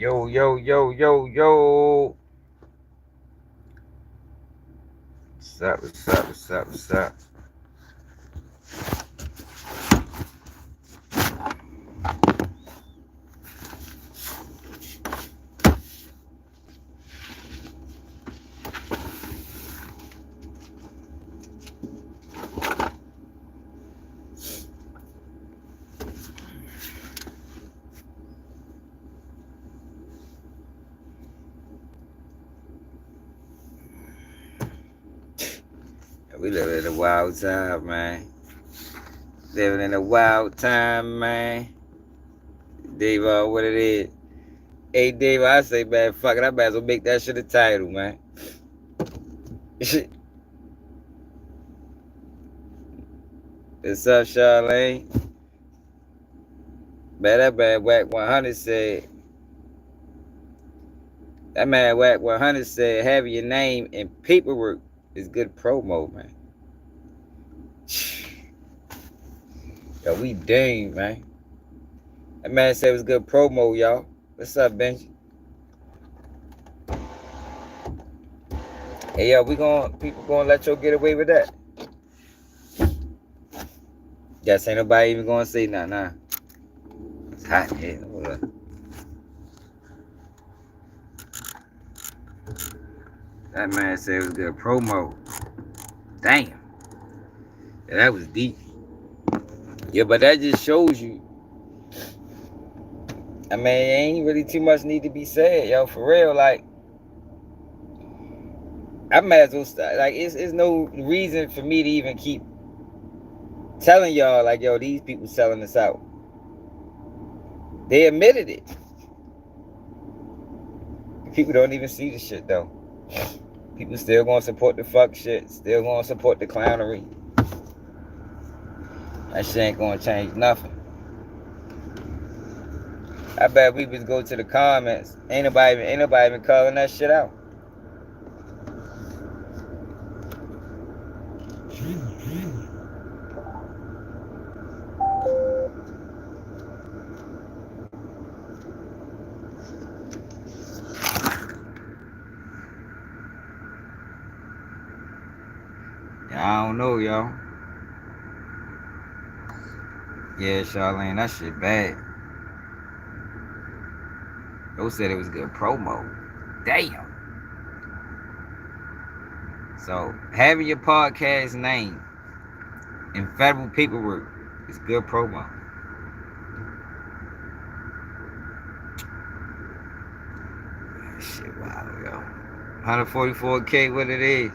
Yo, yo, yo, yo, yo. What's up, what's up, what's up, what's up? We living in a wild time, man. Living in a wild time, man. Dave, what it is? Hey, Dave, I say, man, fuck it. I might as well make that shit a title, man. What's up, Charlene? Man, that man Wack 100 said, having your name in paperwork is good promo, man. Yo, we dang, man. That man said it was good promo, y'all. What's up, Benji? Hey, yo, people gonna let you get away with that? Guess ain't nobody even gonna say nothing, nah. It's hot here. Hold up. That man said it was good promo. Damn. Yeah, that was deep. Yeah, but that just shows you. I mean, ain't really too much need to be said, yo. For real, like, I might as well start. Like, it's no reason for me to even keep telling y'all, like, yo, these people selling us out. They admitted it. People don't even see the shit, though. People still gonna support the fuck shit. Still gonna support the clownery. That shit ain't gonna change nothing. I bet we just go to the comments. Ain't nobody even calling that shit out. I don't know, y'all. Yeah, Charlene, that shit bad. Those said it was good promo. Damn. So, having your podcast name in federal paperwork is good promo. Shit, wow, yo. 144K, what it is.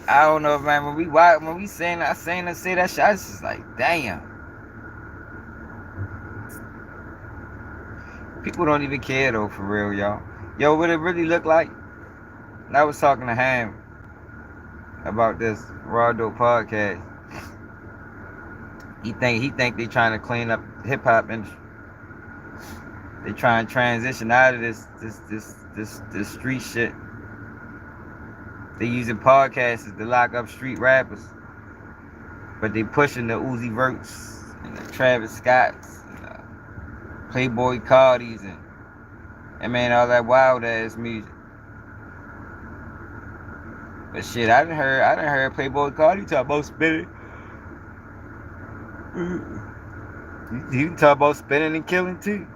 I don't know, man. When we say that shit, I was just like, damn. People don't even care though, for real, y'all. Yo, what it really look like? And I was talking to Ham about this Rado podcast. He think they trying to clean up hip hop industry. They trying to transition out of this street shit. They using podcasts to lock up street rappers, but they pushing the Uzi Verts and the Travis Scotts and the Playboy Cardis and man, all that wild ass music. But shit, I done heard Playboy Cardi talk about spinning. You can talk about spinning and killing too.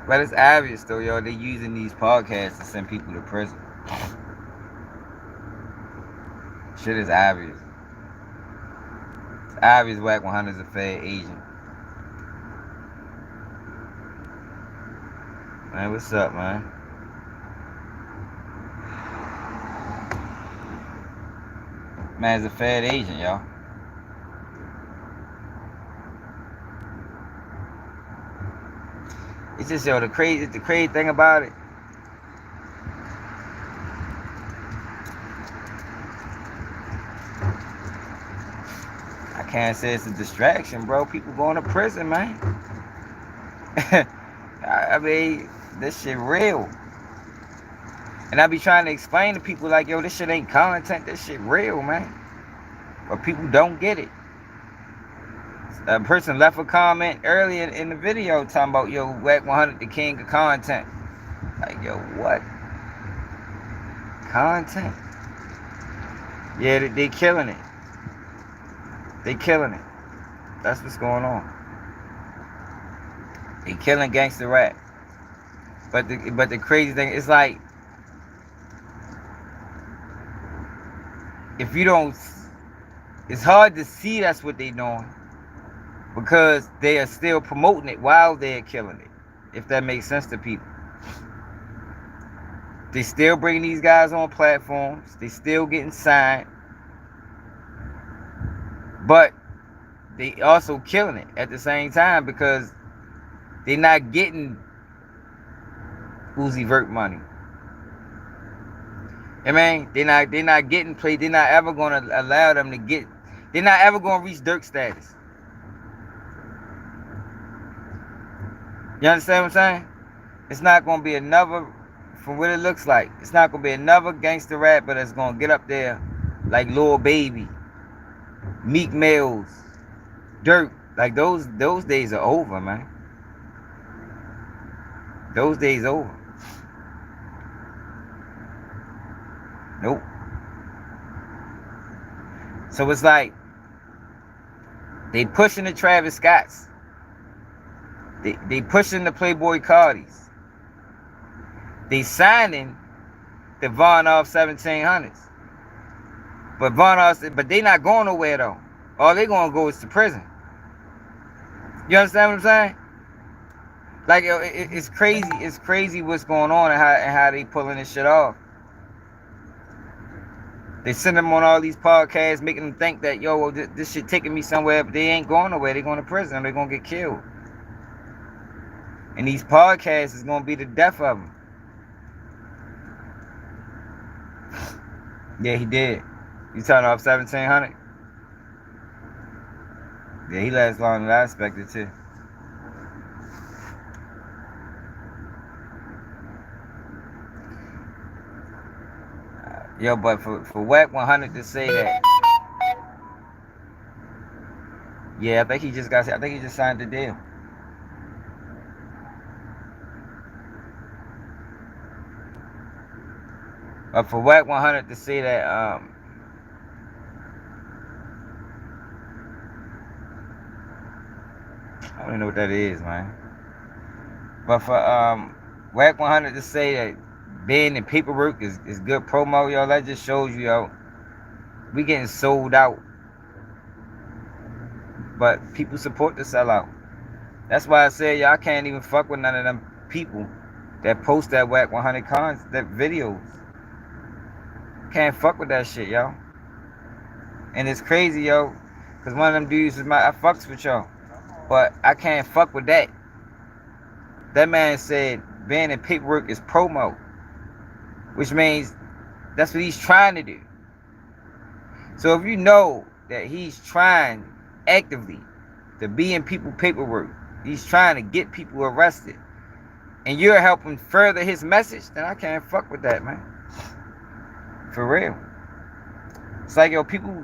But it's obvious though, y'all. They using these podcasts to send people to prison. Shit is obvious. It's obvious Wack 100 is a Fed agent. Man, what's up, man? Man's a Fed agent, y'all. It's just, yo, the crazy thing about it. I can't say it's a distraction, bro. People going to prison, man. I mean, this shit real. And I be trying to explain to people like, yo, this shit ain't content. This shit real, man. But people don't get it. A person left a comment earlier in the video talking about, yo, Wack 100 the king of content. Like, yo, what? Content? Yeah, they killing it. They killing it. That's what's going on. They killing gangster rap. But the crazy thing is, like, if you don't, it's hard to see that's what they doing, because they are still promoting it while they're killing it, if that makes sense to people. They still bringing these guys on platforms. They still getting signed. But they also killing it at the same time, because they're not getting Uzi Vert money. I mean, they're not getting played. They're not ever gonna allow them to get. They're not ever gonna reach Dirk status. You understand what I'm saying? It's not gonna be another, from what it looks like, it's not gonna be another gangster rapper that's gonna get up there like Lil Baby, Meek Mills, Dirk. Like those days are over, man. Those days over. Nope. So it's like they pushing the Travis Scotts. They pushing the Playboy Cardis. They signing the Von Off 1700s. But Von Off, but they not going nowhere though. All they gonna go is to prison. You understand what I'm saying? Like, it's crazy. It's crazy what's going on and how they pulling this shit off. They send them on all these podcasts, making them think that, yo, well, this shit taking me somewhere, but they ain't going nowhere. They going to prison. They're going to get killed. And these podcasts is going to be the death of them. Yeah, he did. You turn off 1700? Yeah, he lasts longer than I expected too. Yo, but for Wack 100 to say that, yeah, I think he just signed the deal. But for Wack 100 to say that, I don't even know what that is, man. But for Wack 100 to say that being in paperwork is good promo, yo, that just shows you, yo, we getting sold out. But people support the sellout. That's why I said, yo, I can't even fuck with none of them people that post that Wack 100 that videos. Can't fuck with that shit, yo. And it's crazy, yo, because one of them dudes is I fucks with y'all, but I can't fuck with that. That man said being in paperwork is promo, which means that's what he's trying to do. So if you know that he's trying actively to be in people's paperwork, he's trying to get people arrested, and you're helping further his message, then I can't fuck with that, man. For real. It's like, yo, people,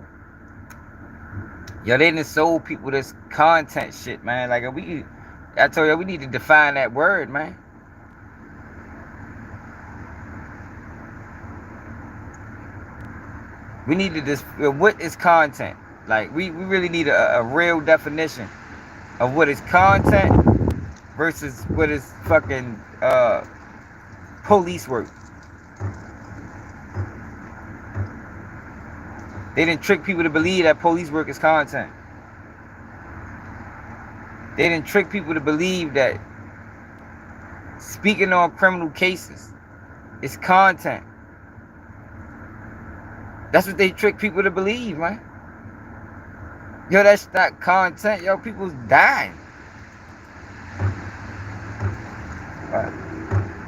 yo, they done sold people this content shit, man. Like, I told you, we need to define that word, man. We need to what is content? Like, we really need a real definition of what is content versus what is fucking police work. They didn't trick people to believe that police work is content. They didn't trick people to believe that speaking on criminal cases is content. That's what they trick people to believe, man. Yo, that's not content. Yo, people's dying.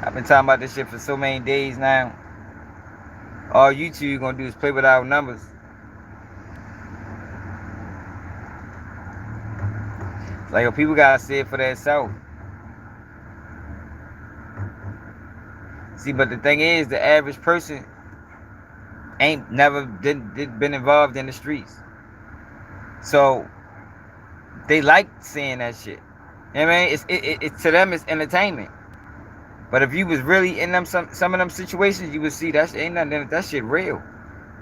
I've been talking about this shit for so many days now. All YouTube gonna do is play with our numbers. Like, yo, people gotta see it for themselves. See, but the thing is, the average person ain't never been involved in the streets. So they like seeing that shit. You know what I mean? It to them it's entertainment. But if you was really in them some of them situations, you would see that shit, ain't nothing, that shit real.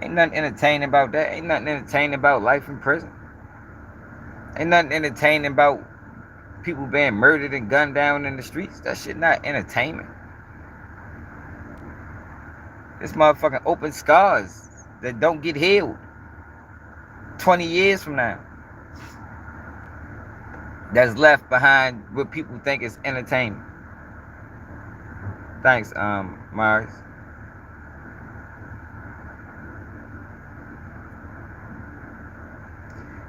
Ain't nothing entertaining about that. Ain't nothing entertaining about life in prison. Ain't nothing entertaining about people being murdered and gunned down in the streets. That shit not entertainment. This motherfucking open scars that don't get healed 20 years from now. That's left behind what people think is entertainment. Thanks, Mars.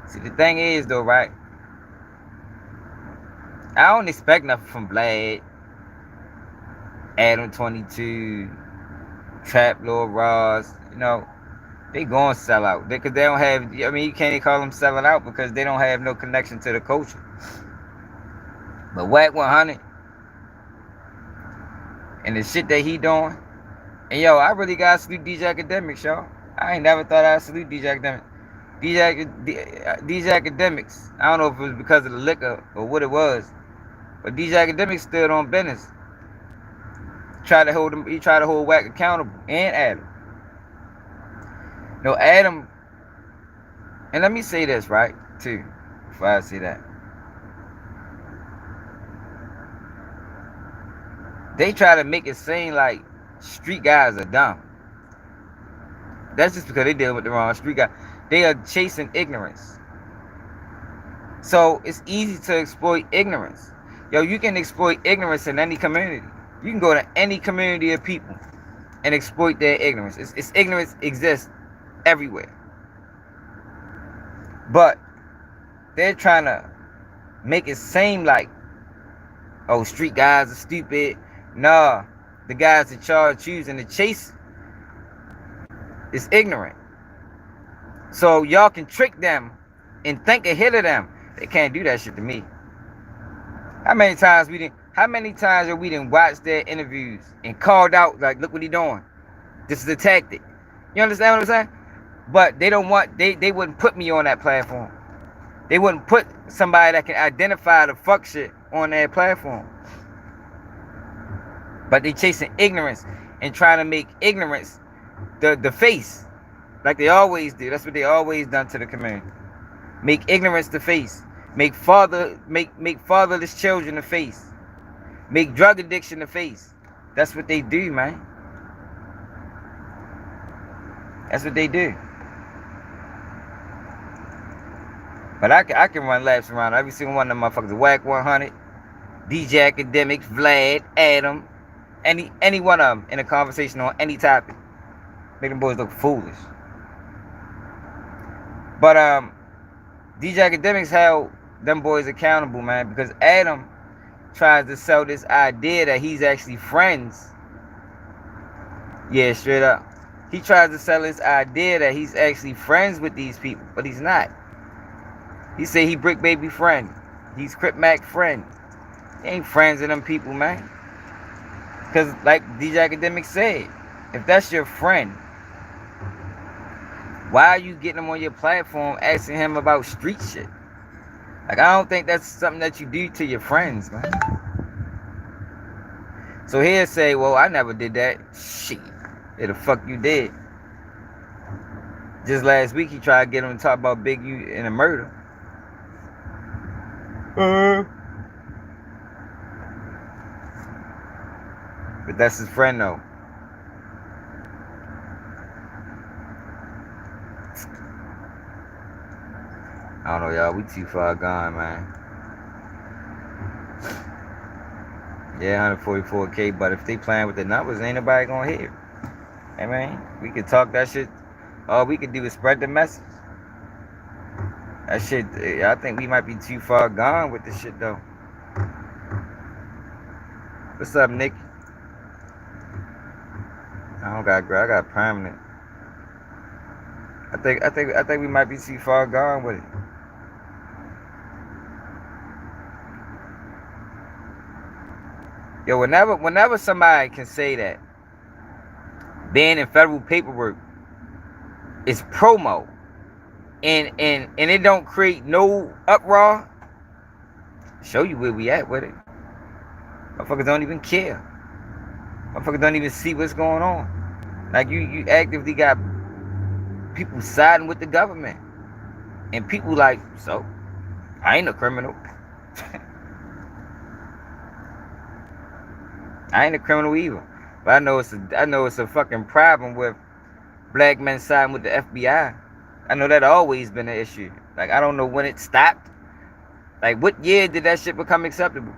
See, the thing is, though, right? I don't expect nothing from Vlad, Adam 22, Trap Lord Ross. You know, they gonna sell out. Because they don't have, I mean, you can't call them selling out because they don't have no connection to the culture. But Wack 100 and the shit that he doing, and yo, I really gotta salute DJ Academics, y'all. I ain't never thought I'd salute DJ Academics. DJ Academics, I don't know if it was because of the liquor or what it was, but DJ Academics stood on business. He tried to hold Wack accountable, and Adam. No, Adam, and let me say this, right, too, before I say that. They try to make it seem like street guys are dumb. That's just because they dealing with the wrong street guy. They are chasing ignorance. So it's easy to exploit ignorance. Yo, you can exploit ignorance in any community. You can go to any community of people and exploit their ignorance. It's ignorance exists everywhere. But they're trying to make it seem like, oh, street guys are stupid. Nah, the guys in charge choosing to chase is ignorant. So y'all can trick them and think ahead of them. They can't do that shit to me. How many times have we didn't watch their interviews and called out like, look what he doing. This is a tactic. You understand what I'm saying? But they don't want, they wouldn't put me on that platform. They wouldn't put somebody that can identify the fuck shit on their platform. But they chasing ignorance and trying to make ignorance the face. Like they always do. That's what they always done to the community. Make ignorance the face. Make fatherless children the face. Make drug addiction the face. That's what they do, man. That's what they do. But I can run laps around every single one of them motherfuckers. Wack 100, DJ Academics, Vlad, Adam, any one of them in a conversation on any topic. Make them boys look foolish. But DJ Academics held them boys accountable, man, because Adam tries to sell this idea that he's actually friends. Yeah, straight up. He tries to sell this idea that he's actually friends with these people, but he's not. He say he Brick Baby friend. He's Crip Mac friend. He ain't friends with them people, man. Because like DJ Academics said, if that's your friend, why are you getting him on your platform asking him about street shit? Like, I don't think that's something that you do to your friends, man. So he'll say, well, I never did that. Shit. Yeah, the fuck you did. Just last week he tried to get him to talk about Big U and a murder. But that's his friend though. I don't know, y'all. We too far gone, man. Yeah, 144K. But if they playing with the numbers, ain't nobody gonna hear. I mean, we could talk that shit. All we could do is spread the message. That shit, I think we might be too far gone with this shit though. What's up, Nick? I don't got I got permanent. I think we might be too far gone with it. Yo, whenever somebody can say that being in federal paperwork is promo, and it don't create no uproar, show you where we at with it. Motherfuckers don't even care. Motherfuckers don't even see what's going on. Like you actively got people siding with the government. And people like, so, I ain't a criminal. I ain't a criminal either. But I know it's a fucking problem with black men siding with the FBI. I know that always been an issue. Like, I don't know when it stopped. Like, what year did that shit become acceptable?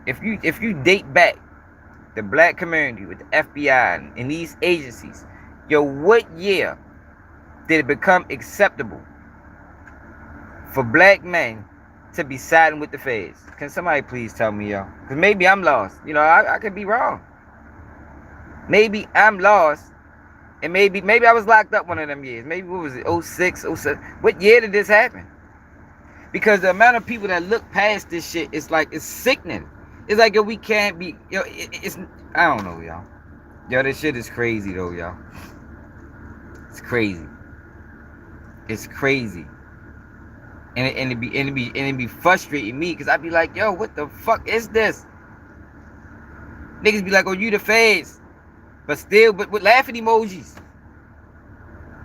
If you date back the black community with the FBI and these agencies, yo, what year did it become acceptable for black men to be siding with the feds? Can somebody please tell me, y'all? Because maybe I'm lost. You know, I could be wrong. Maybe I'm lost. And maybe I was locked up one of them years. Maybe, what was it, 06, 07? What year did this happen? Because the amount of people that look past this shit, it's like, it's sickening. It's like, yo, we can't be, yo, it's, I don't know, y'all. Yo, this shit is crazy, though, y'all. It's crazy. It's crazy. And it be frustrating me, because I be like, yo, what the fuck is this? Niggas be like, oh, you the feds. But still, but with laughing emojis.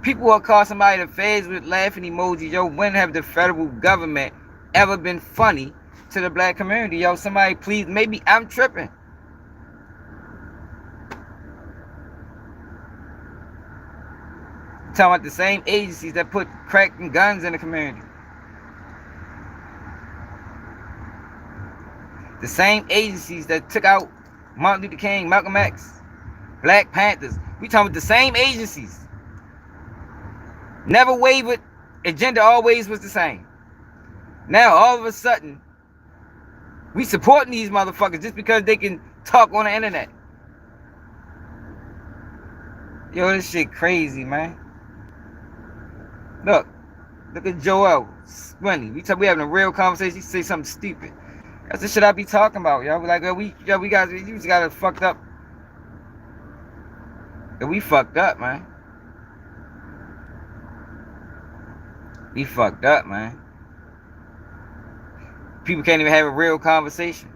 People will call somebody the feds with laughing emojis. Yo, when have the federal government ever been funny to the black community? Yo, somebody please, maybe I'm tripping. I'm talking about the same agencies that put crack and guns in the community. The same agencies that took out Martin Luther King, Malcolm X, Black Panthers. We talking about the same agencies. Never wavered. Agenda always was the same. Now, all of a sudden, we supporting these motherfuckers just because they can talk on the internet. Yo, this shit crazy, man. Look at Joel Squinty. We having a real conversation. He say something stupid. That's the shit I be talking about, yo. Like, you just got it fucked up. Yo, we fucked up, man. We fucked up, man. People can't even have a real conversation.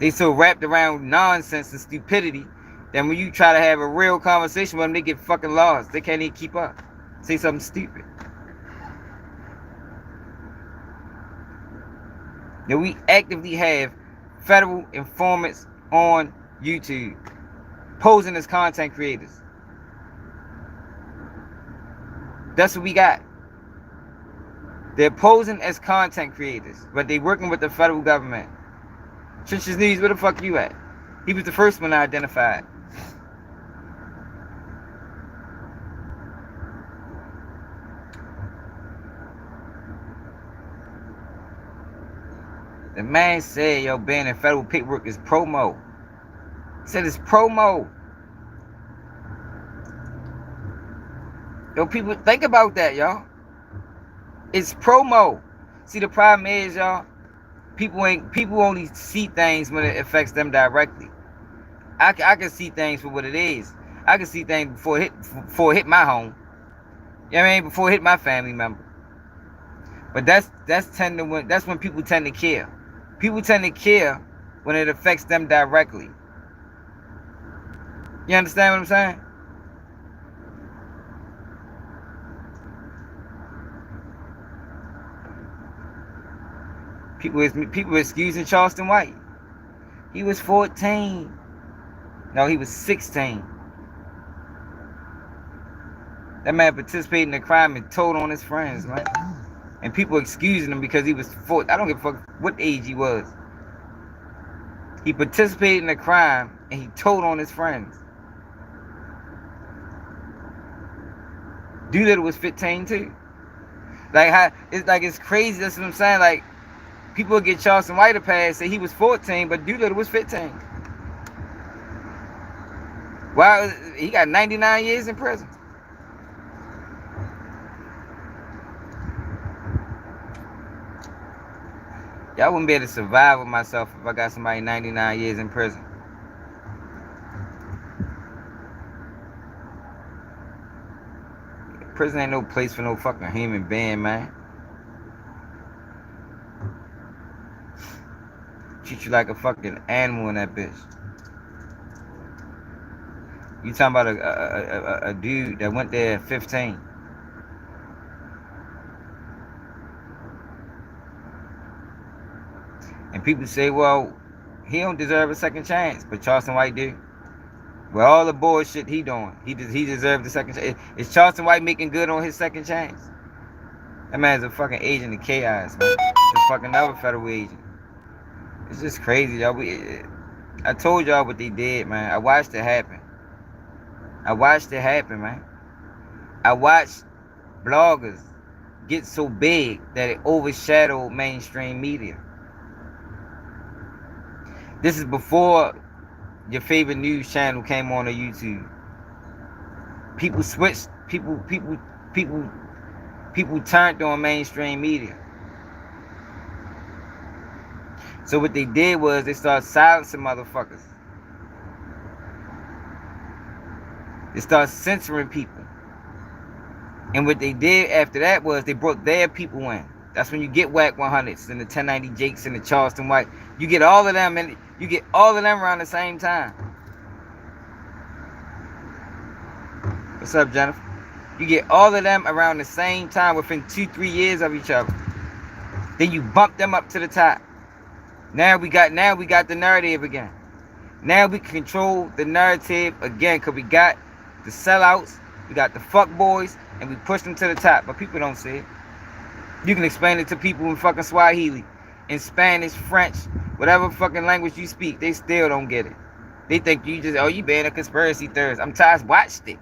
They so wrapped around nonsense and stupidity that when you try to have a real conversation with them, they get fucking lost. They can't even keep up. Say something stupid. Now, we actively have federal informants on YouTube posing as content creators. That's what we got. They're posing as content creators, but they working with the federal government. Trenches News, where the fuck you at? He was the first one I identified. The man said, yo, banning federal paperwork is promo. He said it's promo. Yo, people, think about that, y'all. It's promo. See, the problem is, y'all, people only see things when it affects them directly. I can see things for what it is. I can see things before it hit my home. You know what I mean? Before it hit my family member. But that's when people tend to care. People tend to care when it affects them directly. You understand what I'm saying? People excusing Charleston White. He was 14. No, he was 16. That man participated in the crime and told on his friends, man. And people excusing him because he was 14. I don't give a fuck what age he was. He participated in the crime and he told on his friends. Doolittle was 15 too. Like, it's crazy. That's what I'm saying. Like, people get Charleston White a pass, say he was 14, but Doolittle was 15. Wow, he got 99 years in prison. Y'all wouldn't be able to survive with myself if I got somebody 99 years in prison. Prison ain't no place for no fucking human being, man. Treat you like a fucking animal in that bitch. You talking about a dude that went there at 15. And people say, well, he don't deserve a second chance, but Charleston White do. With all the bullshit he doing, he deserves the second chance. Is Charleston White making good on his second chance? That man's a fucking agent of chaos, man. It's fucking another federal agent. It's just crazy, y'all. I told y'all what they did, man. I watched it happen. Man. I watched bloggers get so big that it overshadowed mainstream media. This is before your favorite news channel came on YouTube. People switched. People turned on mainstream media. So what they did was they started silencing motherfuckers. They started censoring people. And what they did after that was they brought their people in. That's when you get Wack 100s and the 1090 Jakes and the Charleston White. You get all of them, and you get all of them around the same time. What's up, Jennifer? You get all of them around the same time within 2-3 years of each other. Then you bump them up to the top. Now we got the narrative again. Now we can control the narrative again because we got the sellouts, we got the fuck boys, and we push them to the top. But people don't see it. You can explain it to people in fucking Swahili, in Spanish, French, whatever fucking language you speak, they still don't get it. They think you just, you being a conspiracy theorist. I'm tired. I watched it.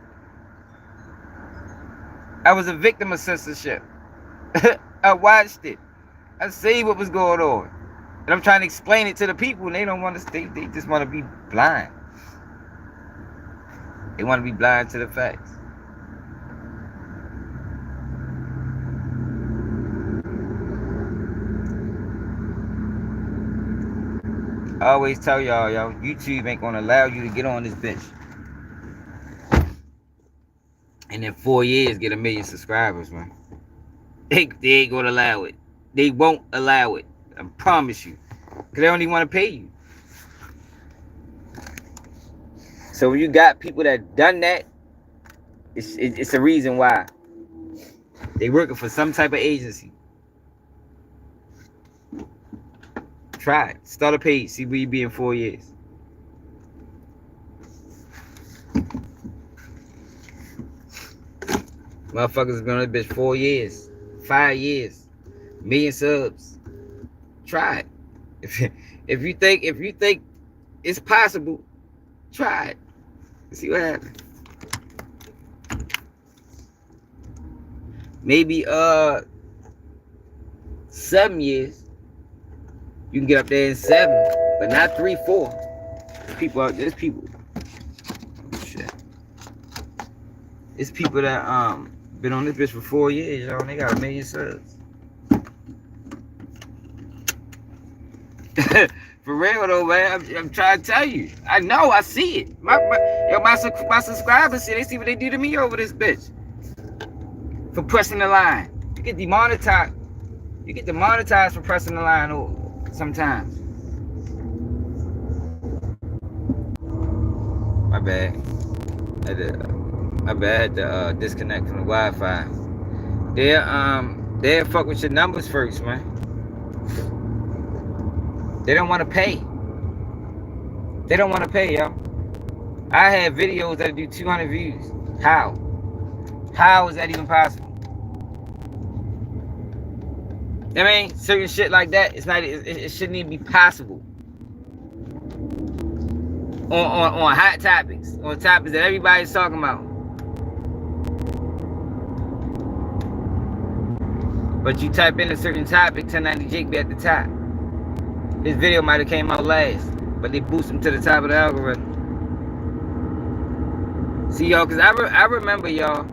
I was a victim of censorship. I watched it. I see what was going on. And I'm trying to explain it to the people, and they don't want to stay. They just want to be blind. They want to be blind to the facts. I always tell y'all, YouTube ain't gonna allow you to get on this bitch. And in 4 years, get 1 million subscribers, man. They ain't gonna allow it. They won't allow it. I promise you. Because they don't even want to pay you. So when you got people that done that, it's a reason why. They working for some type of agency. Try it. Start a page. See where you be in 4 years. Motherfuckers been on this bitch 4 years. 5 years. 1 million subs. Try it. If you think it's possible, try it. See what happens. Maybe 7 years. You can get up there in 7, but not 3, 4. There's people. Oh, shit. It's people that been on this bitch for 4 years, y'all, and they got 1 million subs. For real though, man. I'm trying to tell you. I know, I see it. My subscribers see. They see what they do to me over this bitch. For pressing the line. You get demonetized. You get demonetized for pressing the line over sometimes. My bad. I had to disconnect from the Wi-Fi. They'll fuck with your numbers first, man. They don't want to pay. They don't want to pay, y'all. I have videos that do 200 views. How? How is that even possible? I mean, certain shit like that, it shouldn't even be possible. On hot topics, on topics that everybody's talking about. But you type in a certain topic, 1090 Jake be at the top. His video might have came out last, but they boost him to the top of the algorithm. See, y'all, because I remember, y'all.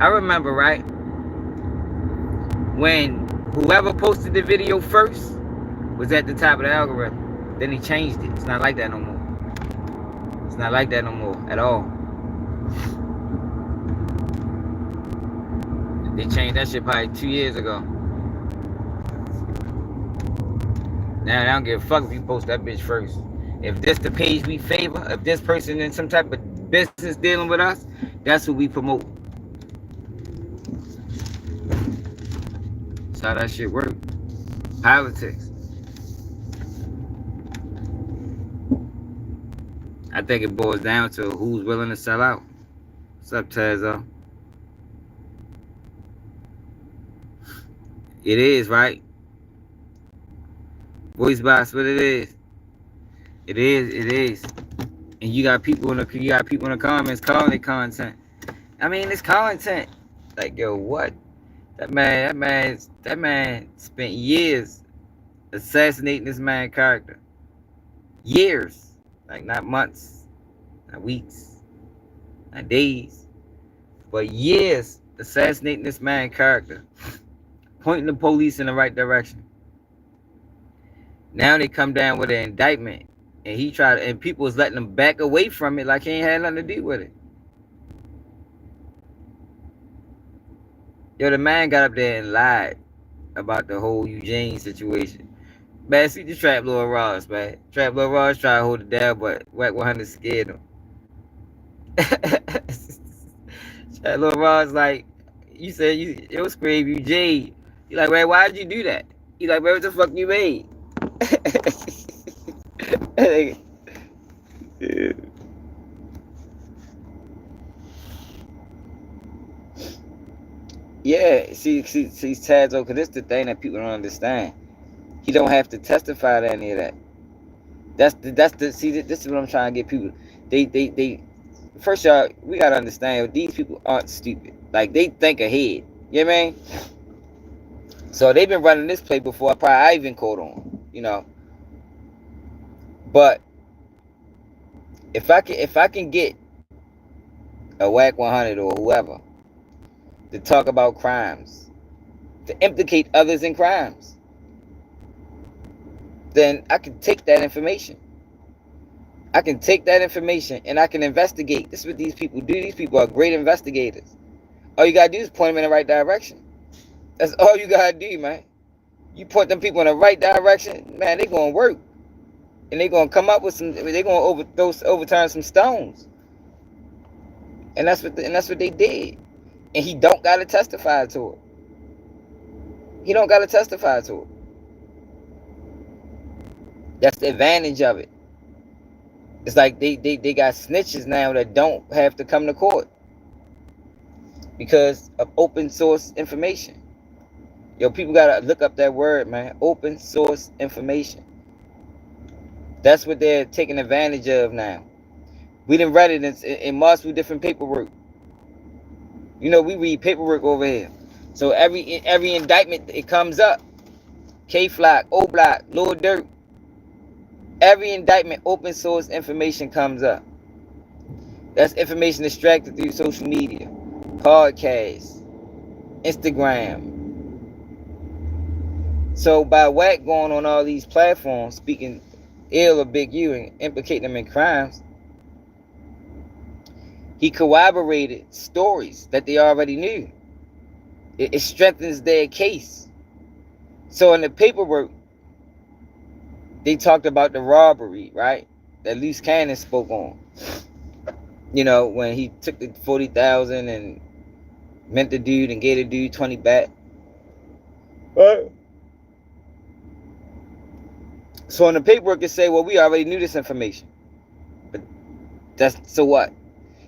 I remember, right? When whoever posted the video first was at the top of the algorithm. Then he changed it. It's not like that no more. It's not like that no more at all. They changed that shit probably 2 years ago. Now they don't give a fuck if you post that bitch first. If this the page we favor, if this person in some type of business dealing with us, that's who we promote. That's how that shit works. Politics. I think it boils down to who's willing to sell out. What's up, Tazo? It is, right? Voice box, what it is. It is. And you got people in the comments calling it content. I mean, it's content. Like, yo, what? That man spent years assassinating this man's character. Years. Like, not months, not weeks, not days, but years assassinating this man's character, pointing the police in the right direction. Now they come down with an indictment, and people was letting him back away from it like he ain't had nothing to do with it. Yo, the man got up there and lied about the whole Eugene situation. Man, see the Trap Lord Ross, man. Trap Lord Ross tried to hold it down, but Wack 100 scared him. Trap Lord Ross, like, you said it was scream Eugene. You like, man, why'd you do that? You like, man, what the fuck you made? Yeah, see, Tazo, because this the thing that people don't understand. He don't have to testify to any of that. This is what I'm trying to get people. They first, y'all, we gotta understand, these people aren't stupid. Like, they think ahead. You know what I mean? So they've been running this play before I even caught on, you know. But if I can get a Wack 100 or whoever to talk about crimes, to implicate others in crimes, then I can take that information. I can take that information and I can investigate. This is what these people do. These people are great investigators. All you gotta do is point them in the right direction. That's all you gotta do, man. You point them people in the right direction, man, they gonna work. And they gonna come up with they're gonna overturn some stones. And that's what they did. And he don't gotta testify to it. He don't gotta testify to it. That's the advantage of it. It's like they got snitches now that don't have to come to court because of open source information. Yo, people gotta look up that word, man. Open source information. That's what they're taking advantage of now. We done read it in multiple different paperwork. You know, we read paperwork over here. So every indictment, it comes up. K-Flock, O-Block, Lil Durk. Every indictment, open source information comes up. That's information extracted through social media, podcasts, Instagram. So by Wack going on all these platforms, speaking ill of Big U and implicating them in crimes, he corroborated stories that they already knew. It strengthens their case. So in the paperwork, they talked about the robbery, right? That Loose Cannon spoke on. You know, when he took the 40,000 and meant the dude and gave the dude 20 back. Right. So in the paperwork, it say, well, we already knew this information. But so what?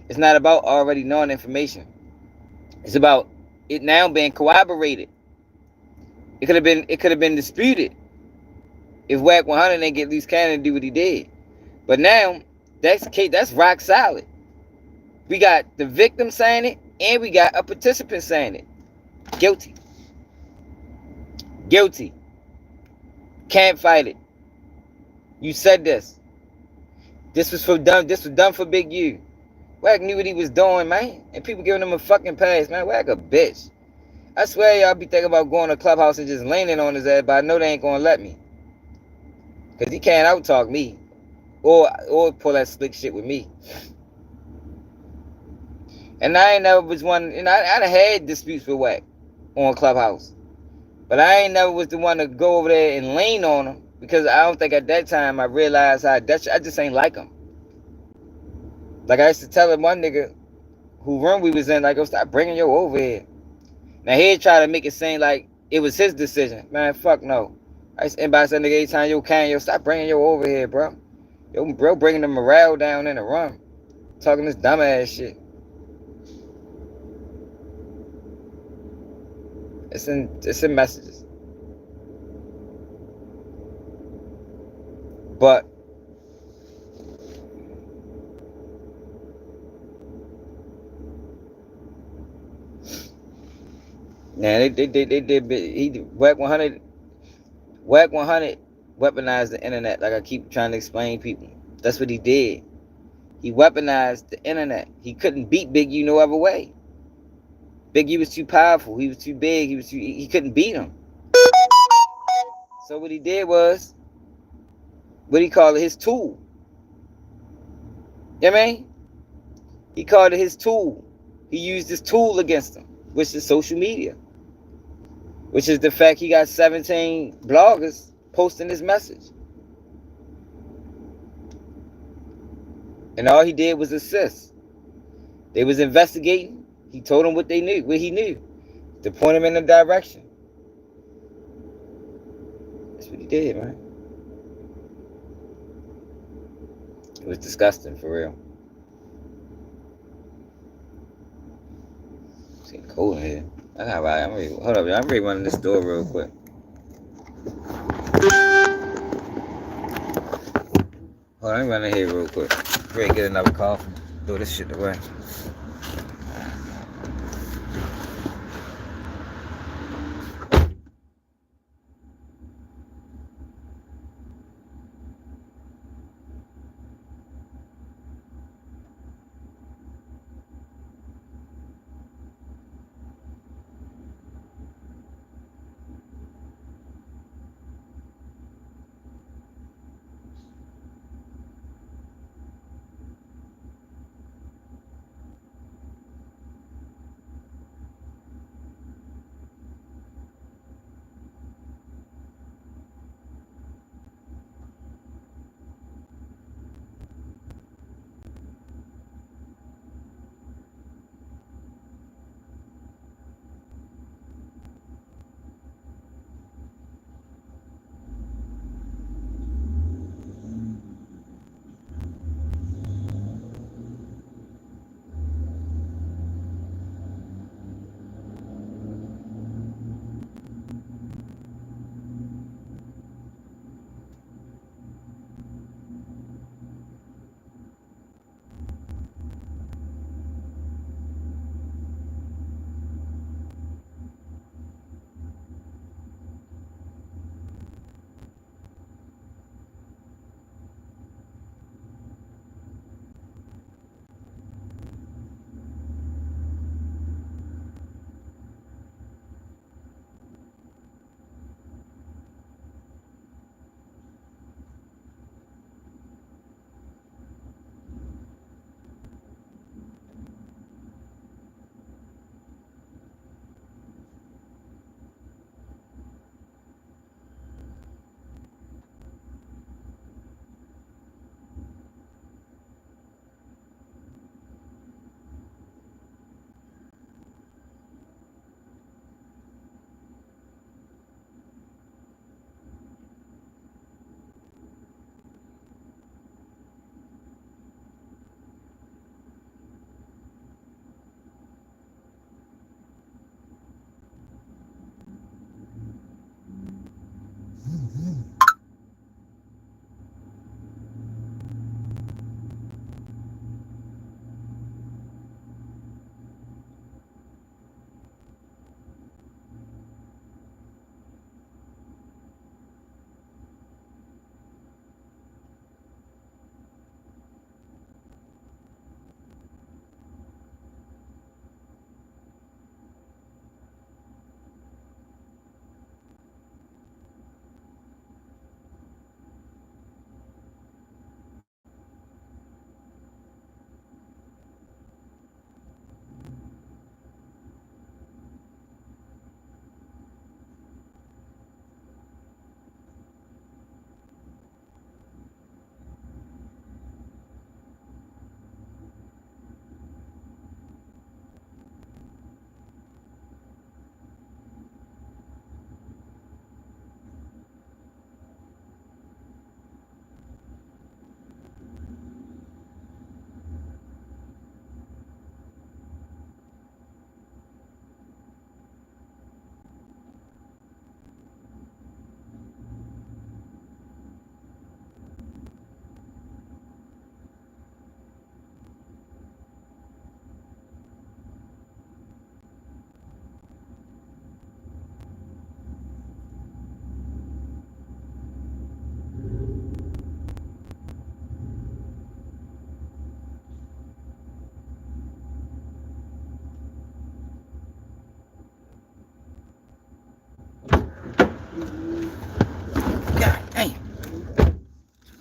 It's not about already knowing information. It's about it now being corroborated. It could have been disputed if Wack 100 didn't get Loose Cannon to do what he did. But now that's rock solid. We got the victim saying it, and we got a participant saying it. Guilty. Guilty. Can't fight it. You said this. This was done for Big U. Wack knew what he was doing, man. And people giving him a fucking pass, man. Wack a bitch. I swear y'all be thinking about going to Clubhouse and just leaning on his ass, but I know they ain't gonna let me. Because he can't out-talk me. Or pull that slick shit with me. And I ain't never was one, and I had disputes with Wack. on Clubhouse. But I ain't never was the one to go over there and lean on him because I don't think at that time I realized how Dutch. I just ain't like him. Like I used to tell him one nigga who room we was in, like, "Yo, stop bringing yo over here." Now he'd try to make it seem like it was his decision. Man, fuck no. I used to inbox that nigga anytime yo can. Yo, stop bringing yo over here, bro. Yo, bro, bringing the morale down in the room, talking this dumbass shit. It's in messages. But man, they did. He Wack 100 weaponized the internet. Like I keep trying to explain people. That's what he did. He weaponized the internet. He couldn't beat Big U no other way. Big U was too powerful. He was too big. He couldn't beat him. So what he did was, what he called it, his tool. You know what I mean? He called it his tool. He used his tool against him, which is social media. Which is the fact he got 17 bloggers posting his message. And all he did was assist. They was investigating. He told them what they knew, what he knew, to point him in the direction. That's what he did, man. It was disgusting, for real. It's getting cold in here. I got right. Hold up, I'm ready to run this door real quick. Hold on, let me run in here real quick. Ready to get another coffee. Throw this shit away.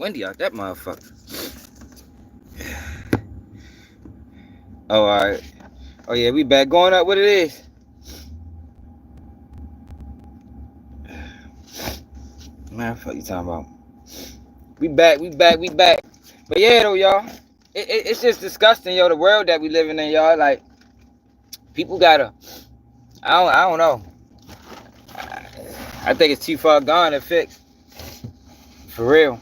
windy out that motherfucker. Oh, alright. Oh yeah, we back going up what it is. Man, fuck you talking about? We back. But yeah though, y'all. It's just disgusting, yo, the world that we living in, y'all. Like, people gotta, I don't know. I think it's too far gone to fix. For real.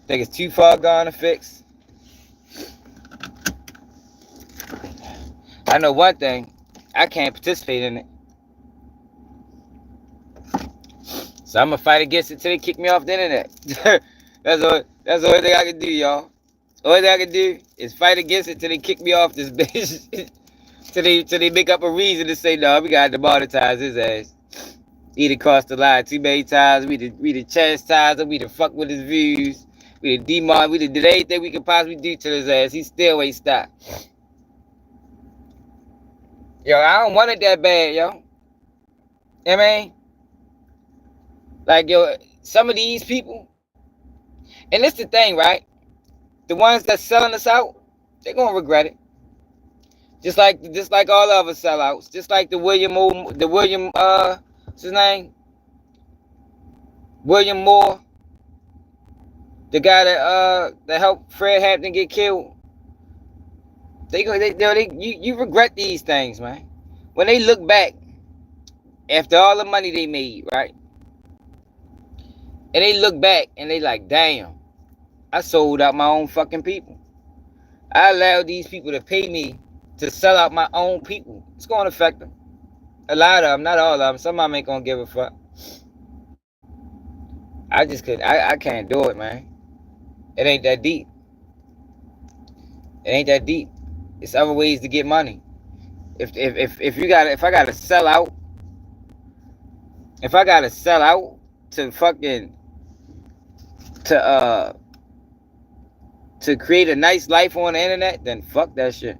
I think it's too far gone to fix. I know one thing. I can't participate in it. So I'm gonna fight against it till they kick me off the internet. That's the only thing I can do, y'all. The only thing I can do is fight against it till they kick me off this bitch. till they make up a reason to say, no, we gotta demonetize his ass. He done crossed the line too many times. We done chastised him. We done fucked with his views. We done demon. We done did anything we could possibly do to his ass. He still ain't stopped. Yo, I don't want it that bad, yo. You know what I mean? Like, yo, some of these people, and it's the thing, right? The ones that's selling us out, they're gonna regret it. Just like all other sellouts. Just like the what's his name? William Moore, the guy that helped Fred Hampton get killed. You regret these things, man. When they look back after all the money they made, right? And they look back and they like, damn, I sold out my own fucking people. I allowed these people to pay me to sell out my own people. It's going to affect them. A lot of them, not all of them. Some of them ain't going to give a fuck. I just couldn't. I can't do it, man. It ain't that deep. It ain't that deep. It's other ways to get money. If I gotta sell out, to fucking to create a nice life on the internet, then fuck that shit.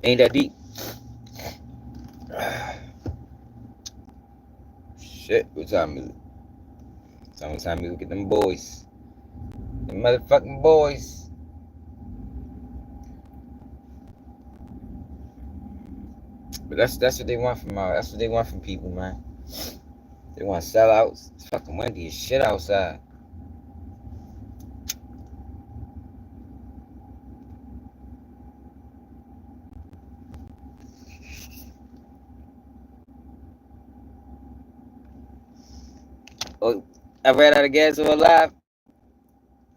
Ain't that deep. Shit, what time is it? It's time to look at them boys. Them motherfucking boys. But that's what they want from people, man. They want sellouts. It's fucking windy as shit outside. Oh, I ran out of gas on live.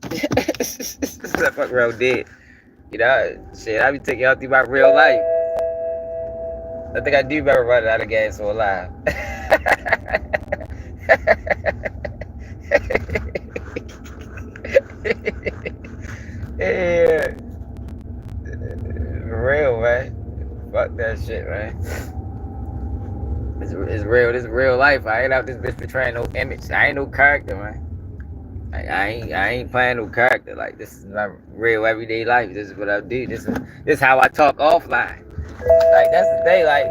That fuck real dead. You know, shit, I be taking y'all through my real life. I think I do better run out of gas on live. Yeah. For real, man. Fuck that shit, man. It's real. This is real life. I ain't out this bitch portraying no image. I ain't no character, man. I ain't playing no character. Like, this is my real everyday life. This is what I do. This is how I talk offline. Like, that's the thing. Like,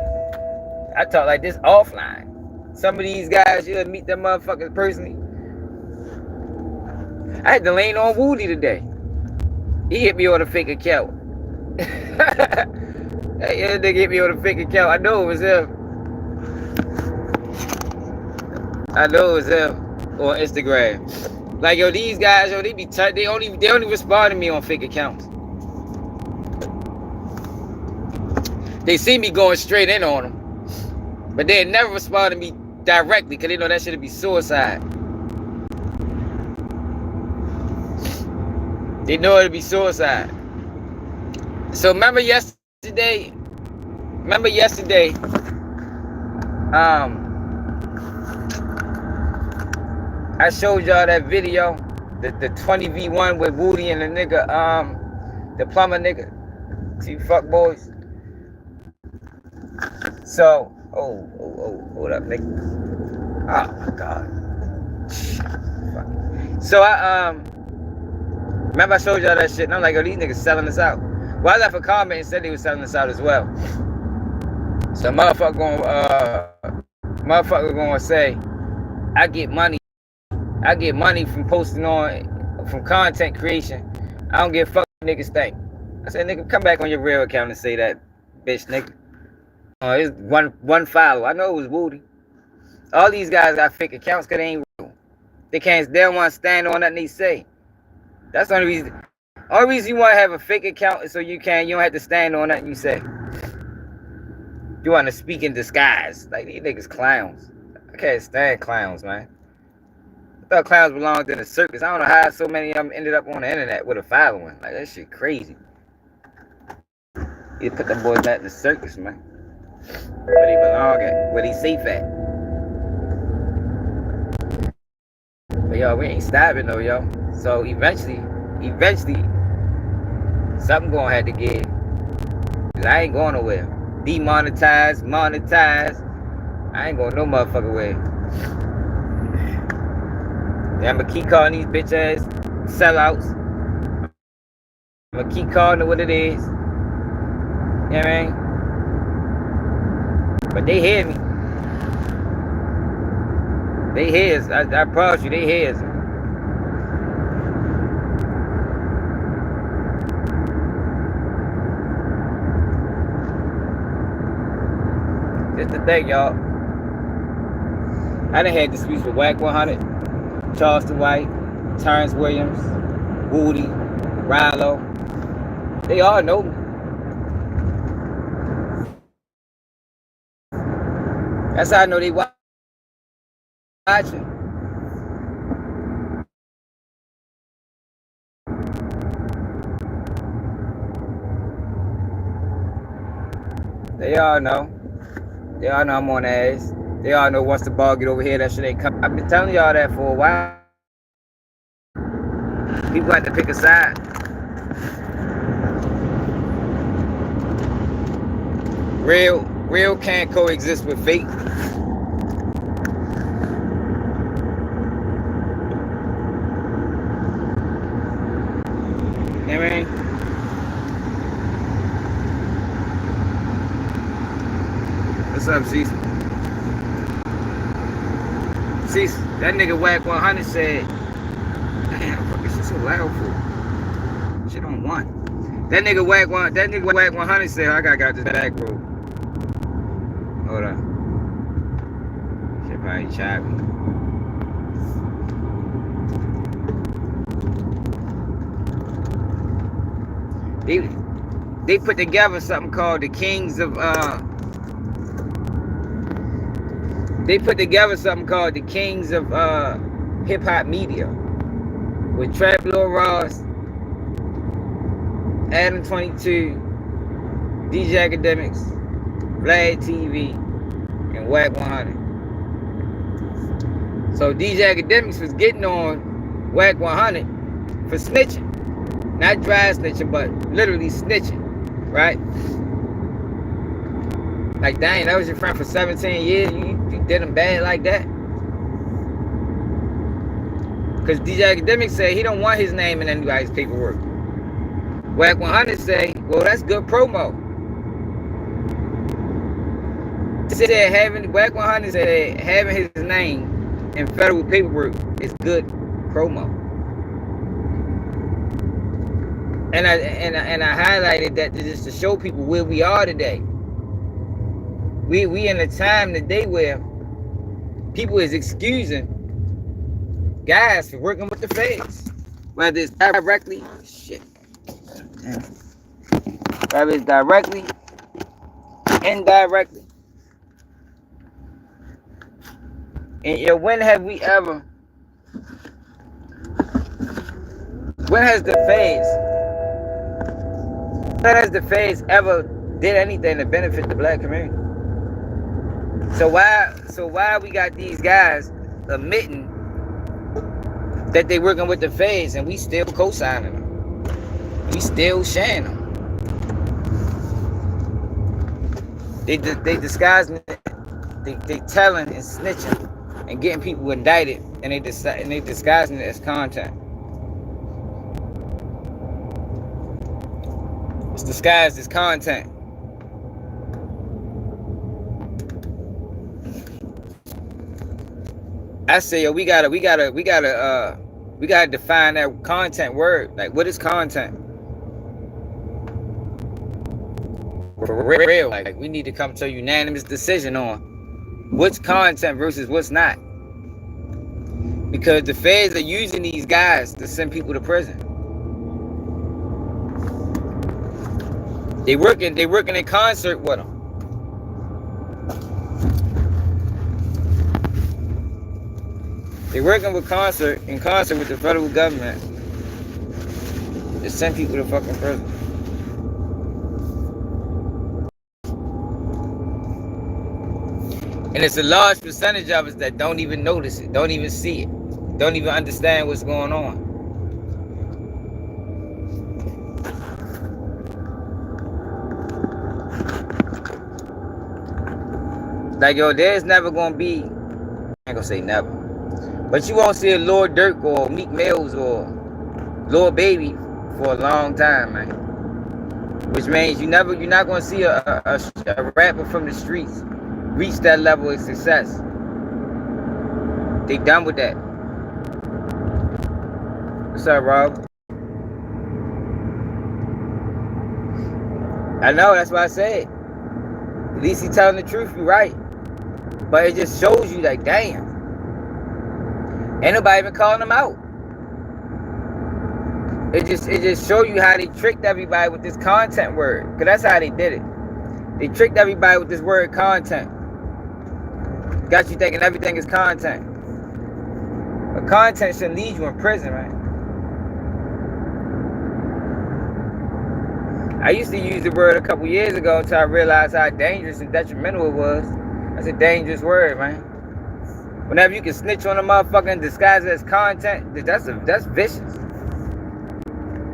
I talk like this offline. Some of these guys, you'll meet them motherfuckers personally. I had to lean on Woody today. He hit me on a fake account. That nigga hit me on a fake account. I know it was him. On Instagram. Like, yo, these guys, yo, they only respond to me on fake accounts. They see me going straight in on them, but they never respond to me directly because they know that shit'd be suicide. They know it'd be suicide. So remember yesterday, I showed y'all that video, the 20v1 with Woody and the nigga, the plumber nigga, two fuck boys. So, hold up, nigga. Oh my god. Fuck. So remember I showed y'all that shit, and I'm like, oh, these niggas selling us out. Well, I left a comment and said they was selling us out as well. So motherfucker gonna say, I get money I get money from posting from content creation. I don't give a fuck what niggas think. I said, nigga, come back on your real account and say that, bitch, nigga. It's one follow. I know it was Woody. All these guys got fake accounts because they ain't real. They don't want to stand on nothing they say. That's the only reason. Only reason you want to have a fake account is so you don't have to stand on nothing you say. You want to speak in disguise. Like, these niggas clowns. I can't stand clowns, man. I thought clowns belonged in a circus. I don't know how so many of them ended up on the internet with a following. Like, that shit crazy. You put them boys back in the circus, man. Where they belong at. Where they safe at. But, yo, we ain't stopping, though, yo. So, eventually, something gonna have to give. Cause I ain't going nowhere. Demonetize, monetize. I ain't going no motherfucker way. Yeah, I'ma keep calling these bitch ass sellouts. I'ma keep calling it what it is. You know what I mean? But they hear me. They hears. I promise you, they hears. That's the thing, y'all. I done had disputes with Wack 100, Charleston White, Terrence Williams, Woody, Rilo. They all know me. That's how I know they watching. They all know. They all know I'm on the ass. They all know once the ball get over here, that shit ain't come. I've been telling y'all that for a while. People have to pick a side. Real can't coexist with fake. You know what I mean? What's up, Cease? Cease, that nigga Wack 100 said, damn, fuck, this shit so loud for. Shit on one. That nigga Wack 100 said, I got this back road. Hold on. Shit probably choppy. They put together something called the Kings of hip hop media with Trap Lil Ross, Adam 22, DJ Academics, Vlad TV, and Wack 100. So DJ Academics was getting on Wack 100 for snitching. Not dry snitching, but literally snitching, right? Like, dang, that was your friend for 17 years. You did him bad like that? Because DJ Academics said he don't want his name in anybody's paperwork. Wack 100 say, well, that's good promo. Wack 100 said having his name in federal paperwork is good promo. And I highlighted that just to show people where we are today. We in a time today where people is excusing guys for working with the feds, whether it's directly, whether it's directly, indirectly. And when has the feds ever did anything to benefit the black community? So why we got these guys admitting that they working with the feds and we still co-signing them? We still sharing them. They disguising it. They telling and snitching and getting people indicted, and they disguising it as content. It's disguised as content. I say, yo, we gotta define that content word. Like, what is content? For real, like we need to come to a unanimous decision on what's content versus what's not. Because the feds are using these guys to send people to prison. They working in concert with them. They working in concert with the federal government to send people to fucking prison. And it's a large percentage of us that don't even notice it, don't even see it, don't even understand what's going on. Like, yo, there's never gonna be, I ain't gonna say never, but you won't see a Lord Durk or Meek Mills or Lord Baby for a long time, man. Which means you're not gonna see a rapper from the streets reach that level of success. They done with that. What's up, Rob? I know, that's what I said. At least he telling the truth, you right. But it just shows you, like, damn. Ain't nobody even calling them out. It just show you how they tricked everybody with this content word. Because that's how they did it. They tricked everybody with this word content. Got you thinking everything is content. But content shouldn't leave you in prison, right? I used to use the word a couple years ago until I realized how dangerous and detrimental it was. That's a dangerous word, man. Whenever you can snitch on a motherfucker and disguise it as content, that's vicious.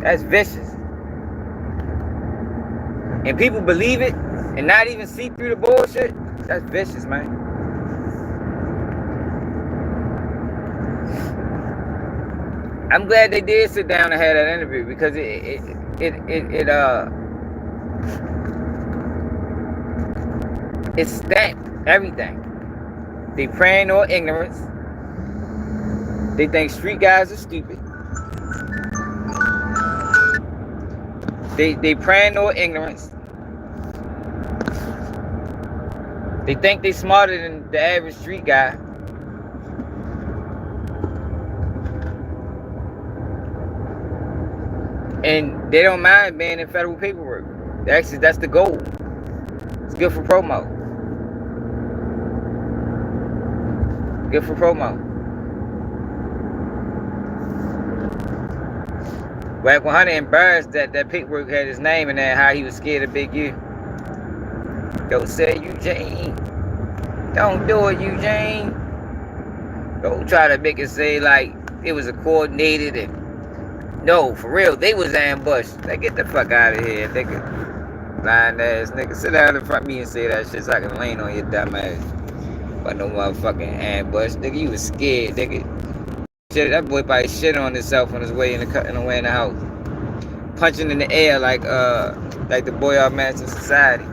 That's vicious. And people believe it and not even see through the bullshit. That's vicious, man. I'm glad they did sit down and have that interview because it stamped everything. They preying on ignorance. They think street guys are stupid. They preying on ignorance. They think they smarter than the average street guy. And they don't mind being in federal paperwork. Actually, that's the goal. It's good for promo. Good for promo. Wack 100 embarrassed that paperwork had his name in there, how he was scared of Big U. Go say Eugene. Don't do it, Eugene. Don't try to make it say like it was a coordinated and no, for real, they was ambushed. Like, get the fuck out of here, nigga. Blind ass nigga. Sit down in front of me and say that shit so I can lean on your dumb ass. But no motherfucking ambush. Nigga, you was scared, nigga. Shit, that boy probably shit on himself on his way in the house. Punching in the air like the boy off Manchester Society.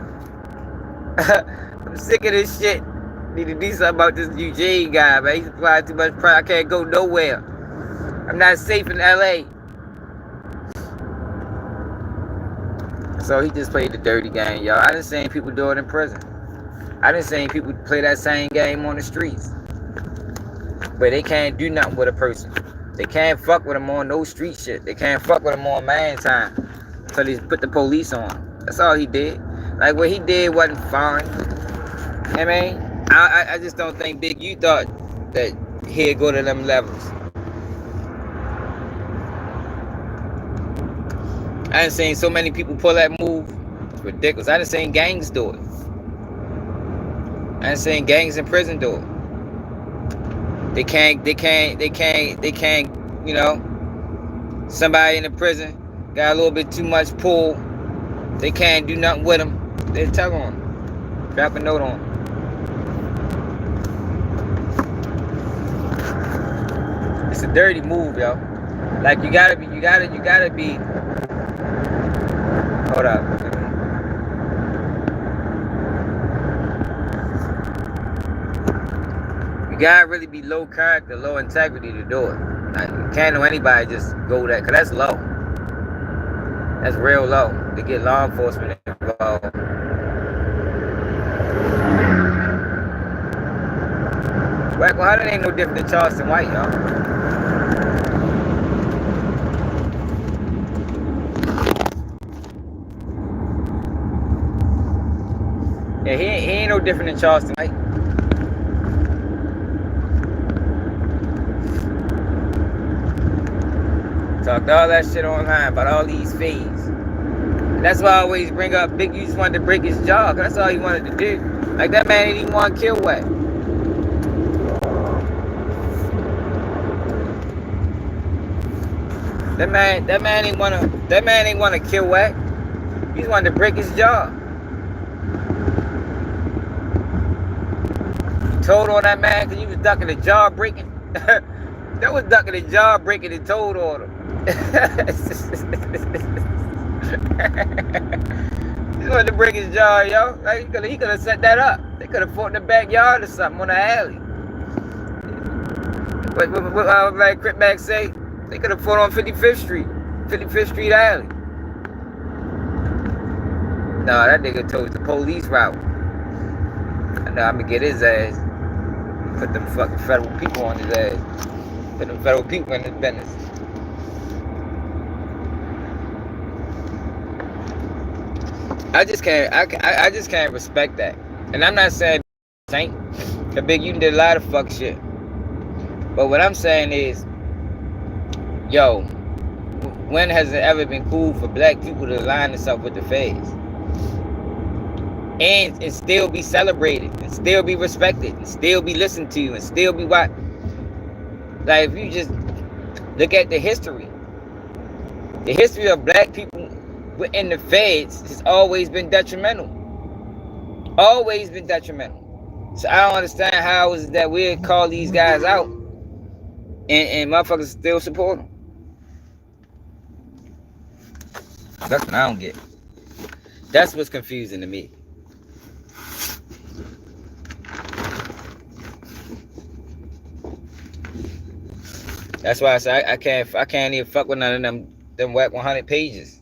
I'm sick of this shit. Need to do something about this Eugene guy, man. He's applying too much pride. I can't go nowhere. I'm not safe in LA. So he just played the dirty game, y'all. I done seen people do it in prison. I done seen people play that same game on the streets. But they can't do nothing with a person. They can't fuck with them on no street shit. They can't fuck with them on man time. So they put the police on. That's all he did. Like, what he did wasn't fine. I mean, I just don't think Big U thought that he'd go to them levels. I done seen so many people pull that move. It's ridiculous. I done seen gangs do it. I done seen gangs in prison do it. They can't, you know, somebody in the prison got a little bit too much pull. They can't do nothing with them. They tug on them. Drop a note on them. It's a dirty move, yo. Like, you gotta be, hold up. You gotta really be low character, low integrity to do it. Like, you can't know anybody just go that, because that's low. That's real low to get law enforcement involved. Wack, well, how that ain't no different than Charleston White, y'all. Yeah, he ain't no different than Charleston White. Talked all that shit online about all these fees. And that's why I always bring up Big U just wanted to break his jaw, because that's all he wanted to do. Like, that man didn't even want to kill Wack. That man ain't wanna kill Wack. He just wanted to break his jaw. He told on that man because he was ducking the jaw breaking. That was ducking the jaw breaking and told on him. He wanted to break his jaw, yo. Like, he could have set that up. They could have fought in the backyard or something on the alley. What like Crip Mac say? They could have fought on 55th Street. 55th Street alley. Nah, that nigga chose the police route. I know I'm gonna get his ass. Put them fucking federal people on his ass. Put them federal people in his business. I just can't respect that. And I'm not saying ain't. The Big U did a lot of fuck shit. But what I'm saying is, yo, when has it ever been cool for black people to line themselves with the feds? And still be celebrated, and still be respected, and still be listened to, and still be what? Like, if you just look at the history of black people within the feds has always been detrimental. Always been detrimental. So I don't understand how is that we'd call these guys out and motherfuckers still support them. That's what I don't get. That's what's confusing to me. That's why I say I can't even fuck with none of them whack 100 pages.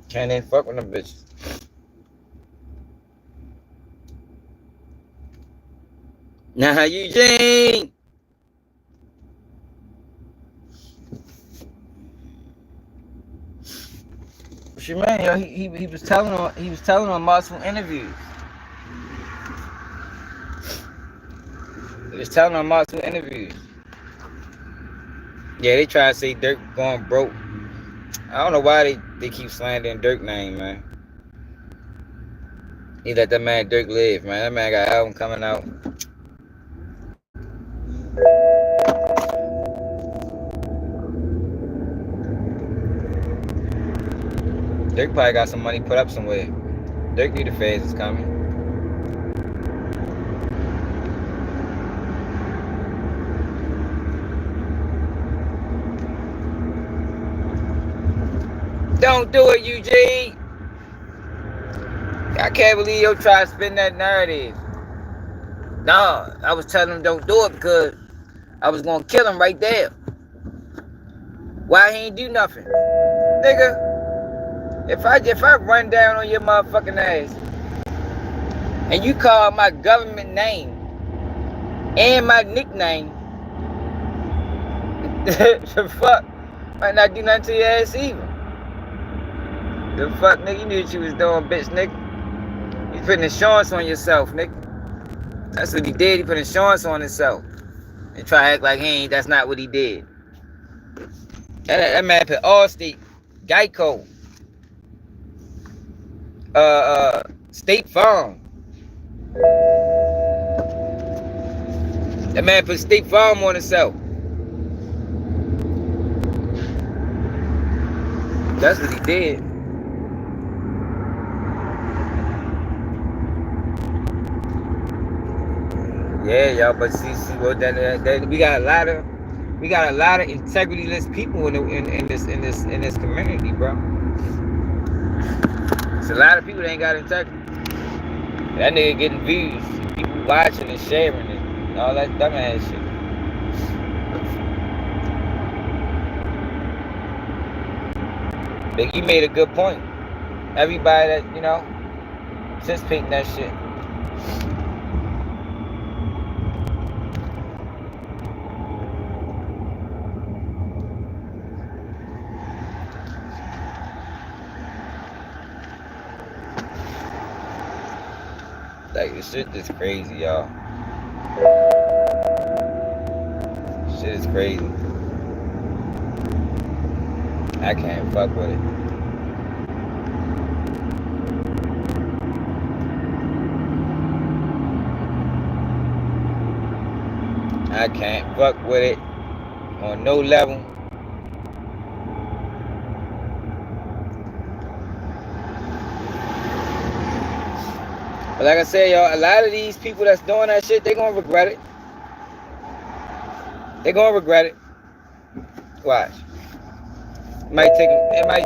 Can't even fuck with them bitches. Nah, Eugene. What you mean, yo? He was telling on multiple interviews. He was telling on multiple interviews. Yeah, they try to say Dirk going broke. I don't know why they keep slandering Dirk name, man. He let that man Dirk live, man. That man got an album coming out. Dirk probably got some money put up somewhere. Dirk knew the feds was coming. Don't do it, Eugene. I can't believe you try to spin that narrative. No, I was telling him don't do it because I was gonna kill him right there. Why he ain't do nothing? Nigga, if I run down on your motherfucking ass and you call my government name and my nickname, the fuck might not do nothing to your ass either. The fuck, nigga, you knew what you was doing, bitch, nigga. You putting insurance on yourself, nigga. That's what he did. He put insurance on himself and try to act like that's not what he did. That man put Allstate, Geico, State Farm. That man put State Farm on himself. That's what he did. Yeah, y'all, but see what that we got a lot of integrityless people in this community, bro. It's a lot of people that ain't got integrity. That nigga getting views, people watching and sharing it, and all that dumbass shit. But you made a good point. Everybody that, you know, participating that shit. Like, this shit is crazy, y'all. Shit is crazy. I can't fuck with it. I can't fuck with it on no level. But like I said, y'all, a lot of these people that's doing that shit, they gonna regret it. They gonna regret it. Watch. It might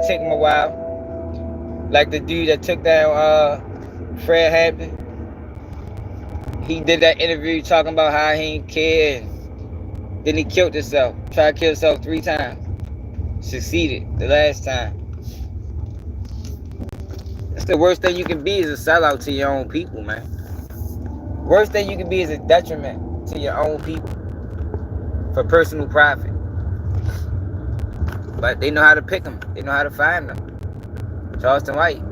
take them a while. Like the dude that took down Fred Hampton. He did that interview talking about how he ain't care, and then he killed himself. Tried to kill himself 3 times. Succeeded the last time. That's the worst thing you can be, is a sellout to your own people, man. Worst thing you can be is a detriment to your own people for personal profit. But they know how to pick them. They know how to find them. Charleston White,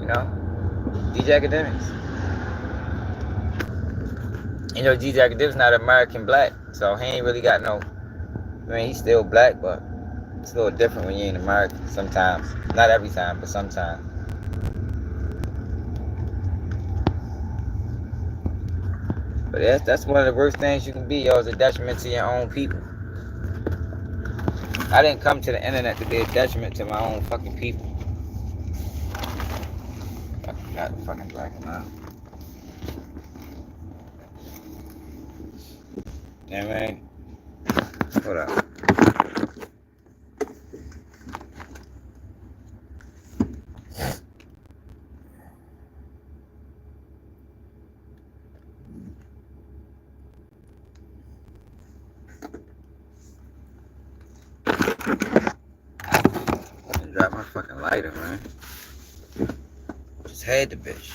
you know, DJ Academics. You know, DJ Academics not American black, so he ain't really got no. I mean, he's still black, but it's a little different when you ain't American sometimes. Not every time, but sometimes. But that's one of the worst things you can be, yo, is a detriment to your own people. I didn't come to the internet to be a detriment to my own fucking people. I forgot the fucking black and out. Yeah, man. Hold up. Drop my fucking lighter, man. Just had the bitch.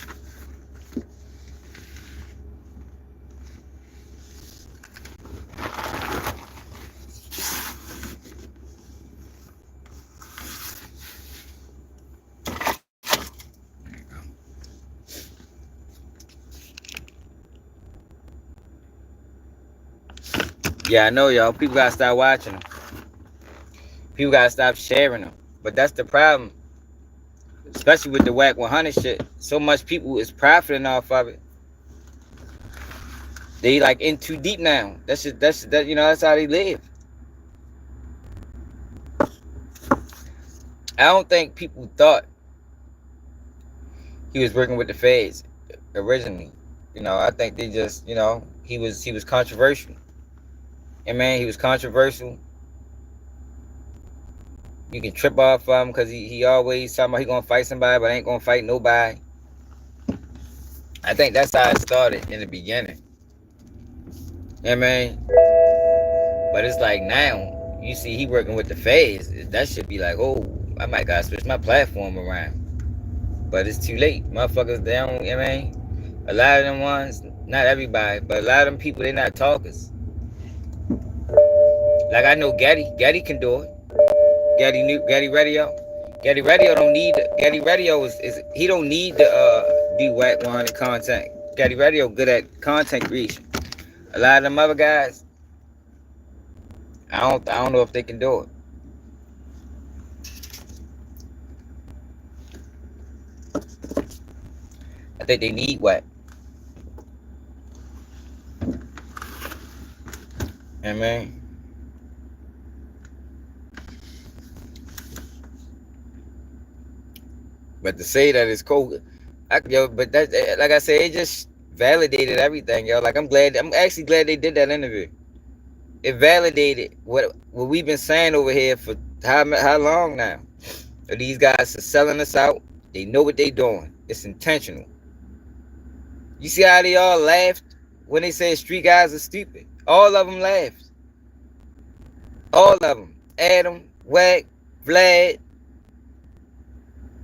Yeah, I know, y'all. People gotta stop watching them. People gotta stop sharing them. But that's the problem. Especially with the Wack 100 shit. So much people is profiting off of it. They like in too deep now. That's you know, that's how they live. I don't think people thought he was working with the feds originally. You know, I think they just, you know, he was controversial. And man, he was controversial. You can trip off of him because he always talking about he gonna fight somebody, but ain't gonna fight nobody. I think that's how it started in the beginning. You know what I mean? But it's like now, you see he working with the feds. That should be like, oh, I might gotta switch my platform around. But it's too late. Motherfuckers, they don't, you know what I mean? A lot of them ones, not everybody, but a lot of them people, they not talkers. Like I know Getty can do it. Getty Radio. Getty Radio don't need, Getty Radio is he don't need to do Wack 100 content. Getty Radio good at content creation. A lot of them other guys, I don't know if they can do it. I think they need Wack. You know what I mean? But to say that it's cool, but that, like I said, it just validated everything, yo. Like I'm actually glad they did that interview. It validated what we've been saying over here for how long now. These guys are selling us out. They know what they doing. It's intentional. You see how they all laughed when they said street guys are stupid? All of them laughed. All of them. Adam, Wack, Vlad,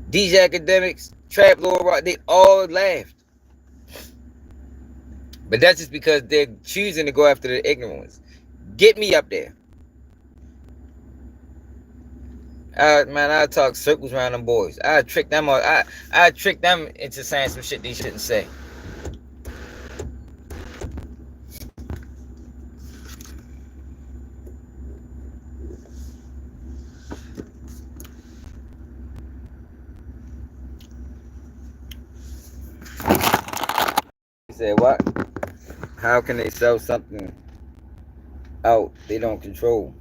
DJ Academics, Trap Lord Rock, they all laughed. But that's just because they're choosing to go after the ignorant ones. Get me up there. Man, I talk circles around them boys. I trick them into saying some shit they shouldn't say. He said, what? How can they sell something out they don't control?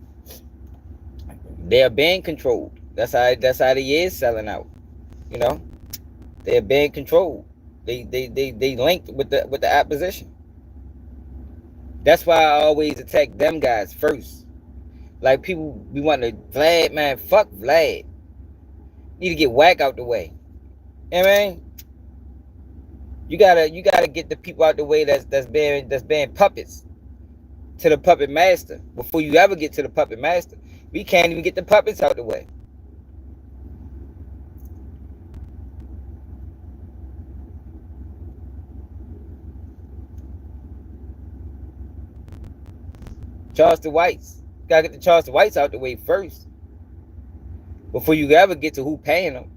They're being controlled. That's how they is selling out. You know? They're being controlled. They linked with the opposition. That's why I always attack them guys first. Like people we want to Vlad, man, fuck Vlad. Need to get Wack out the way. You know what I mean? You gotta get the people out the way that's being puppets to the puppet master before you ever get to the puppet master. We can't even get the puppets out the way. Charleston Whites. Gotta get the Charleston Whites out the way first before you ever get to who paying them.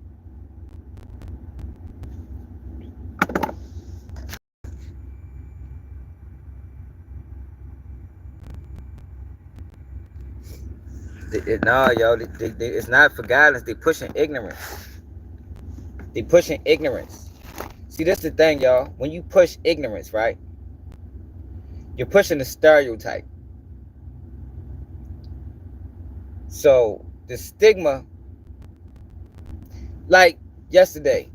Nah, yo, it's not for guidance. They pushing ignorance. They pushing ignorance. See, that's the thing, y'all. When you push ignorance, right? You're pushing the stereotype. So the stigma, like yesterday,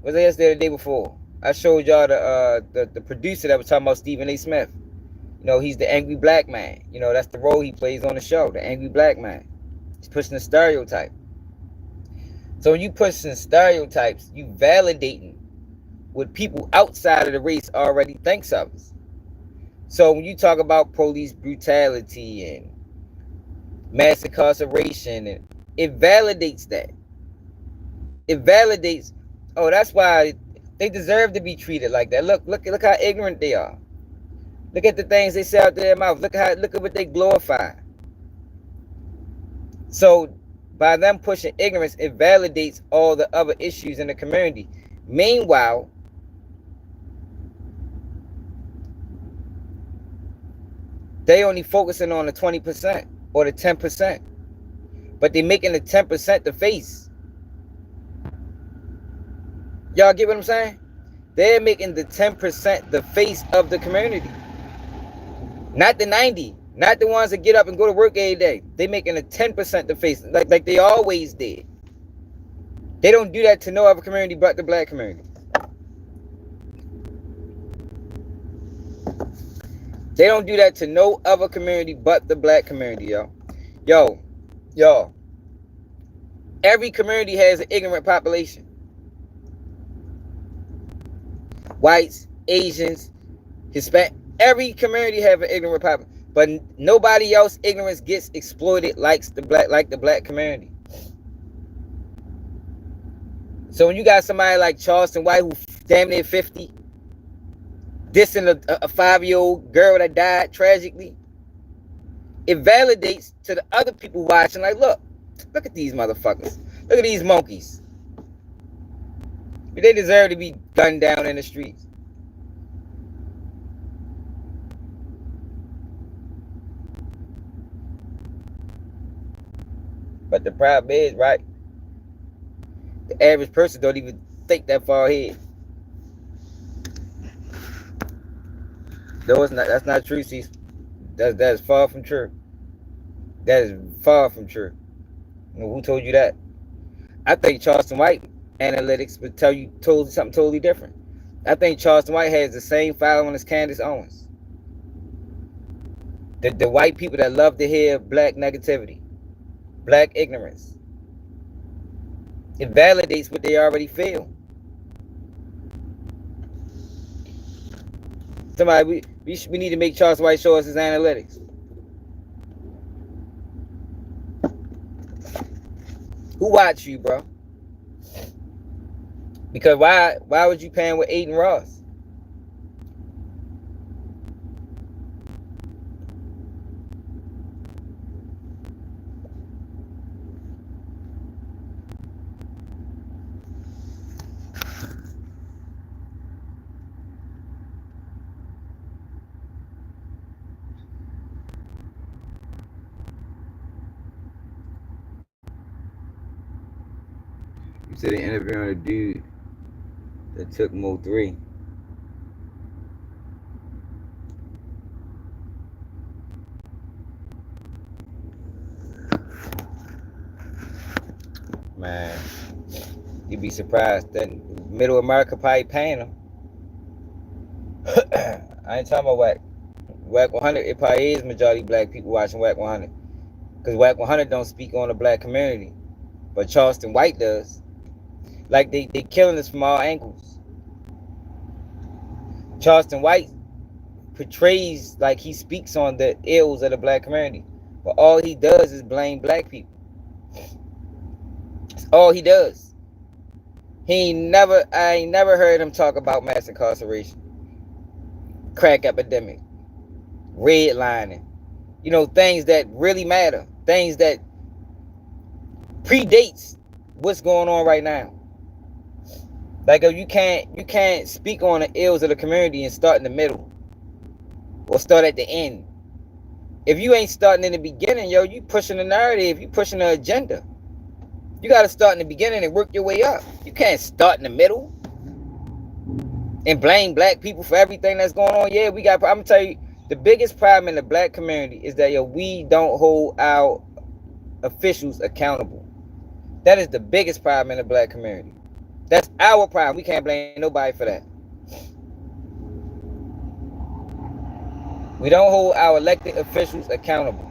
was it yesterday or the day before? I showed y'all the producer that was talking about Stephen A. Smith. You know, he's the angry black man. You know, that's the role he plays on the show, the angry black man. He's pushing the stereotype. So when you pushing stereotypes, you validating what people outside of the race already thinks of us. So when you talk about police brutality and mass incarceration, and it validates that. It validates, oh, that's why they deserve to be treated like that. Look how ignorant they are. Look at the things they say out their mouth. Look at what they glorify. So by them pushing ignorance, it validates all the other issues in the community. Meanwhile, they only focusing on the 20% or the 10%. But they're making the 10% the face. Y'all get what I'm saying? They're making the 10% the face of the community. Not the 90. Not the ones that get up and go to work every day. They making a 10% the face, like they always did. They don't do that to no other community but the black community. They don't do that to no other community but the black community, yo. Yo. Every community has an ignorant population. Whites, Asians, Hispanic. Every community have an ignorant population. But nobody else ignorance gets exploited like the black community. So when you got somebody like Charleston White who damn near 50, dissing a 5-year-old girl that died tragically, it validates to the other people watching, like, look at these motherfuckers. Look at these monkeys. They deserve to be gunned down in the streets. But the problem is, right, the average person don't even think that far ahead. No, that's not true, see. That's far from true. That is far from true. Who told you that? I think Charleston White analytics would tell you something totally different. I think Charleston White has the same following as Candace Owens. The white people that love to hear black negativity, black ignorance. It validates what they already feel. Somebody, we need to make Charles White show us his analytics. Who watch you, bro? Because why would you paying with Aiden Ross? You said they interviewing a dude that took Mo 3. Man, you'd be surprised that Middle America probably paying them. I ain't talking about Wack. Wack 100, it probably is majority black people watching Wack 100. Because Wack 100 don't speak on the black community. But Charleston White does. Like, they killing us from all angles. Charleston White portrays like he speaks on the ills of the black community. But all he does is blame black people. That's all he does. I ain't never heard him talk about mass incarceration, crack epidemic, redlining. You know, things that really matter. Things that predates what's going on right now. Like, you can't speak on the ills of the community and start in the middle or start at the end. If you ain't starting in the beginning, yo, you pushing the narrative, you pushing the agenda. You got to start in the beginning and work your way up. You can't start in the middle and blame black people for everything that's going on. Yeah, I'm gonna tell you, the biggest problem in the black community is that, yo, we don't hold our officials accountable. That is the biggest problem in the black community. That's our problem. We can't blame nobody for that. We don't hold our elected officials accountable.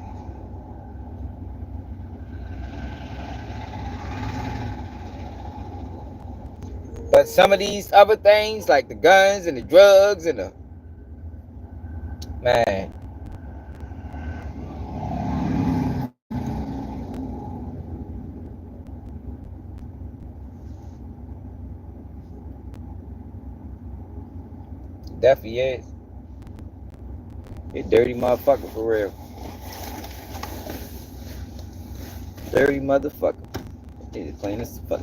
But some of these other things, like the guns and the drugs and the, man, definitely is. You dirty motherfucker for real. Dirty motherfucker. Need to clean this fuck.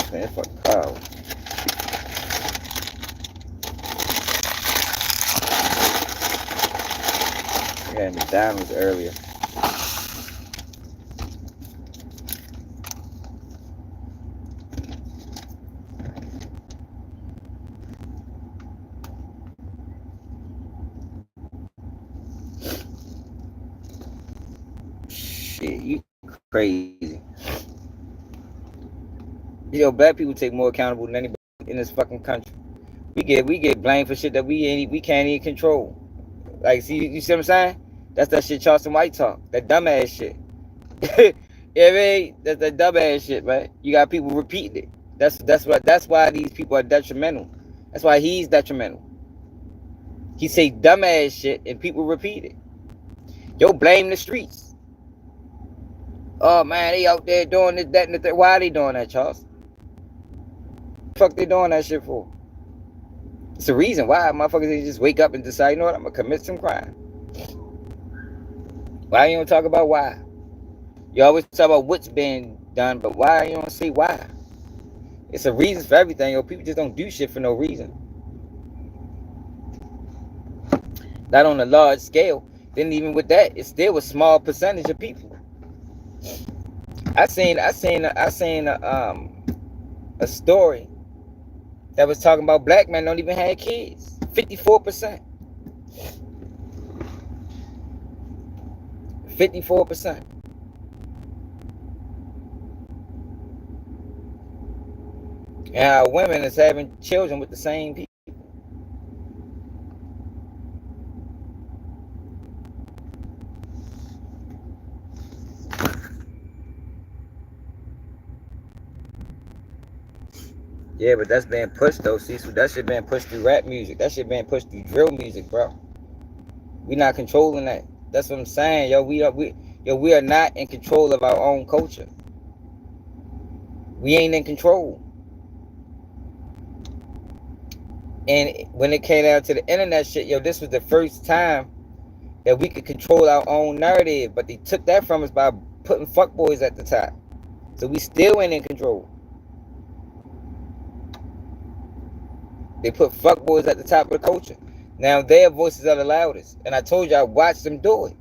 Clean this fucking car. I had McDonald's earlier. Shit, you crazy. Yo, black people take more accountable than anybody in this fucking country. We get blamed for shit that we can't even control. Like, see, you see what I'm saying? That's that shit Charleston White talk. That dumbass shit. Yeah, I mean, that's that dumbass shit, man. You got people repeating it. That's why these people are detrimental. That's why he's detrimental. He say dumbass shit and people repeat it. Yo, blame the streets. Oh man, they out there doing this, that, and the thing. Why are they doing that, Charles? The fuck they doing that shit for? It's a reason why motherfuckers didn't just wake up and decide, you know what, I'm gonna commit some crime. Why you don't talk about why? You always talk about what's been done, but why you don't say why? It's a reason for everything. Yo, people just don't do shit for no reason. Not on a large scale. Then even with that, it's still a small percentage of people. I seen a story that was talking about black men don't even have kids. 54%. 54%. And our women is having children with the same people. Yeah, but that's being pushed though. See, so that shit being pushed through rap music. That shit being pushed through drill music, bro. We not controlling that. That's what I'm saying, yo. We are not in control of our own culture. We ain't in control. And when it came down to the internet shit, yo, this was the first time that we could control our own narrative. But they took that from us by putting fuckboys at the top. So we still ain't in control. They put fuckboys at the top of the culture. Now their voices are the loudest. And I told you I watched them do it.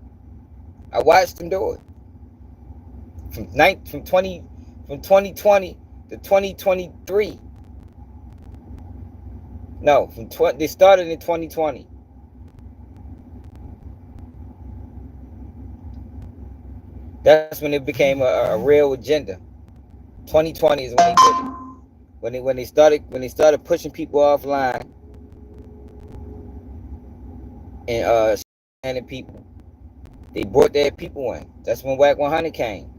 I watched them do it. From 2020 to 2023. No, they started in 2020. That's when it became a real agenda. 2020 is when they did it. When they started pushing people offline and sending people, they brought their people in. That's when Wack 100 came.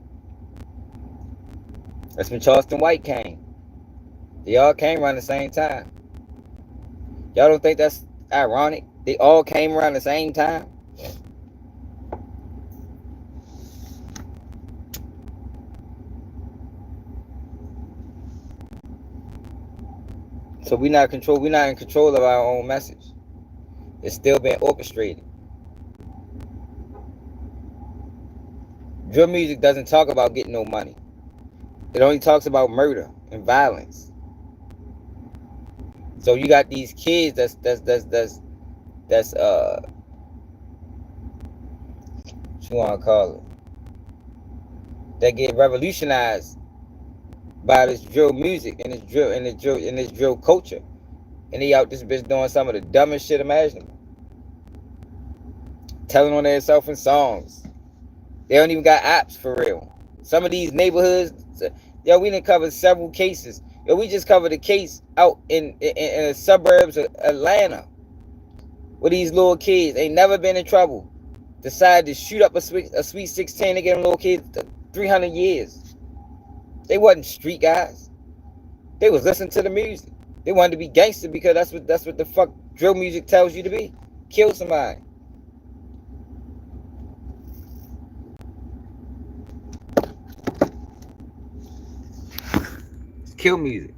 That's when Charleston White came. They all came around the same time. Y'all don't think that's ironic? They all came around the same time. So we're not in control of our own message. It's still being orchestrated. Drill music doesn't talk about getting no money. It only talks about murder and violence. So you got these kids that's what you wanna call it, that get revolutionized by this drill music and this drill culture. And they out this bitch doing some of the dumbest shit imaginable. Telling on themselves in songs. They don't even got apps for real. Some of these neighborhoods, yo, we done covered several cases. Yo, we just covered a case out in the suburbs of Atlanta where these little kids ain't never been in trouble decided to shoot up a sweet 16 to get them little kids 300 years. They wasn't street guys. They was listening to the music. They wanted to be gangster because that's what the fuck drill music tells you to be. Kill somebody. It's kill music.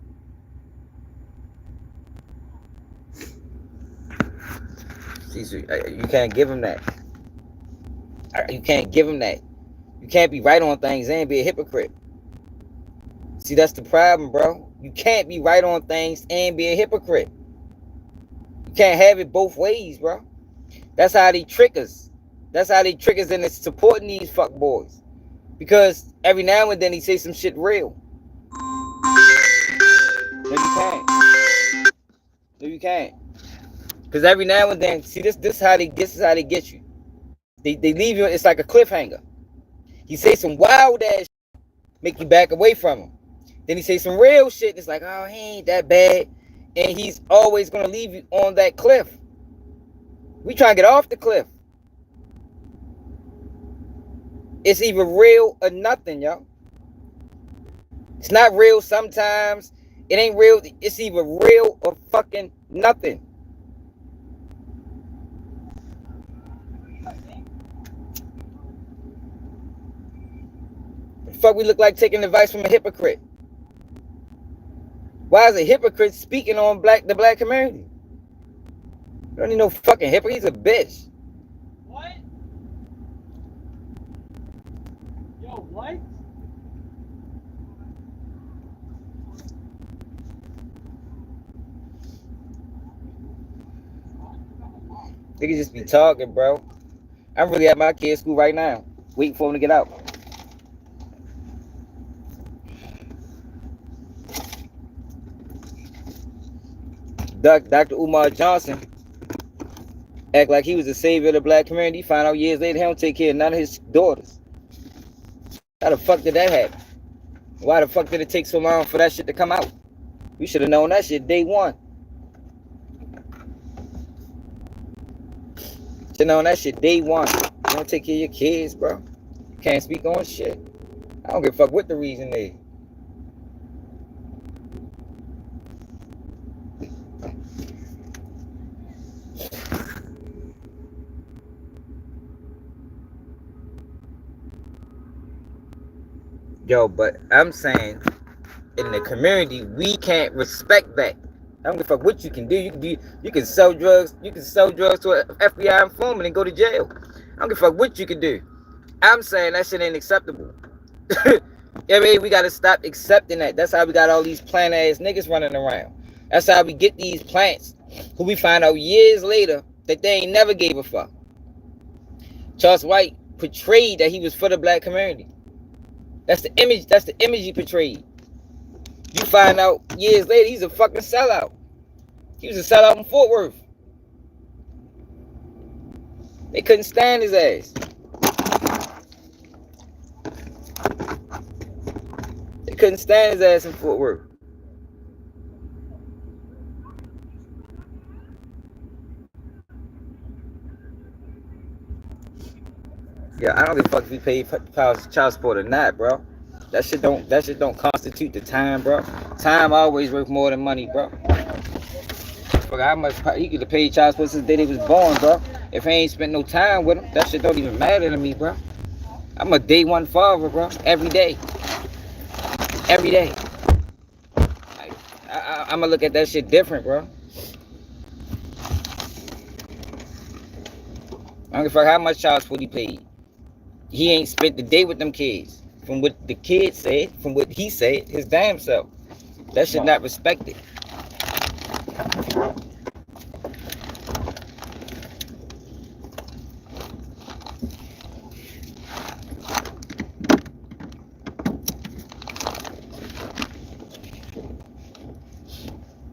See, so you can't give them that. You can't give them that. You can't be right on things and be a hypocrite. See, that's the problem, bro. You can't be right on things and be a hypocrite. You can't have it both ways, bro. That's how they trick us. That's how they trick us into supporting these fuck boys. Because every now and then he say some shit real. No, you can't. No, you can't. Because every now and then, see, this is how they get you. They leave you. It's like a cliffhanger. He say some wild ass shit, make you back away from him. Then he say some real shit. And it's like, oh, he ain't that bad. And he's always gonna leave you on that cliff. We trying to get off the cliff. It's either real or nothing, yo. It's not real sometimes. It ain't real. It's either real or fucking nothing. The fuck we look like taking advice from a hypocrite? Why is a hypocrite speaking on the black community? You don't need no fucking hypocrite. He's a bitch. What? Yo, what? They can just be talking, bro. I'm really at my kid's school right now, waiting for him to get out. Dr. Umar Johnson act like he was the savior of the black community. Find out years later he don't take care of none of his daughters. How the fuck did that happen? Why the fuck did it take so long for that shit to come out? We should have known that shit day one. Should have known that shit day one. You don't take care of your kids, bro. You can't speak on shit. I don't give a fuck what the reason is. Yo, but I'm saying in the community, we can't respect that. I don't give a fuck what you can do. You can sell drugs. You can sell drugs to an FBI informant and go to jail. I don't give a fuck what you can do. I'm saying that shit ain't acceptable. I mean, we gotta stop accepting that. That's how we got all these plant ass niggas running around. That's how we get these plants who we find out years later that they ain't never gave a fuck. Charles White portrayed that he was for the black community. That's the image. That's the image he portrayed. You find out years later he's a fucking sellout. He was a sellout in Fort Worth. They couldn't stand his ass. They couldn't stand his ass in Fort Worth. Yeah, I don't give a fuck if we pay child support or not, bro. That shit don't constitute the time, bro. Time always worth more than money, bro. Fuck, how much he could have paid child support since the day he was born, bro. If he ain't spent no time with him, that shit don't even matter to me, bro. I'm a day one father, bro. Every day. Every day. I'm gonna look at that shit different, bro. I don't give a fuck how much child support he paid. He ain't spent the day with them kids. From what the kids said, from what he said, his damn self. That shit not respected.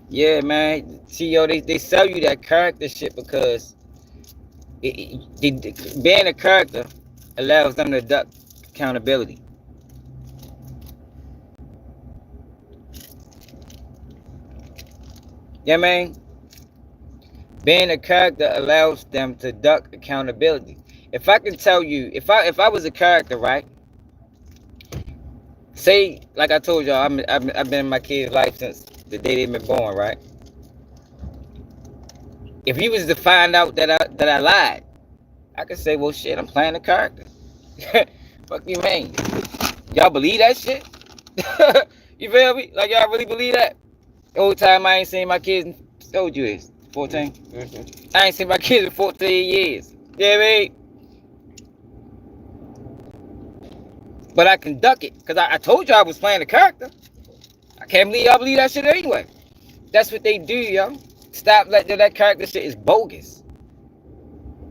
Yeah, man. See, yo, they sell you that character shit because being a character allows them to duck accountability. Yeah, man. Being a character allows them to duck accountability. If I can tell you, if I was a character, right? Say, like I told y'all, I've been in my kid's life since the day they've been born, right? If he was to find out that I lied, I could say, well, shit, I'm playing a character. Fuck you, man. Y'all believe that shit? You feel me? Like y'all really believe that? The whole time I ain't seen my kids. How old you is? 14. I ain't seen my kids in 14 years. You know what I mean? But I can duck it because I told you I was playing a character. I can't believe y'all believe that shit anyway. That's what they do, yo. Stop letting that character shit is bogus.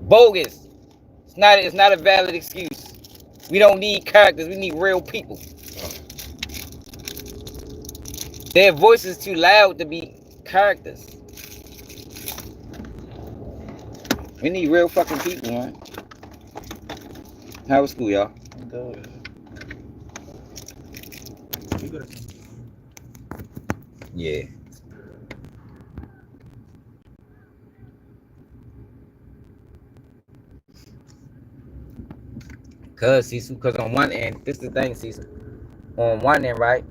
Bogus. It's not a valid excuse. We don't need characters. We need real people. Their voice is too loud to be characters. We need real fucking people, man. How was school, y'all? Good. Yeah. Cause Cecil, cause on one end, this is the thing, Cecil. On one end, right?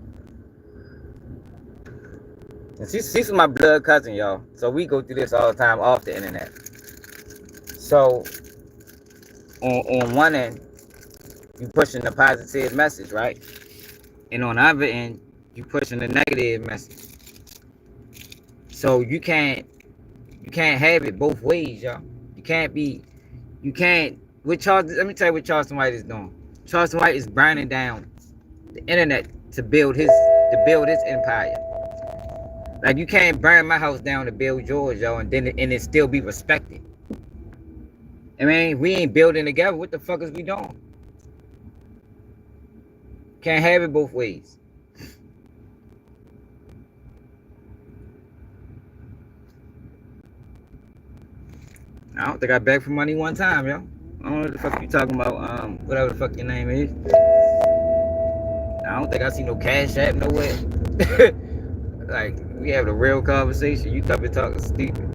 And Cecil's my blood cousin, y'all. So we go through this all the time off the internet. So on one end, you pushing the positive message, right? And on the other end, you pushing the negative message. So you can't have it both ways, y'all. You can't. With Charles, let me tell you what Charleston White is doing. Charleston White is burning down the internet to build his empire. Like, you can't burn my house down to build yours, yo, and it still be respected. I mean, we ain't building together. What the fuck is we doing? Can't have it both ways. I don't think I begged for money one time, yo. I don't know what the fuck you talking about. Whatever the fuck your name is. I don't think I see no Cash App nowhere. Like, we have a real conversation. You stop and talking stupid.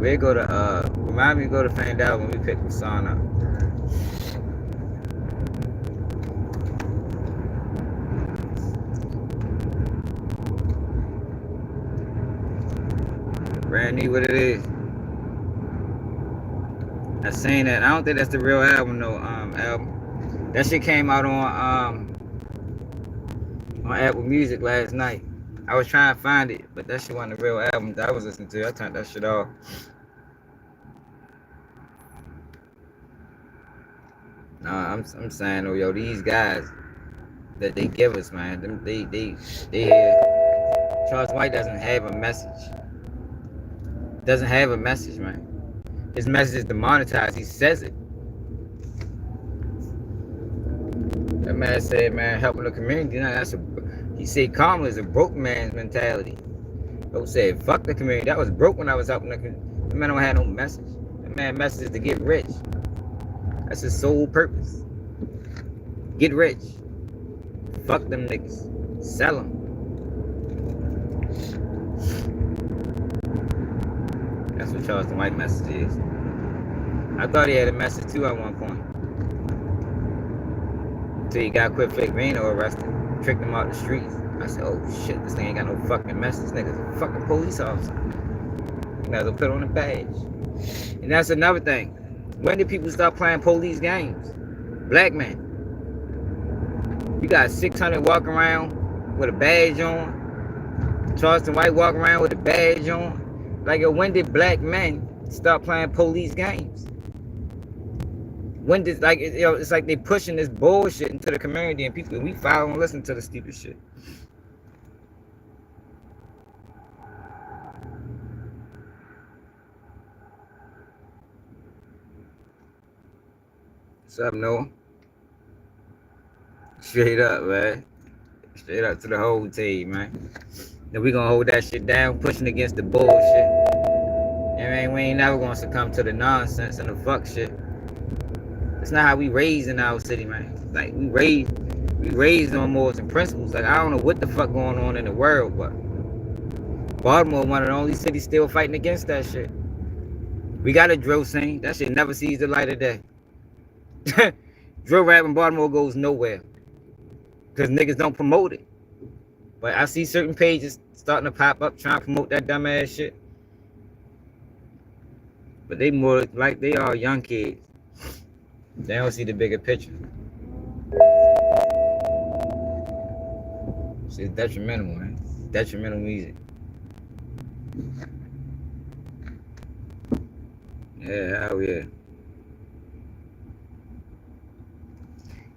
We go to remind me to go to Fandal when we pick the song up. Brand new, what it is. I seen that. I don't think that's the real album though. Album. That shit came out on Apple Music last night. I was trying to find it, but that shit wasn't the real album that I was listening to. I turned that shit off. Nah, I'm saying, oh yo, these guys that they give us, man, they here. Charles White doesn't have a message. Doesn't have a message, man. His message is demonetized. He says it. That man said, man, helping the community. Now he said karma is a broke man's mentality. Bro said, fuck the community. That was broke when I was helping the community. That man don't have no message. That man message is to get rich. That's his sole purpose. Get rich. Fuck them niggas. Sell them. That's what Charleston White message is. I thought he had a message too at one point. Until he got Quit Fake Vino arrested. Tricked him out the streets. I said, oh shit, this thing ain't got no fucking message. This nigga's a fucking police officer. You know, they'll put on a badge. And that's another thing. When did people stop playing police games? Black men. You got 600 walking around with a badge on. Charleston White walking around with a badge on. Like, when did black men stop playing police games? When did, like, it's like they pushing this bullshit into the community and people, we follow and listen to the stupid shit. What's up, Noah? Straight up, man. Straight up to the whole team, man. Then we gonna hold that shit down, pushing against the bullshit. I mean, we ain't never gonna succumb to the nonsense and the fuck shit. It's not how we raised in our city, man. Like, we raised on morals and principles. Like, I don't know what the fuck going on in the world, but Baltimore, one of the only cities still fighting against that shit. We got a drill scene. That shit never sees the light of day. Drill rap in Baltimore goes nowhere. Because niggas don't promote it. But I see certain pages starting to pop up trying to promote that dumbass shit. But they more like they are young kids. They don't see the bigger picture. It's detrimental, man. Detrimental music. Yeah, hell yeah.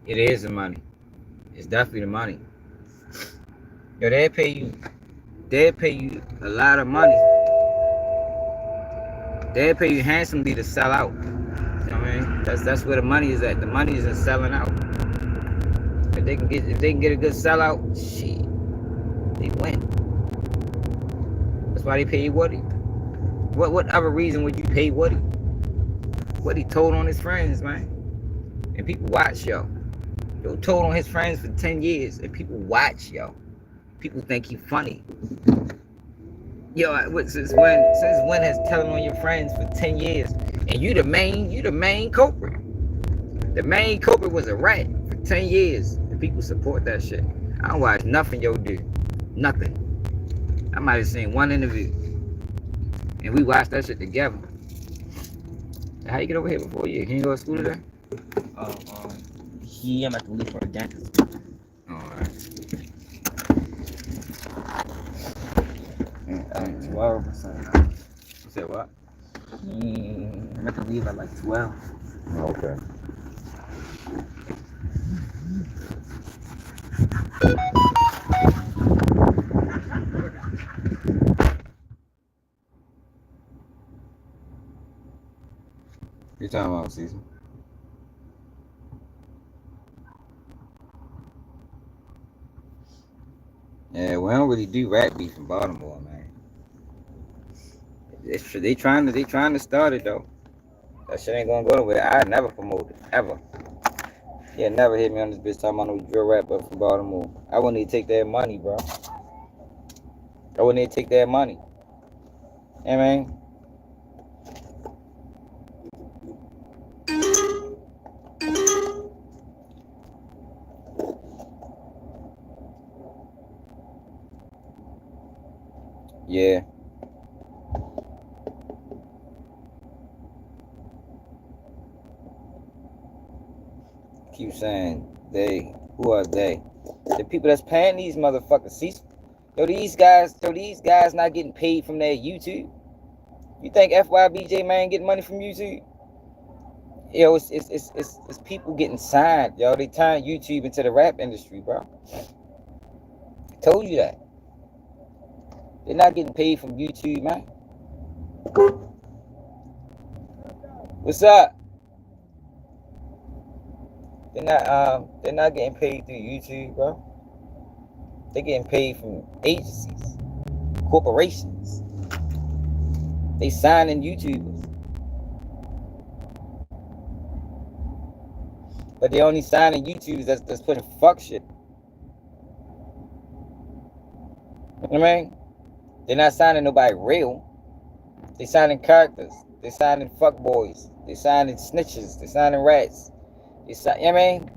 It is the money. It's definitely the money. Yo, they'll pay you a lot of money. They'll pay you handsomely to sell out. You know what I mean? That's where the money is at. The money is in selling out. If they can get a good sellout, shit, they win. That's why they pay Woody. What other reason would you pay Woody? What he told on his friends, man. And people watch, yo. Yo told on his friends for 10 years, and people watch, yo. People think he funny. Yo, since when has telling on your friends for 10 years? And you the main culprit. The main culprit was a rat for 10 years. And people support that shit. I don't watch nothing yo do. Nothing. I might have seen one interview. And we watched that shit together. How you get over here before you? Can you go to school today? I'm at the leave for a dentist. Alright. 12%. You said what? I'm at the leave at like 12. Okay. You talking about season? Yeah, we don't really do rap beef in Baltimore, man. They trying to start it though. That shit ain't gonna go nowhere. I never promote it ever. Yeah, never hit me on this bitch talking about no drill rap up from Baltimore. I wouldn't even take that money, bro. I wouldn't even take that money. You know what I mean? Yeah. keep saying they. Who are they? The people that's paying these motherfuckers. See, these guys not getting paid from their YouTube. You think FYBJ man getting money from YouTube? Yo, it's people getting signed, yo. They turn YouTube into the rap industry, bro. I told you that. They're not getting paid from YouTube, man. What's up? They're not getting paid through YouTube, bro. They're getting paid from agencies, corporations. They signing YouTubers. But they only signing YouTubers that's putting fuck shit. You know what I mean? They're not signing nobody real. They signing characters. They signing fuck boys. They signing snitches. They signing rats. You know what I mean?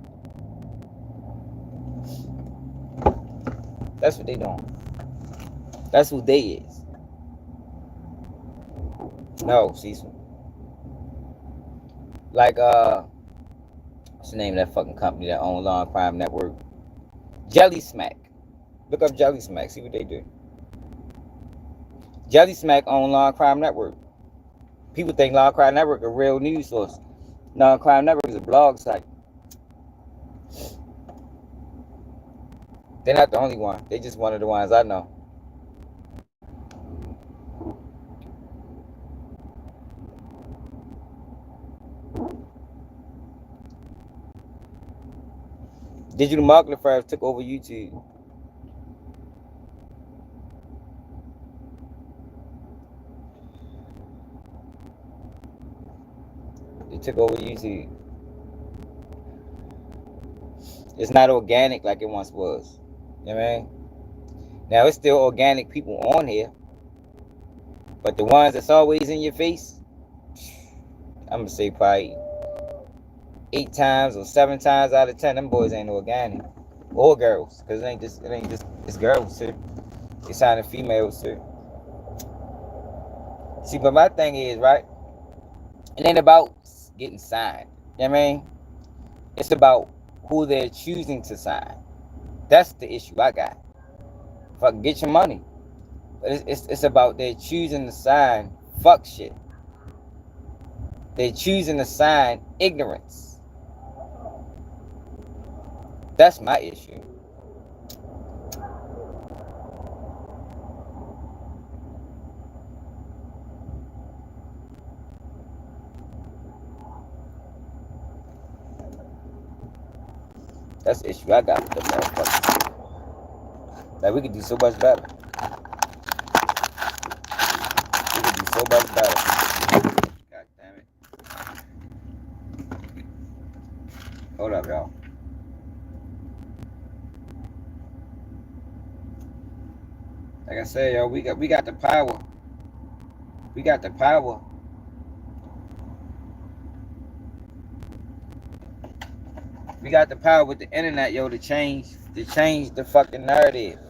That's what they doing. That's who they is. No, Cecil. Like what's the name of that fucking company that owns Law and Crime Network? Jelly Smack. Look up Jelly Smack. See what they do. Jelly Smack owns Law and Crime Network. People think Law and Crime Network a real news source. Law and Crime Network is a blog site. They're not the only one. They just one of the ones I know. Digital marketing firms took over YouTube. They took over YouTube. It's not organic like it once was. You know what I mean? Now it's still organic people on here. But the ones that's always in your face, I'm gonna say probably 8 times or 7 times out of 10, them boys ain't organic. Or girls. Cause it ain't just it's girls too. They signing females too. See, but my thing is, right? It ain't about getting signed. You know what I mean? It's about who they're choosing to sign. That's the issue I got. Fuck, get your money. But it's about they're choosing to sign fuck shit. They're choosing to sign ignorance. That's my issue. That's the issue I got with the motherfuckers. Like, we could do so much better. We could do so much better. God damn it. Hold up, y'all. Like I said, y'all, we got the power. We got the power. We got the power with the internet, yo, to change the fucking narrative.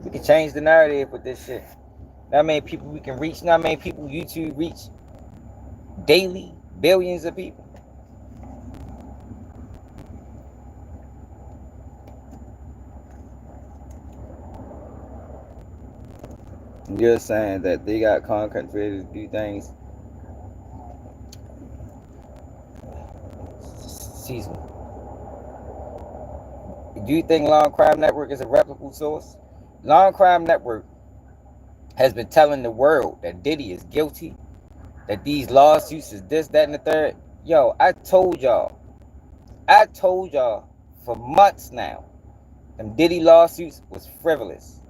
We can change the narrative with this shit. How many people we can reach? How many people YouTube reach daily? Billions of people. You're saying that they got content creators do things. Excuse me. Do you think Law and Crime Network is a reputable source? Law and Crime Network has been telling the world that Diddy is guilty, that these lawsuits is this, that, and the third. Yo, I told y'all for months now, them Diddy lawsuits was frivolous.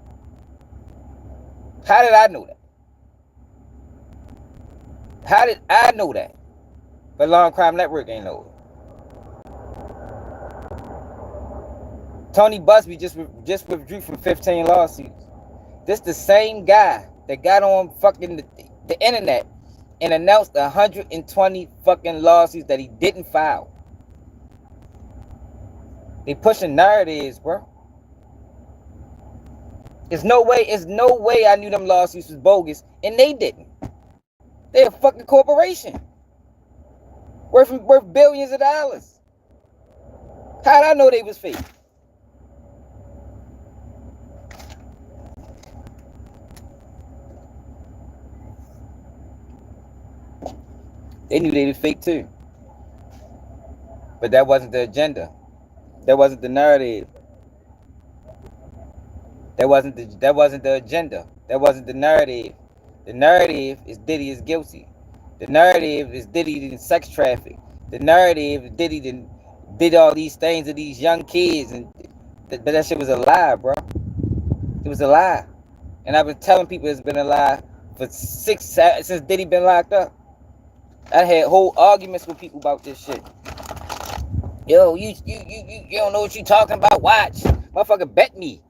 How did I know that? How did I know that? But Law and Crime Network ain't know it. Tony Busby just withdrew from 15 lawsuits. This the same guy that got on fucking the internet and announced 120 fucking lawsuits that he didn't file. They pushing narratives, bro. There's no way I knew them lawsuits was bogus, and they didn't. They're a fucking corporation. worth billions of dollars. How'd I know they was fake? They knew they was fake too. But that wasn't the agenda. That wasn't the narrative. That wasn't the agenda. That wasn't the narrative. The narrative is Diddy is guilty. The narrative is Diddy didn't sex traffic. The narrative is Diddy did all these things to these young kids, and but that shit was a lie, bro. It was a lie. And I've been telling people it's been a lie for since Diddy been locked up. I had whole arguments with people about this shit. Yo, you don't know what you talking about. Watch. Motherfucker bet me.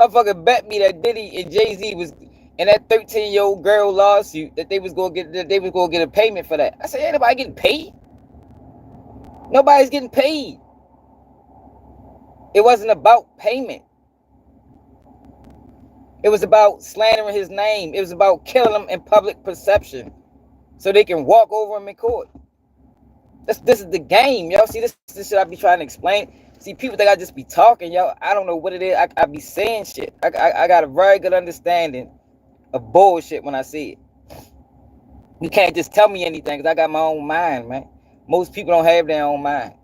Motherfucker bet me that Diddy and Jay-Z was in that 13-year-old girl lawsuit that they was gonna get a payment for that. I said, ain't nobody getting paid. Nobody's getting paid. It wasn't about payment. It was about slandering his name. It was about killing him in public perception so they can walk over him in court. This is the game, yo. See, this is shit I be trying to explain. See, people think I just be talking, yo. I don't know what it is. I be saying shit. I got a very good understanding of bullshit when I see it. You can't just tell me anything because I got my own mind, man. Most people don't have their own mind.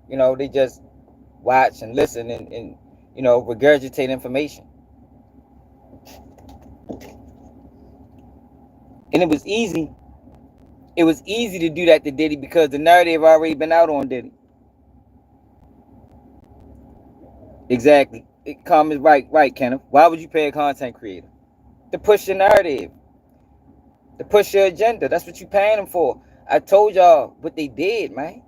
You know, they just watch and listen and you know, regurgitate information. And it was easy. It was easy to do that to Diddy because the narrative already been out on Diddy. Exactly. Calm is right, Kenneth. Why would you pay a content creator? To push your narrative. To push your agenda. That's what you paying them for. I told y'all what they did, man.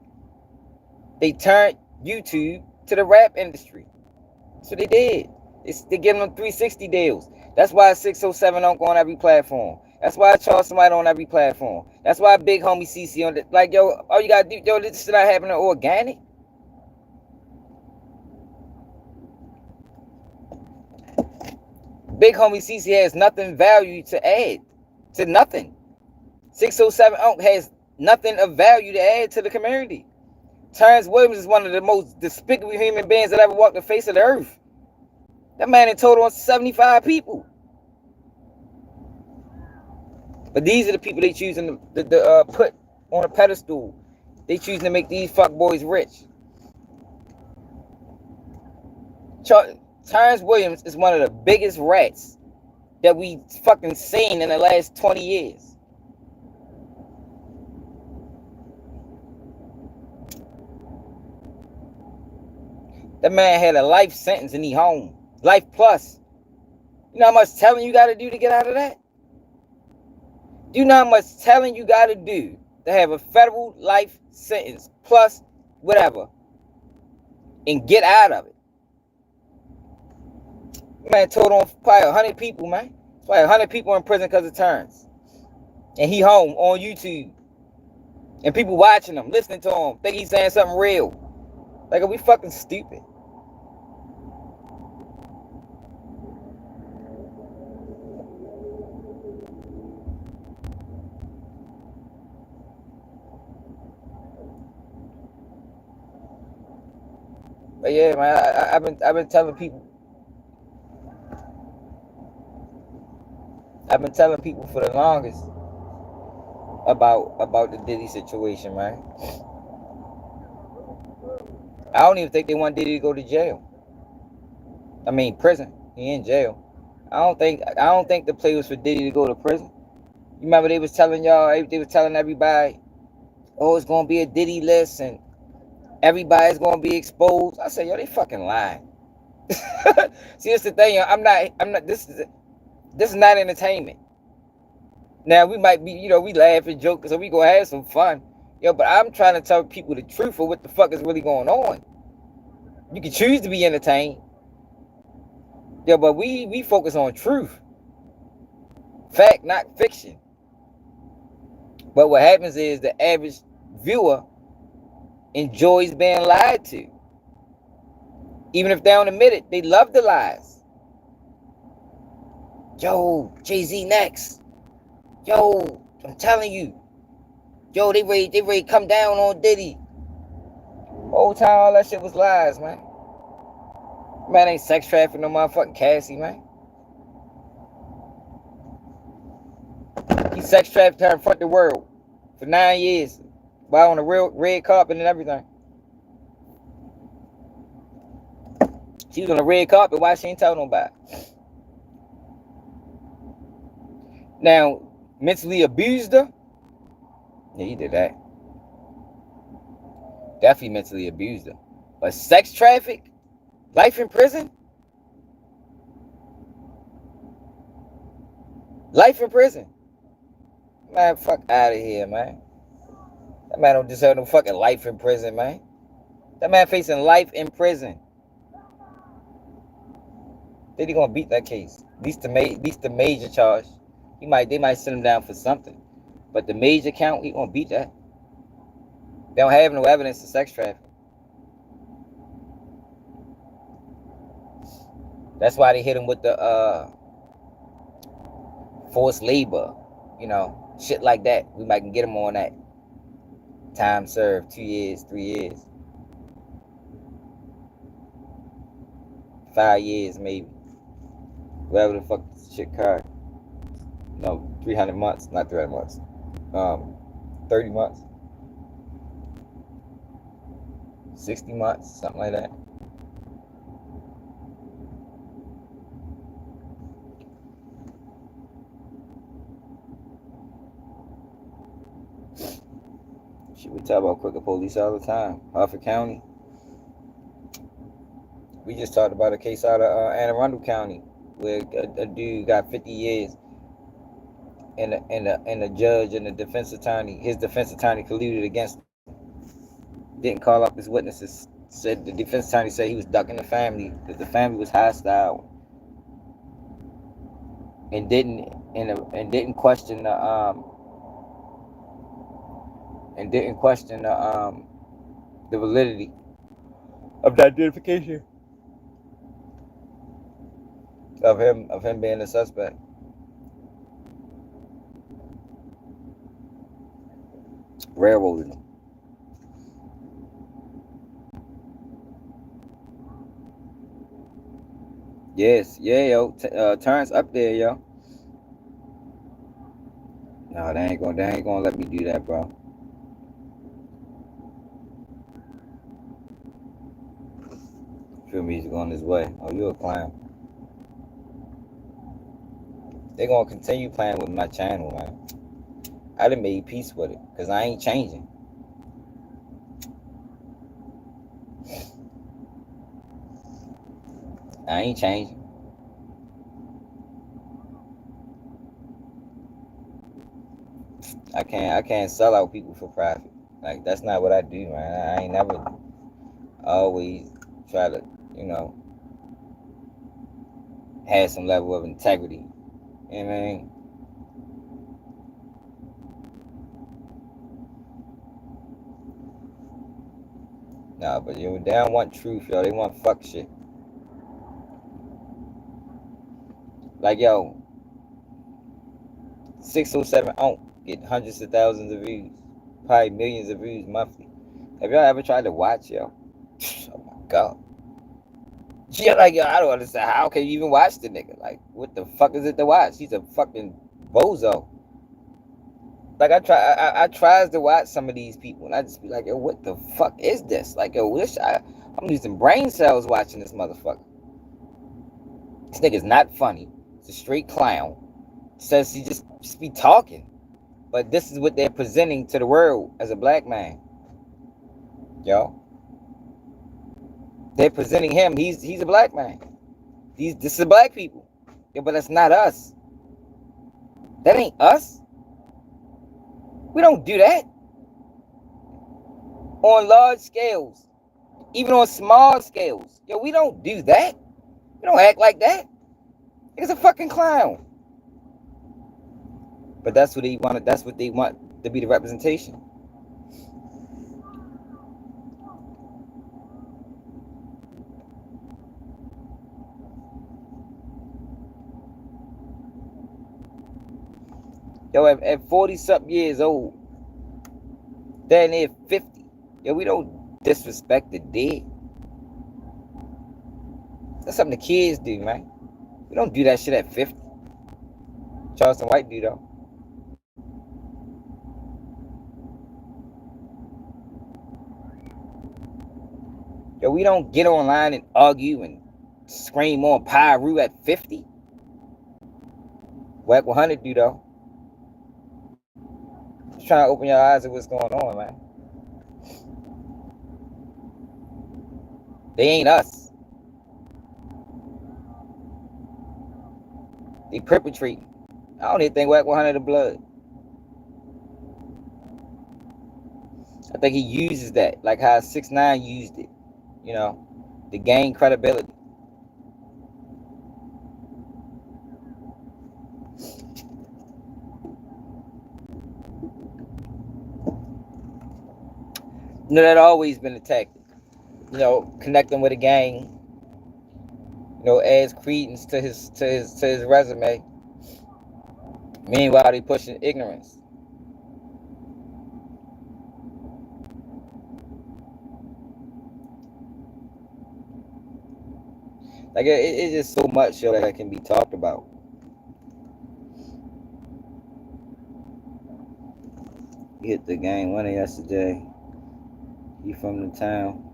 They turned YouTube to the rap industry. That's what they did. They giving them 360 deals. That's why 607 don't go on every platform. That's why I charge somebody on every platform. That's why big homie CC on the, like, yo, all you gotta do, yo, this shit not happening organic. Big homie CC has nothing value to add to nothing. 607 has nothing of value to add to the community. Terrence Williams is one of the most despicable human beings that ever walked the face of the earth. That man in total on 75 people. But these are the people they choosing to put on a pedestal. They choosing to make these fuck boys rich. Terrence Williams is one of the biggest rats that we fucking seen in the last 20 years. That man had a life sentence and he home. Life plus. You know how much telling you got to do to get out of that? Do you know how much telling you got to do to have a federal life sentence plus whatever and get out of it? Man told on probably 100 people, man. It's probably 100 people in prison because of Terrence. And he home on YouTube. And people watching him, listening to him, think he's saying something real. Like, are we fucking stupid? But yeah, man, I've been telling people. I've been telling people for the longest about the Diddy situation, man. I don't even think they want Diddy to go to jail. I mean, prison. He in jail. I don't think the play was for Diddy to go to prison. You remember they was telling y'all, they was telling everybody, oh, it's gonna be a Diddy list and everybody's gonna be exposed. I said, yo, they fucking lying. See, that's the thing. I'm not. This is not entertainment. Now we might be, we laugh and joke, so we gonna have some fun, but I'm trying to tell people the truth of what the fuck is really going on. You can choose to be entertained, but we focus on truth, fact, not fiction. But what happens is the average viewer enjoys being lied to. Even if they don't admit it, they love the lies. Yo, Jay-Z next. Yo, I'm telling you. Yo, they ready come down on Diddy. Whole time all that shit was lies, man. Man ain't sex trafficking no motherfucking Cassie, man. He sex trafficked her in front of the world for 9 years. While on the real red carpet and everything. She was on the red carpet. Why she ain't tell nobody? Now, mentally abused her? Yeah, he did that. Definitely mentally abused her. But sex traffic? Life in prison? Life in prison. Man, fuck out of here, man. That man don't deserve no fucking life in prison, man. That man facing life in prison. Then he gonna beat that case. At least the major charge. They might send him down for something. But the major count, he gonna beat that. They don't have no evidence of sex trafficking. That's why they hit him with the forced labor, shit like that. We might can get him on that. Time served, 2 years, 3 years, 5 years maybe. Whatever the fuck this shit card. No, 300 months, not 300 months. 30 months. 60 months, something like that. Shit, we talk about crooked police all the time. Harford County. We just talked about a case out of Anne Arundel County where a dude got 50 years, and the judge and the defense attorney, his defense attorney colluded against him. Didn't call up his witnesses. Said the defense attorney said he was ducking the family because the family was hostile, and didn't question the validity of the identification of him being a suspect. Railroaded him. Yes, yeah, yo. Terrence up there, yo. No, they ain't gonna let me do that, bro. Feel music on his way. Oh, you a clown. They gonna continue playing with my channel, man. I done made peace with it, because I ain't changing. I ain't changing. I can't sell out people for profit. Like, that's not what I do, man. I ain't never always try to, have some level of integrity. You know what I mean? Nah, but they don't want truth, yo. They want fuck shit. Like, yo, 607 get hundreds of thousands of views, probably millions of views monthly. Have y'all ever tried to watch, yo? Oh my god. Yeah, like, yo, I don't understand. How can you even watch the nigga? Like, what the fuck is it to watch? He's a fucking bozo. Like, I tries to watch some of these people, and I just be like, yo, what the fuck is this? Like, yo, I'm losing brain cells watching this motherfucker. This nigga's not funny. It's a straight clown. Says he just be talking. But this is what they're presenting to the world as a black man. Yo. They're presenting him. He's a black man. This is black people. Yeah, but that's not us. That ain't us. We don't do that. On large scales. Even on small scales. Yo, we don't do that. We don't act like that. It's a fucking clown. But that's what they want to be the representation. Yo, at 40-something years old, Then near 50. Yo, we don't disrespect the dead. That's something the kids do, man. We don't do that shit at 50. Charleston White do, though. Yo, we don't get online and argue and scream on Pyru at 50. Wack 100 do, though. Just trying to open your eyes to what's going on, man. They ain't us. They perpetrate. I don't even think Wack 100 the blood. I think he uses that, like how 6ix9ine used it, you know, to gain credibility. You know, that always been a tactic. You know, connecting with a gang. You know, adds credence to his resume. Meanwhile, they pushing ignorance. Like it's just so much, yo, that can be talked about. He hit the game winner yesterday. He from the town.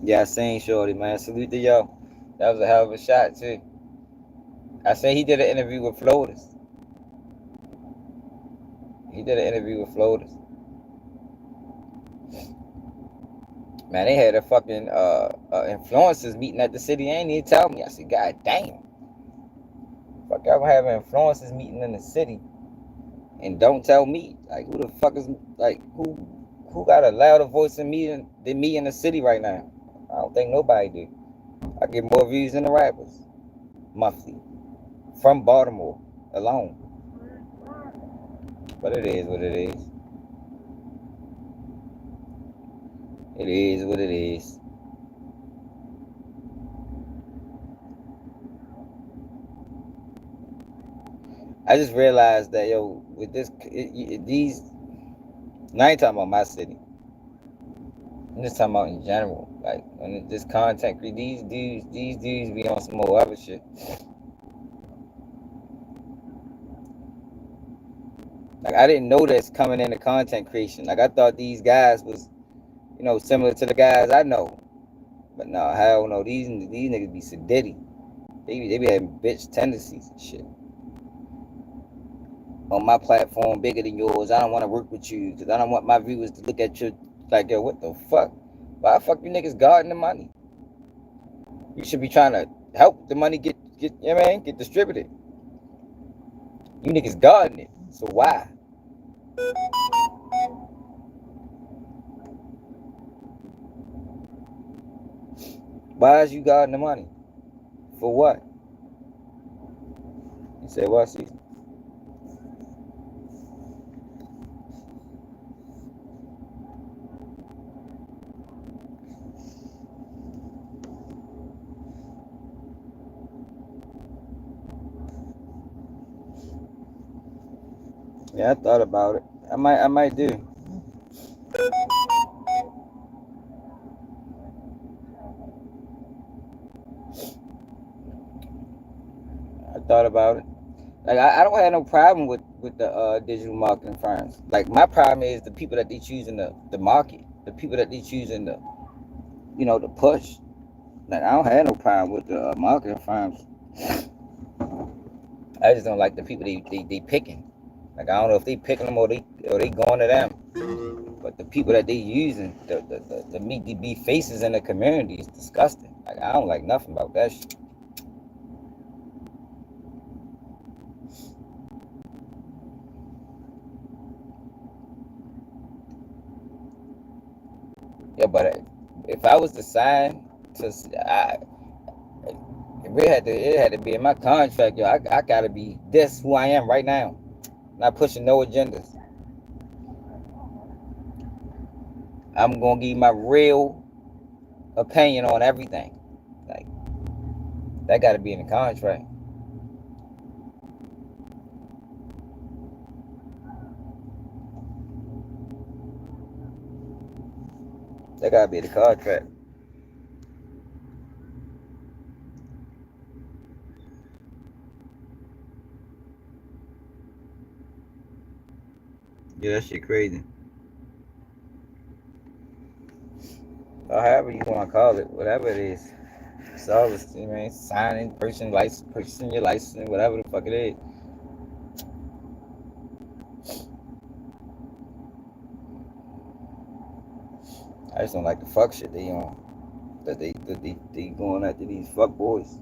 Yeah, I seen Shorty, man. Salute to yo. That was a hell of a shot too. I say he did an interview with Floaters. He did an interview with Floaters. Man, they had a fucking influencers meeting at the city. They ain't even tell me. I said, God damn. Fuck, y'all gonna have an influencers meeting in the city and don't tell me. Like, who the fuck is, like, who got a louder voice than me in the city right now? I don't think nobody do. I get more views than the rappers monthly from Baltimore alone. But it is what it is. It is what it is. I just realized that, yo, with this, these, now I ain't talking about my city. I'm just talking about in general. Like, when this content, these dudes be on some more other shit. Like, I didn't know this coming into content creation. Like, I thought these guys was, you know, similar to the guys I know. But no, hell no. These niggas be sedity. They be having bitch tendencies and shit. On my platform, bigger than yours. I don't want to work with you because I don't want my viewers to look at you like, yo, what the fuck? Why the fuck you niggas guarding the money? You should be trying to help the money get you know what I mean, get distributed. You niggas guarding it. So why? Why is you guarding the money? For what? You say what, Caesar? Yeah, I thought about it. I might do. I thought about it. Like I don't have no problem with the digital marketing firms. Like my problem is the people that they choose in the market, the people that they choose in the, you know, the push. Like I don't have no problem with the marketing firms. I just don't like the people they picking. Like I don't know if they picking them or they going to them. But the people that they using the meet the be faces in the community is disgusting. Like I don't like nothing about that shit. Yeah, but if I was to sign to, it had to be in my contract. Yo, I gotta be this who I am right now, not pushing no agendas. I'm gonna give you my real opinion on everything. Like that gotta be in the contract. That gotta be the contract. Yeah, that shit crazy. Or however you want to call it, whatever it is. It's all this, you know, signing, purchasing your license, whatever the fuck it is. I just don't like the fuck shit they on. They going after these fuck boys.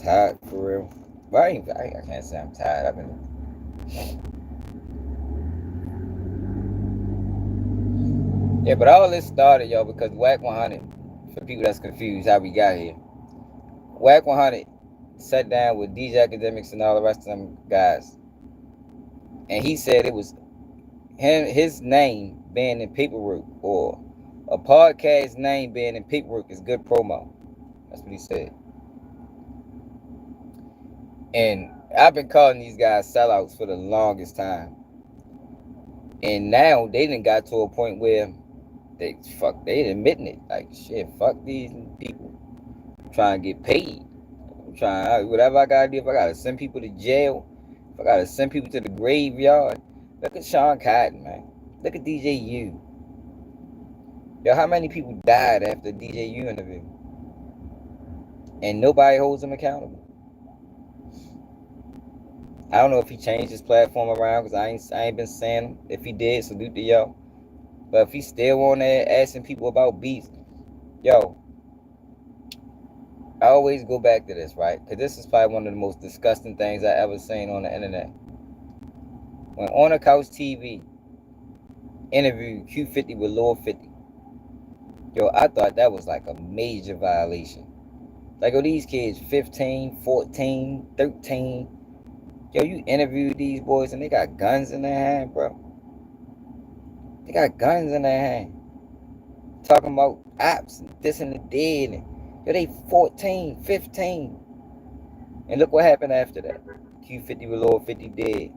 Tired for real. But I can't say I'm tired. I've been. Yeah, but all this started, yo, because Wack 100. For people that's confused, how we got here. Wack 100 sat down with DJ Academics and all the rest of them guys, and he said it was his name being in paperwork or a podcast name being in paperwork is good promo. That's what he said. And I've been calling these guys sellouts for the longest time. And now they done got to a point where they admitting it. Like shit, fuck these people. I'm trying to get paid. I'm trying whatever I gotta do. If I gotta send people to jail, if I gotta send people to the graveyard. Look at Sean Cotton, man. Look at DJ U. Yo, how many people died after the DJ U interview? And nobody holds him accountable. I don't know if he changed his platform around because I ain't been saying him. If he did, salute to y'all. But if he's still on there asking people about beefs, yo, I always go back to this, right? Because this is probably one of the most disgusting things I ever seen on the internet. When On the Couch TV interviewed Q50 with Lord 50, yo, I thought that was like a major violation. Like, oh, these kids 15, 14, 13. Yo, you interviewed these boys and they got guns in their hand, bro. They got guns in their hand. Talking about ops and this and the dead. And, yo, they 14, 15. And look what happened after that. Q50 with Lord 50 dead.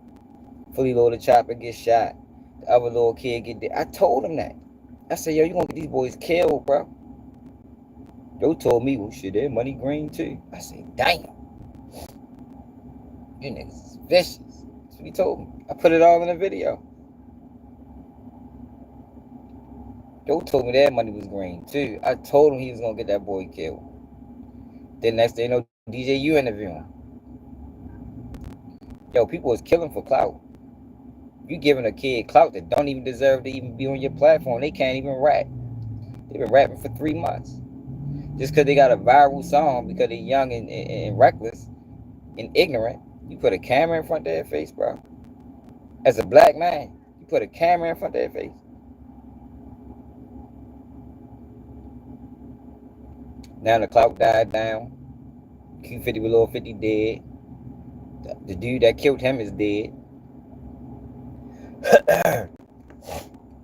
Fully loaded chopper gets shot. The other little kid get dead. I told him that. I said, yo, you gonna get these boys killed, bro. Yo told me, well, shit, their money green too. I said, damn. You niggas is vicious. That's what he told me. I put it all in the video. Yo told me their money was green too. I told him he was gonna get that boy killed. Then next day, no DJ U interviewing. Yo, people was killing for clout. You giving a kid clout that don't even deserve to even be on your platform. They can't even rap. They've been rapping for 3 months. Just because they got a viral song because they're young and reckless and ignorant, you put a camera in front of their face, bro. As a black man, you put a camera in front of their face. Now the clout died down. Q50 with Lil 50 dead. The dude that killed him is dead.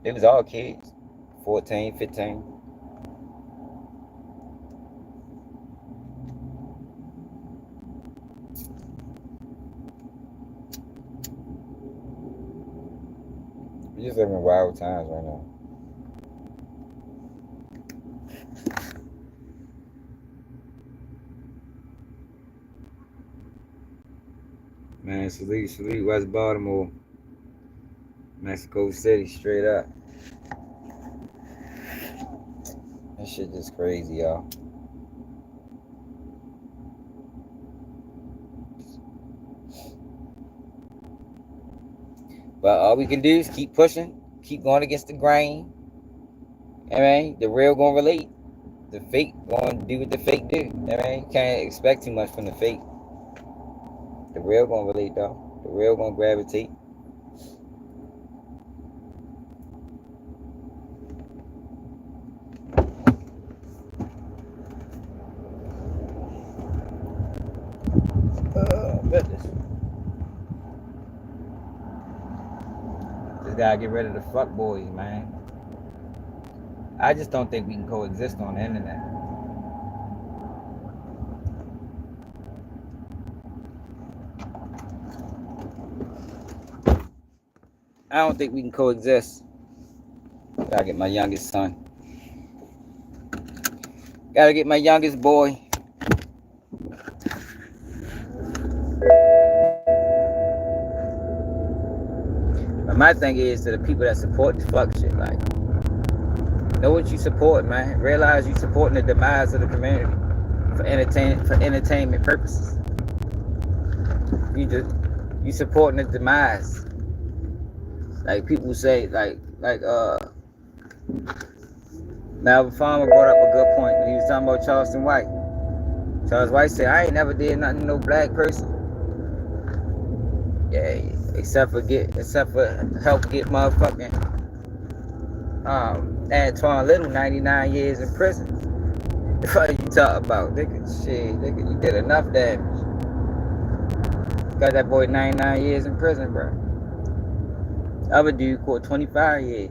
It was all kids. 14, 15. We're just living wild times right now. Man, salute West Baltimore. Mexico City, straight up. That shit just crazy, y'all. But all we can do is keep pushing, keep going against the grain. I mean, the real gonna relate. The fake gonna do what the fake do. I mean, can't expect too much from the fake. The real gonna relate though. The real gonna gravitate. Goodness. Just gotta get rid of the fuck boys, man. I just don't think we can coexist on the internet. I don't think we can coexist. Gotta get my youngest son. Gotta get my youngest boy. But my thing is to the people that support the fuck shit, like, know what you support, man. Realize you supporting the demise of the community for entertainment purposes. You supporting the demise. Like people say, Malvin Farmer brought up a good point when he was talking about Charleston White. Charles White said, I ain't never did nothing to no black person. Yeah, except for help get motherfucking Antoine Little 99 years in prison. What are you talking about? Nigga, you did enough damage. Got that boy 99 years in prison, bro. The other dude caught 25 years.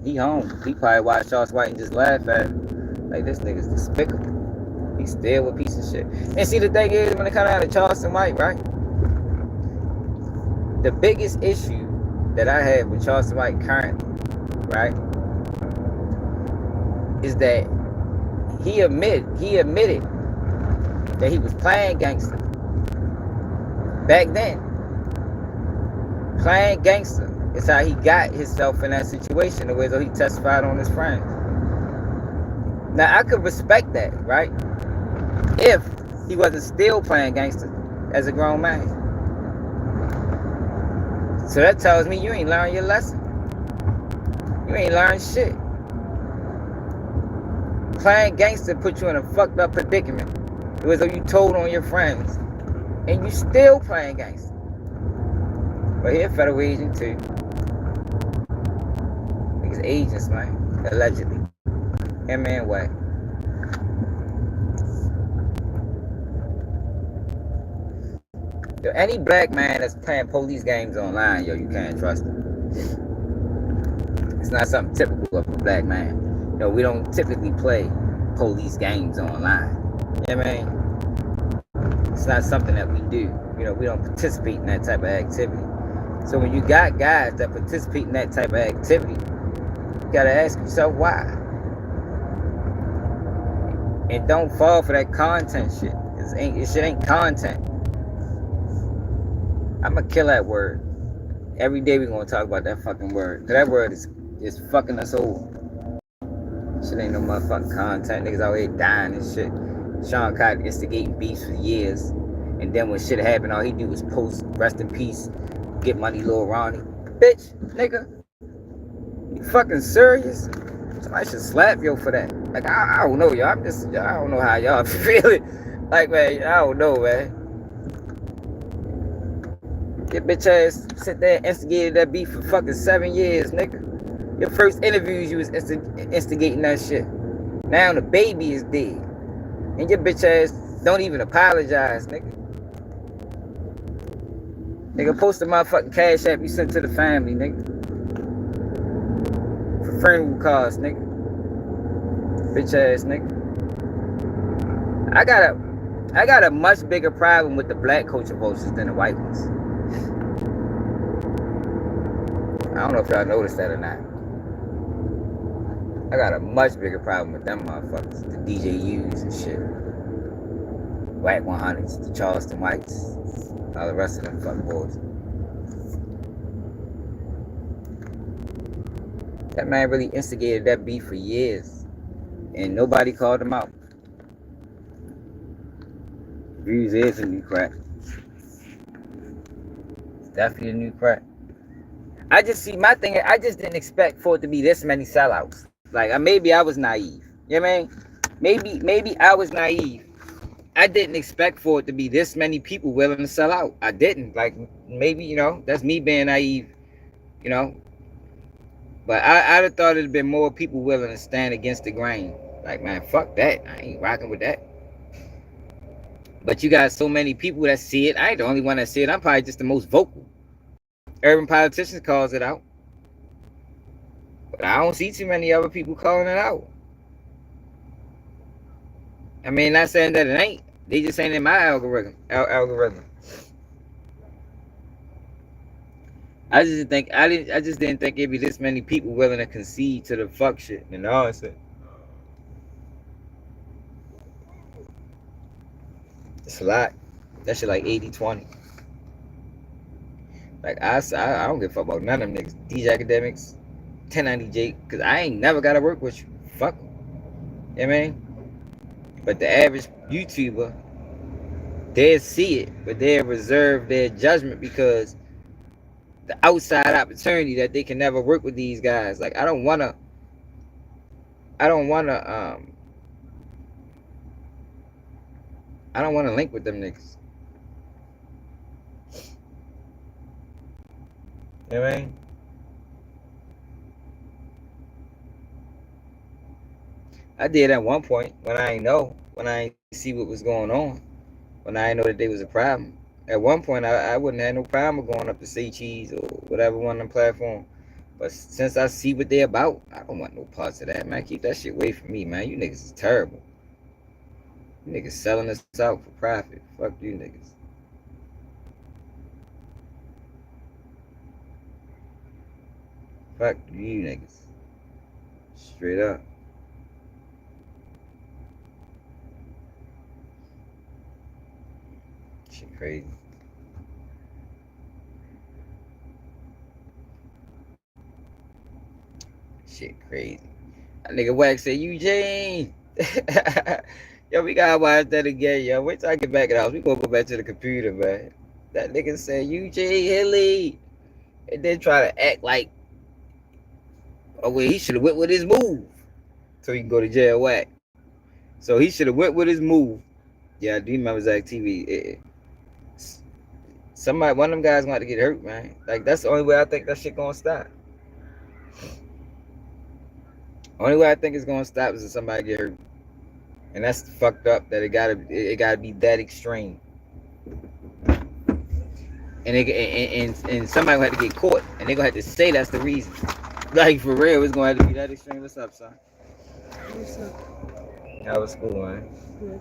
He home. He probably watched Charles White and just laugh at him. Like, this nigga's despicable. He's still a piece of shit. And see, the thing is, when it comes out of Charleston White, right? The biggest issue that I have with Charleston White currently, right, is that he admitted that he was playing gangster back then. Playing gangster is how he got himself in that situation, the way that he testified on his friends. Now, I could respect that, right? If he wasn't still playing gangster as a grown man. So that tells me you ain't learned your lesson. You ain't learned shit. Playing gangster put you in a fucked up predicament. It was like you told on your friends. And you still playing gangster. But he a federal agent too. He's agents, man. Allegedly. Him and Wack. Yo, any black man that's playing police games online, yo, you can't trust him. It's not something typical of a black man. You know, we don't typically play police games online. You know what I mean? It's not something that we do. You know, we don't participate in that type of activity. So when you got guys that participate in that type of activity, you gotta ask yourself why. And don't fall for that content shit. It shit ain't content. I'ma kill that word. Every day we gonna talk about that fucking word. Cause that word is fucking us over. Shit ain't no motherfucking content. Niggas out here dying and shit. Sean Cotton instigating beefs for years. And then when shit happened, all he do was post rest in peace, get money, Lil Ronnie. Bitch, nigga. You fucking serious? Somebody should slap yo for that. Like, I don't know, y'all. I don't know how y'all feel it. Like, man, I don't know, man. Your bitch ass sit there and instigated that beef for fucking 7 years, nigga. Your first interviews, you was instigating that shit. Now the baby is dead. And your bitch ass don't even apologize, nigga. Nigga, post a motherfucking cash app you sent to the family, nigga. For funeral costs, nigga. Bitch ass nigga. I got a much bigger problem with the black culture vultures than the white ones. I don't know if y'all noticed that or not. I got a much bigger problem with them motherfuckers. The DJUs and shit. Wack 100s, the Charleston Whites, all the rest of them fuck boys. That man really instigated that beef for years. And nobody called him out. Views is a new crack. It's definitely a new crack. I just didn't expect for it to be this many sellouts. Like, maybe I was naive. You know what I mean? Maybe I was naive. I didn't expect for it to be this many people willing to sell out. I didn't. Like, maybe, you know, that's me being naive, you know. But I'd have thought it'd been more people willing to stand against the grain. Like, man, fuck that. I ain't rocking with that. But you got so many people that see it. I ain't the only one that see it. I'm probably just the most vocal. Urban Politicians calls it out. But I don't see too many other people calling it out. I mean, not saying that it ain't. They just ain't in my algorithm. I just didn't think it'd be this many people willing to concede to the fuck shit. And all it's a lot. That shit like 80-20. Like I don't give a fuck about none of them niggas. DJ Academics, 1090J, cause I ain't never gotta work with you. Fuck 'em. You know what I mean? But the average YouTuber, they'll see it, but they'll reserve their judgment because the outside opportunity that they can never work with these guys. Like I don't wanna link with them niggas. You know what I mean? I did at one point when I ain't see what was going on, when I ain't know that there was a problem. At one point, I wouldn't have no problem going up to Say Cheese or whatever one of them platforms. But since I see what they about, I don't want no parts of that, man. Keep that shit away from me, man. You niggas is terrible. You niggas selling us out for profit. Fuck you niggas. Fuck you niggas. Straight up. Shit crazy. Shit crazy. That nigga Wack said, Eugene. Yo, we gotta watch that again, yo. Wait till I get back in the house. We gonna go back to the computer, man. That nigga said, Eugene Hilly. And then try to act like, oh, well, he should have went with his move. So he can go to jail, Wack. So he should have went with his move. Yeah, I do remember Zach TV. Somebody, one of them guys gonna have to get hurt, man. Like, that's the only way I think that shit gonna stop. Only way I think it's gonna stop is if somebody get hurt. And that's fucked up that it gotta be that extreme. And somebody will have to get caught, and they gonna have to say that's the reason. Like for real, it's gonna have to be that extreme. What's up, son? What's up? How was school, man? Good.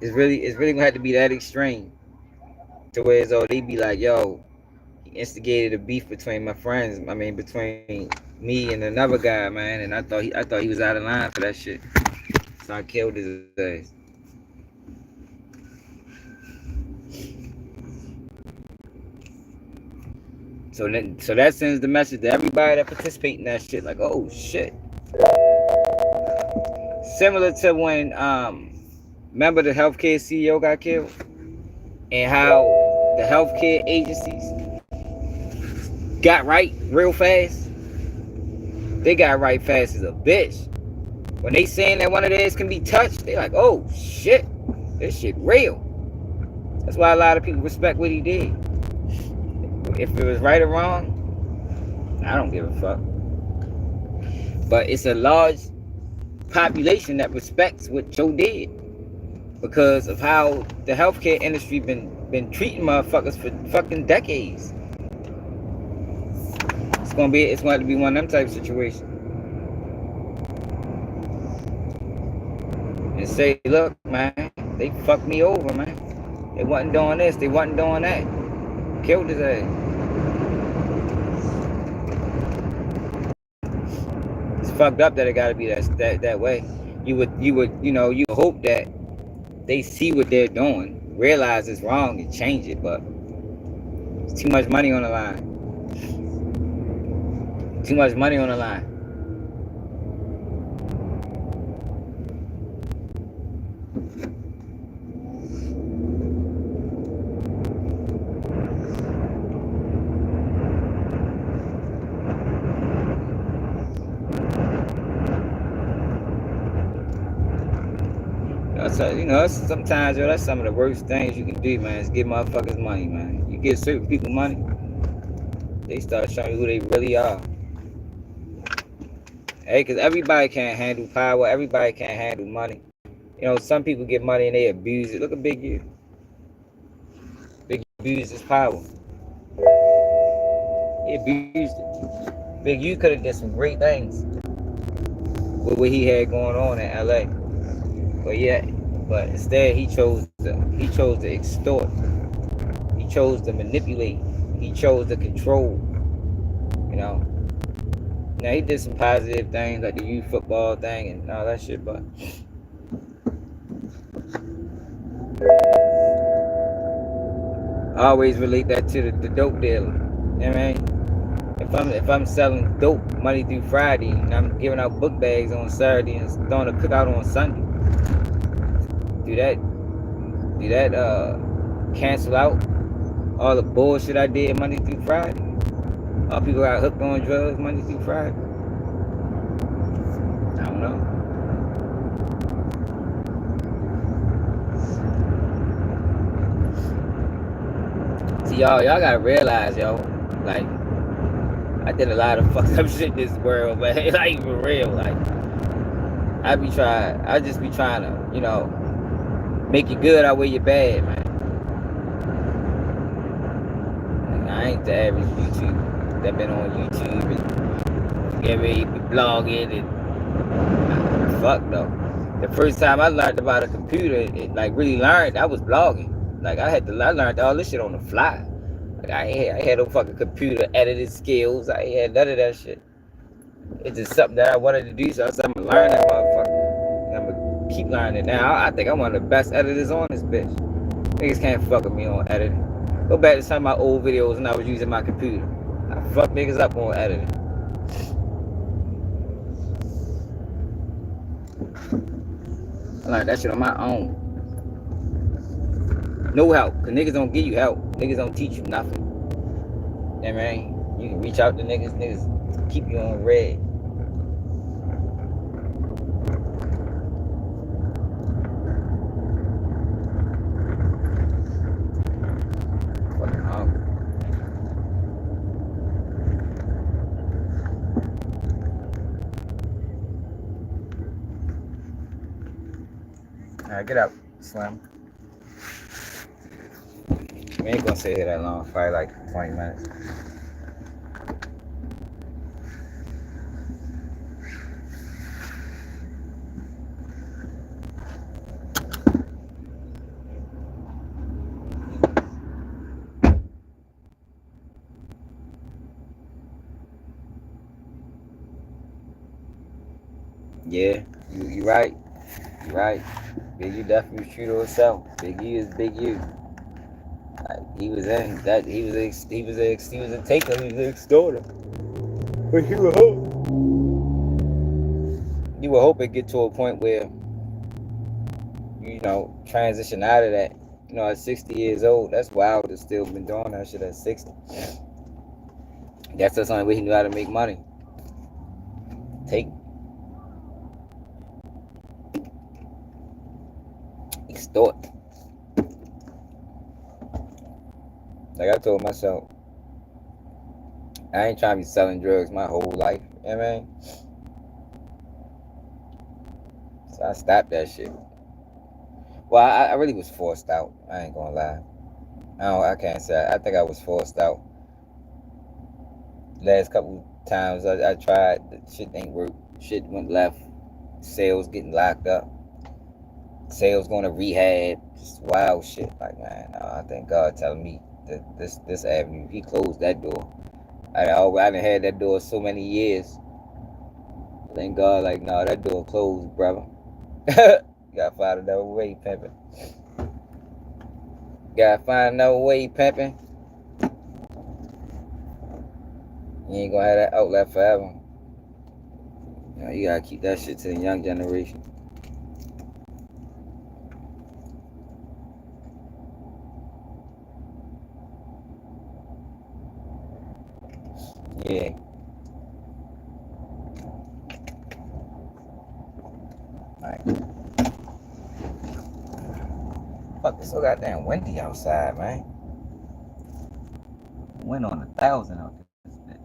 It's really gonna have to be that extreme. To where as though they be like, yo, he instigated a beef between my friends. I mean, between me and another guy, man. And I thought he was out of line for that shit. So I killed his ass. So that sends the message to everybody that participate in that shit, like, oh shit. Similar to when remember the healthcare CEO got killed? And how the healthcare agencies got right real fast? They got right fast as a bitch. When they saying that one of theirs can be touched, they like, oh shit, this shit real. That's why a lot of people respect what he did. If it was right or wrong, I don't give a fuck. But it's a large population that respects what Joe did because of how the healthcare industry been treating motherfuckers for fucking decades. It's going to be one of them type of situations. And say, look, man, they fucked me over, man. They wasn't doing this, they wasn't doing that. Killed his ass. It's fucked up that it gotta be that way. You hope that they see what they're doing, realize it's wrong and change it, but it's too much money on the line. Too much money on the line. Sometimes, yo, that's some of the worst things you can do, man, is give motherfuckers money, man. You give certain people money, they start showing you who they really are. Hey, because everybody can't handle power. Everybody can't handle money. You know, some people get money and they abuse it. Look at Big U. Big U abused his power. He abused it. Big U could have did some great things with what he had going on in LA. But instead he chose to extort. He chose to manipulate. He chose to control. You know. Now he did some positive things like the youth football thing and all that shit, but I always relate that to the dope dealer. You know what I mean? If I'm selling dope Monday through Friday and I'm giving out book bags on Saturday and throwing a cookout on Sunday, do that cancel out all the bullshit I did Monday through Friday? All people got hooked on drugs Monday through Friday? I don't know. See, y'all gotta realize, yo, like, I did a lot of fucked up shit in this world, man. Like, for real, like, I just be trying to, you know, make you good outweigh your bad, man. Like, I ain't the average YouTuber that been on YouTube and get ready to be blogging and fuck though. The first time I learned about a computer, it like really learned, I was blogging. Like I learned all this shit on the fly. Like I had no fucking computer editing skills. I ain't had none of that shit. It's just something that I wanted to do, so I said I'm gonna learn that motherfucker. And I'm gonna keep learning now. I think I'm one of the best editors on this bitch. Niggas can't fuck with me on editing. Go back to some of my old videos when I was using my computer. I fuck niggas up on editing. I learned that shit on my own. No help, cause niggas don't give you help. Niggas don't teach you nothing. You know what I mean? You can reach out to niggas keep you on red. Fucking hungry. Alright, get up, Slim. We ain't gonna sit here that long, probably like 20 minutes. Yeah, you right. You right. Big U definitely was true to himself. Big U is Big U. Like, he was in that. He was a taker. He was an extorter. But you would hope it get to a point where you know transition out of that. You know, at 60 years old, that's wild to still been doing that shit at 60. That's the only way he knew how to make money. Take. Extort. Like I told myself, I ain't trying to be selling drugs my whole life. You know what I mean? So I stopped that shit. Well, I really was forced out. I ain't gonna lie. I can't say. I think I was forced out. Last couple times I tried, the shit ain't work. Shit went left. Sales getting locked up. Sales going to rehab. Just wild shit. Like, man, I thank God telling me that this avenue, he closed that door. I done had that door so many years. Thank God, like, no, that door closed, brother. Gotta find another way, pimping. Gotta find another way, pimping. You ain't gonna have that outlet forever. You know, you gotta keep that shit to the young generation. Yeah. Alright. Fuck, it's so goddamn windy outside, man. Wind on 1,000 out this bitch.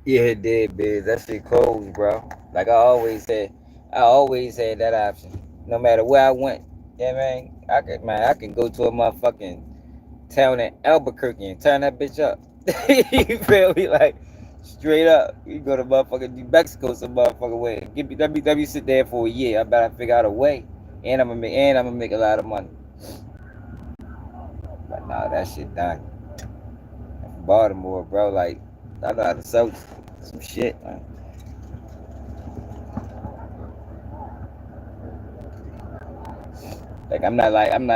Yeah, it did, biz. That shit closed, bro. Like I always had that option. No matter where I went. Yeah, man. I can go to a motherfucking town in Albuquerque and turn that bitch up. You feel me? Like, Straight up. We go to motherfucking New Mexico some motherfucking way. Let me sit there for a year. I better figure out a way. And I'm gonna make a lot of money. But nah, that shit done. I'm from Baltimore, bro. Like, I know how to sell some shit, man. Like I'm not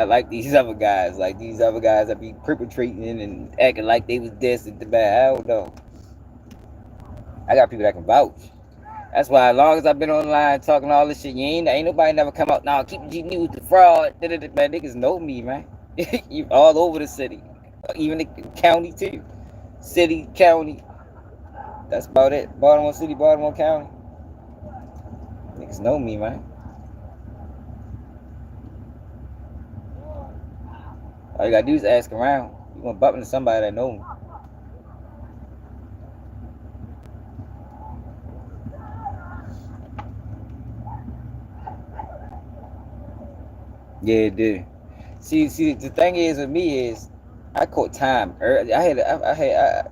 like these other guys. Like these other guys that be perpetrating and acting like they was this and the bad. I don't know. I got people that can vouch. That's why as long as I've been online talking all this shit, ain't nobody never come out. Nah, keep G News the fraud. Man, niggas know me, man. You all over the city, even the county too. City, county. That's about it. Baltimore City, Baltimore County. Niggas know me, man. All you gotta do is ask around. You gonna bump into somebody that know me. Yeah, it do. See, the thing is with me is, I caught time early. I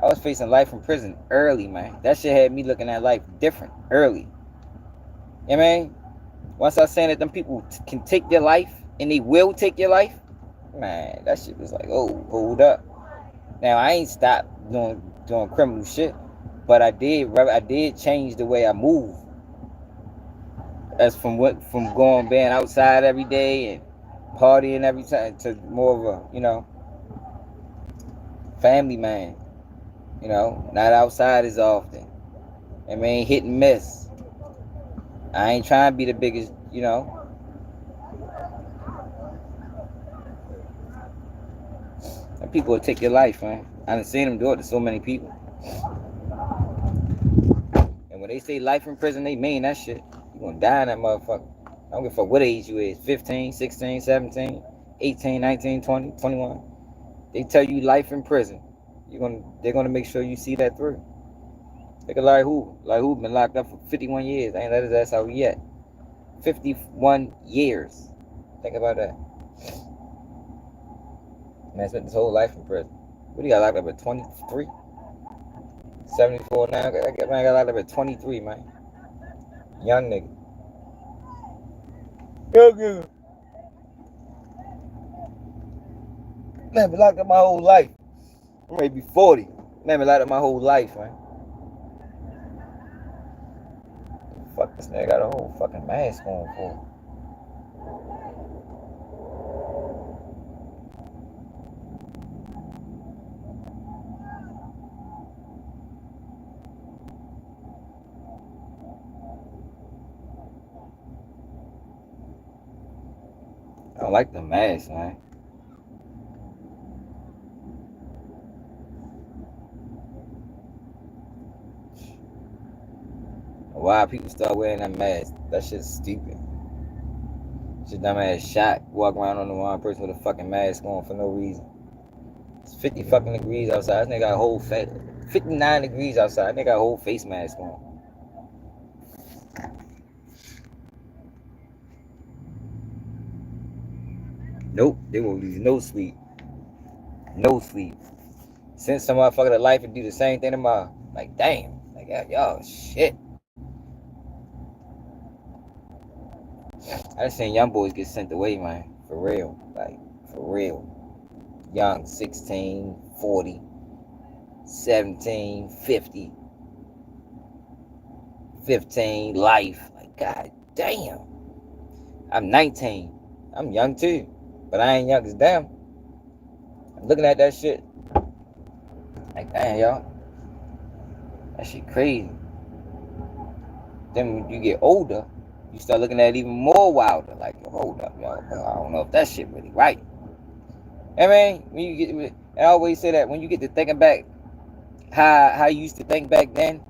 was facing life in prison early, man. That shit had me looking at life different early. You know what I mean? Once I saying that them people can take your life and they will take your life, man, that shit was like, oh, hold up. Now I ain't stopped doing criminal shit, but I did change the way I move. That's from being outside every day and partying every time to more of a, family man. Not outside as often. I mean, hit and miss. I ain't trying to be the biggest, And people will take your life, man. I done seen them do it to so many people. And when they say life in prison, they mean that shit. You gonna die in that motherfucker. I don't give a fuck what age you is. 15, 16, 17, 18, 19, 20, 21. They tell you life in prison. They're gonna make sure you see that through. Look at Larry Hoover. Larry Hoover been locked up for 51 years. Ain't let his ass out yet. 51 years. Think about that. Man spent his whole life in prison. What, he got locked up at 23? 74 now. Man got locked up at 23, man. Young nigga. Young nigga. Man, been locked up my whole life. I'm ready to be 40. Man, been locked up my whole life, man. Fuck, this nigga got a whole fucking mask on for. I don't like the mask, man. Why people start wearing that mask? That shit's stupid. Shit dumb ass shot. Walk around on the wrong person with a fucking mask on for no reason. It's 50 fucking degrees outside. This nigga got a whole 59 degrees outside. This nigga got a whole face mask on. Nope, they won't lose no sleep. No sleep. Send some motherfucker to life and do the same thing tomorrow. Like, damn. Like, y'all, shit. I just seen young boys get sent away, man. For real. Like, for real. Young, 16, 40, 17, 50, 15, life. Like, god damn. I'm 19. I'm young too. But I ain't young as them. I'm looking at that shit. Like, damn, y'all. That shit crazy. Then when you get older, you start looking at it even more wilder. Like, hold up, y'all. I don't know if that shit really right. I mean, when you get, I always say that when you get to thinking back how you used to think back then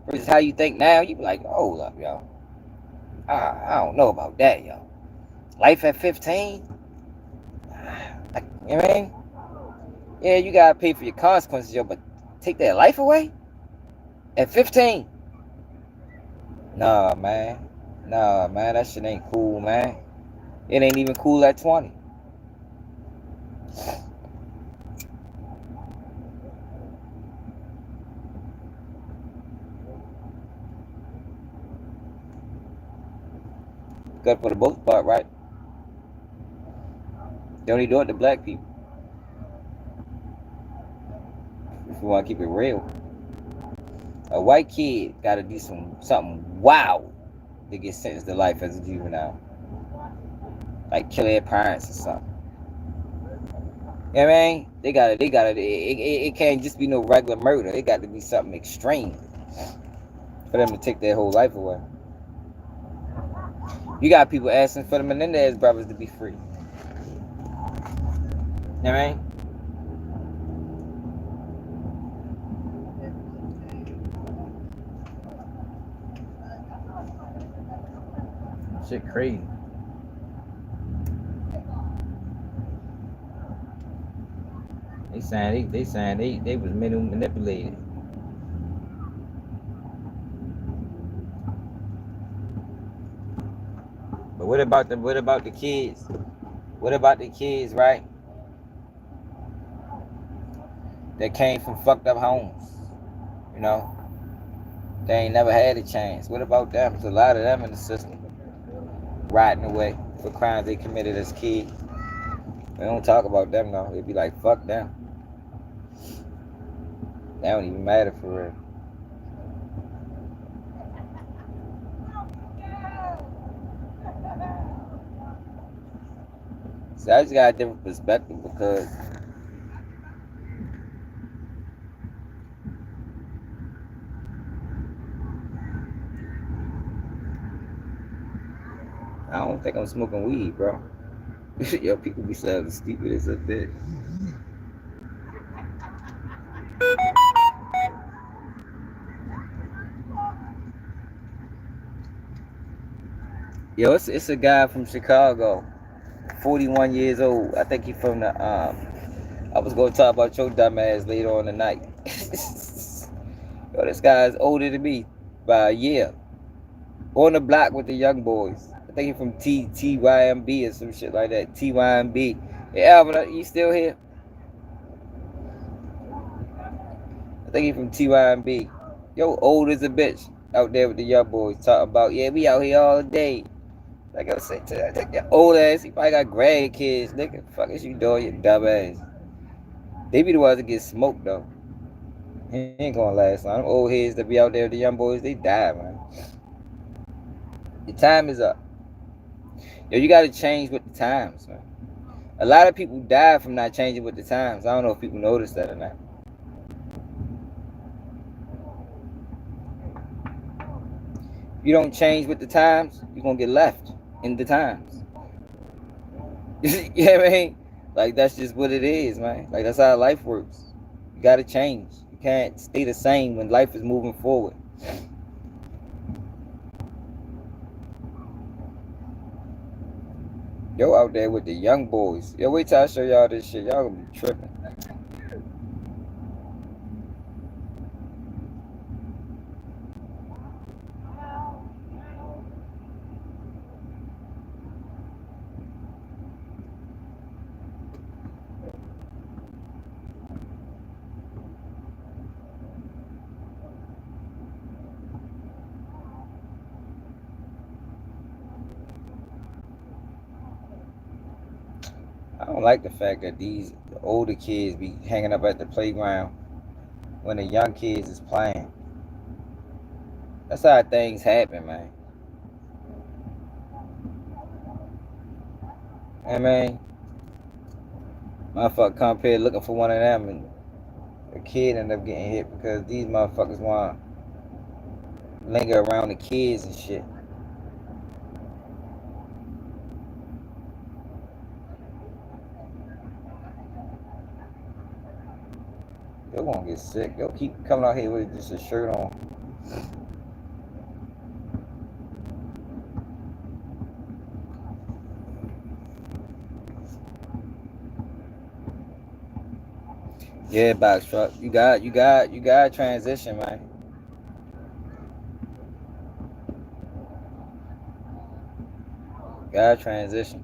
versus how you think now, you be like, hold up, y'all. I don't know about that, y'all. Life at 15? Like, you know what I mean? Yeah, you gotta pay for your consequences, yo, but take that life away? At 15? Nah, man. Nah, man, that shit ain't cool, man. It ain't even cool at 20. good for the most part, right? They only do it to black people. If you want to keep it real, a white kid got to do something wow to get sentenced to life as a juvenile, like kill their parents or something. You know what I mean? It can't just be no regular murder. It got to be something extreme for them to take their whole life away. You got people asking for the Menendez brothers to be free. You know what I mean? Shit crazy. They saying they was manipulated. But what about the kids? What about the kids, right? That came from fucked up homes. You know? They ain't never had a chance. What about them? There's a lot of them in the system. Rotting away for crimes they committed as kids. We don't talk about them though. It'd be like, fuck them. They don't even matter for real. So I just got a different perspective because I don't think I'm smoking weed, bro. Yo, people be sounding stupid as a bitch. Yo, it's a guy from Chicago, 41 years old. I think he from the I was gonna talk about your dumb ass later on tonight. Yo, this guy's older than me by a year. On the block with the young boys. I think he from TYMB or some shit like that. TYMB. Hey Alvin, you still here? I think he from TYMB. Yo, old as a bitch out there with the young boys talking about, yeah, we out here all day. Like I said, I think that old ass, he probably got grandkids, nigga. Fuck is you doing, you dumb ass? They be the ones that get smoked though. He ain't gonna last long. Them old heads that be out there with the young boys, they die, man. Your time is up. Yo, you gotta change with the times, man. A lot of people die from not changing with the times. I don't know if people notice that or not. If you don't change with the times, you're gonna get left in the times. You know what I mean? Like that's just what it is, man. Like that's how life works. You gotta change. You can't stay the same when life is moving forward. Yo out there with the young boys. Yo, wait till I show y'all this shit. Y'all gonna be tripping. I don't like the fact that these older kids be hanging up at the playground when the young kids is playing. That's how things happen, man. I mean, motherfucker come up here looking for one of them and a kid end up getting hit because these motherfuckers want to linger around the kids and shit. You're gonna get sick. Yo, keep coming out here with just a shirt on. Yeah, box truck. You got transition, man. Got transition.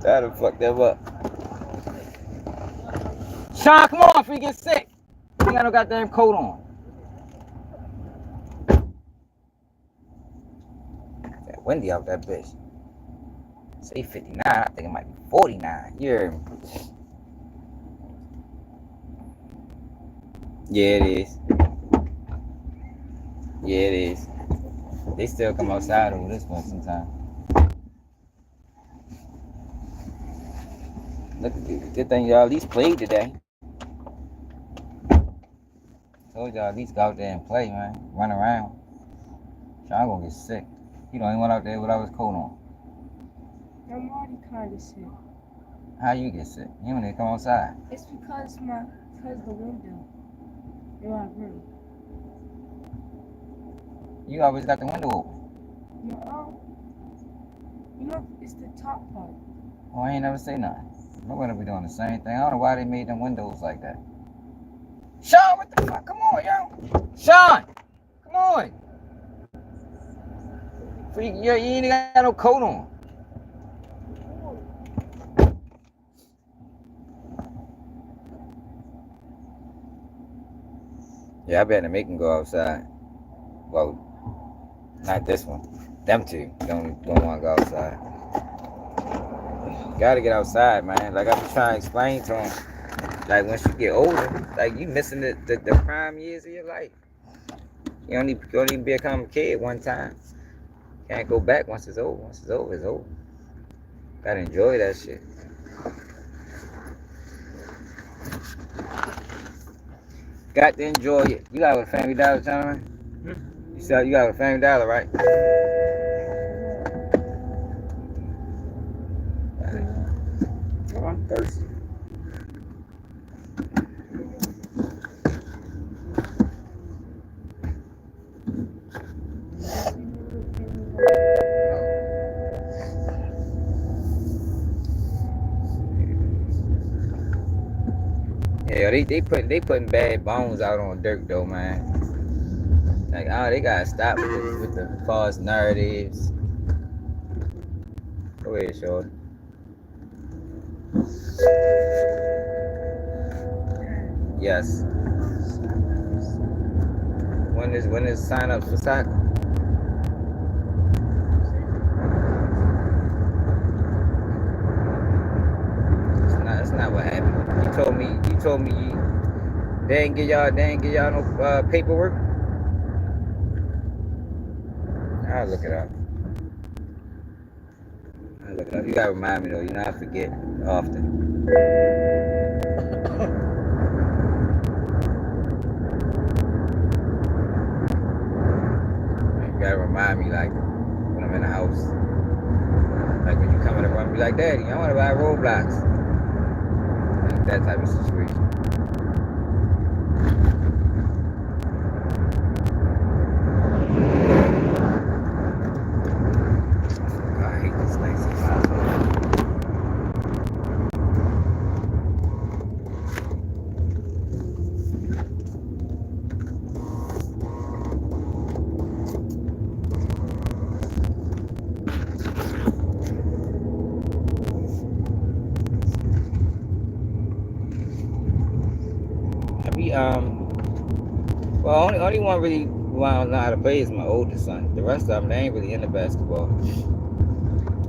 That'll fuck them up. Sean, come on before you get sick. You got no goddamn coat on. That windy out that bitch. Say 59, I think it might be 49. You heard me? Yeah, it is. Yeah, it is. They still come outside over this one sometimes. Look at this. Good thing y'all at least played today. Told y'all at least go out there and play, man. Run around. Sean gonna get sick. You know, he went out there without his coat on. I'm already kind of sick. How you get sick? You don't even come outside. It's because the window in my room. You always got the window open. No, it's the top part. Oh, I ain't never say nothing. We're gonna be doing the same thing. I don't know why they made them windows like that. Sean, what the fuck? Come on, yo. Sean, come on. You ain't got no coat on. Yeah, I better make him go outside. Well, not this one. Them two don't want to go outside. Gotta get outside, man. Like I been trying to explain to him. Like once you get older, like you missing the prime years of your life. You only become a kid one time. Can't go back once it's over. Once it's over, it's over. Gotta enjoy that shit. Got to enjoy it. You got a Family Dollar, gentlemen? You got a Family Dollar, right? Oh, I'm thirsty. Yeah, they putting bad bones out on Dirk though, man. Like, they gotta stop with the false narratives. Go ahead, shorty. Yes. When is sign up for soccer? It's not what happened. You told me they ain't get y'all no paperwork. I'll look it up. You gotta remind me though. You know I forget often. You gotta remind me like when I'm in the house. Like when you come in the room, be like, Daddy, I wanna buy Roblox. Like that type of situation. I hate this lazy file. Well, only one really know how to play is my oldest son. The rest of them, they ain't really into basketball.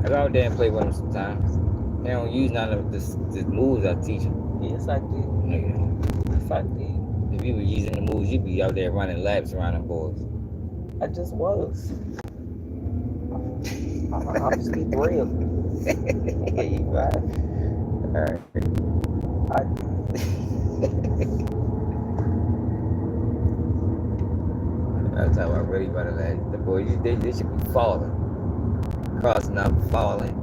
I go out there and play with them sometimes. They don't use none of the moves I teach them. Yes, I did. Nigga, Yes, I did. if you were using the moves, you'd be out there running laps around them boys. I just was. I'm just keep real. Yeah, you right. Alright. That's how I really run a lad. The boys, they should be falling. Crossing up, falling.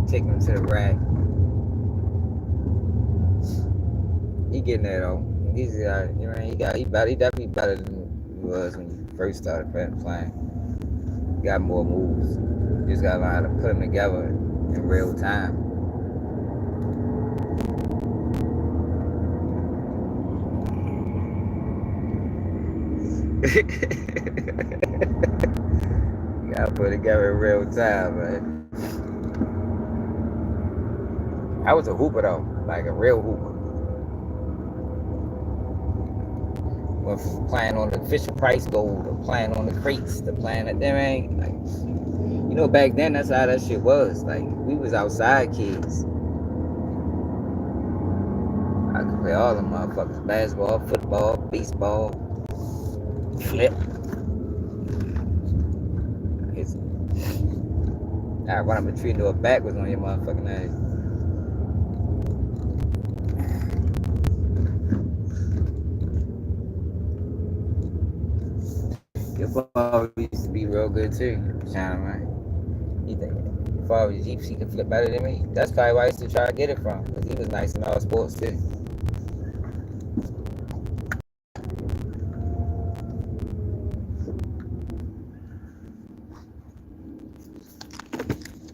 Taking them to the rack. He getting there though. He's you know, he definitely better than he was when he first started playing. He got more moves. You just gotta learn how to put them together in real time. You Gotta put it together in real time, man. I was a hooper though, like a real hooper. Went from playing on the Fisher Price gold to playing on the crates to playing at them ain't like, you know, back then that's how that shit was. Like we was outside kids. I could play all them motherfuckers: basketball, football, baseball, flip. I run up a tree and do a backwards on your motherfucking ass. Your father used to be real good too, China, man. You think your father Jeep, he can flip better than me? That's probably why I used to try to get it from, because he was nice in all sports too.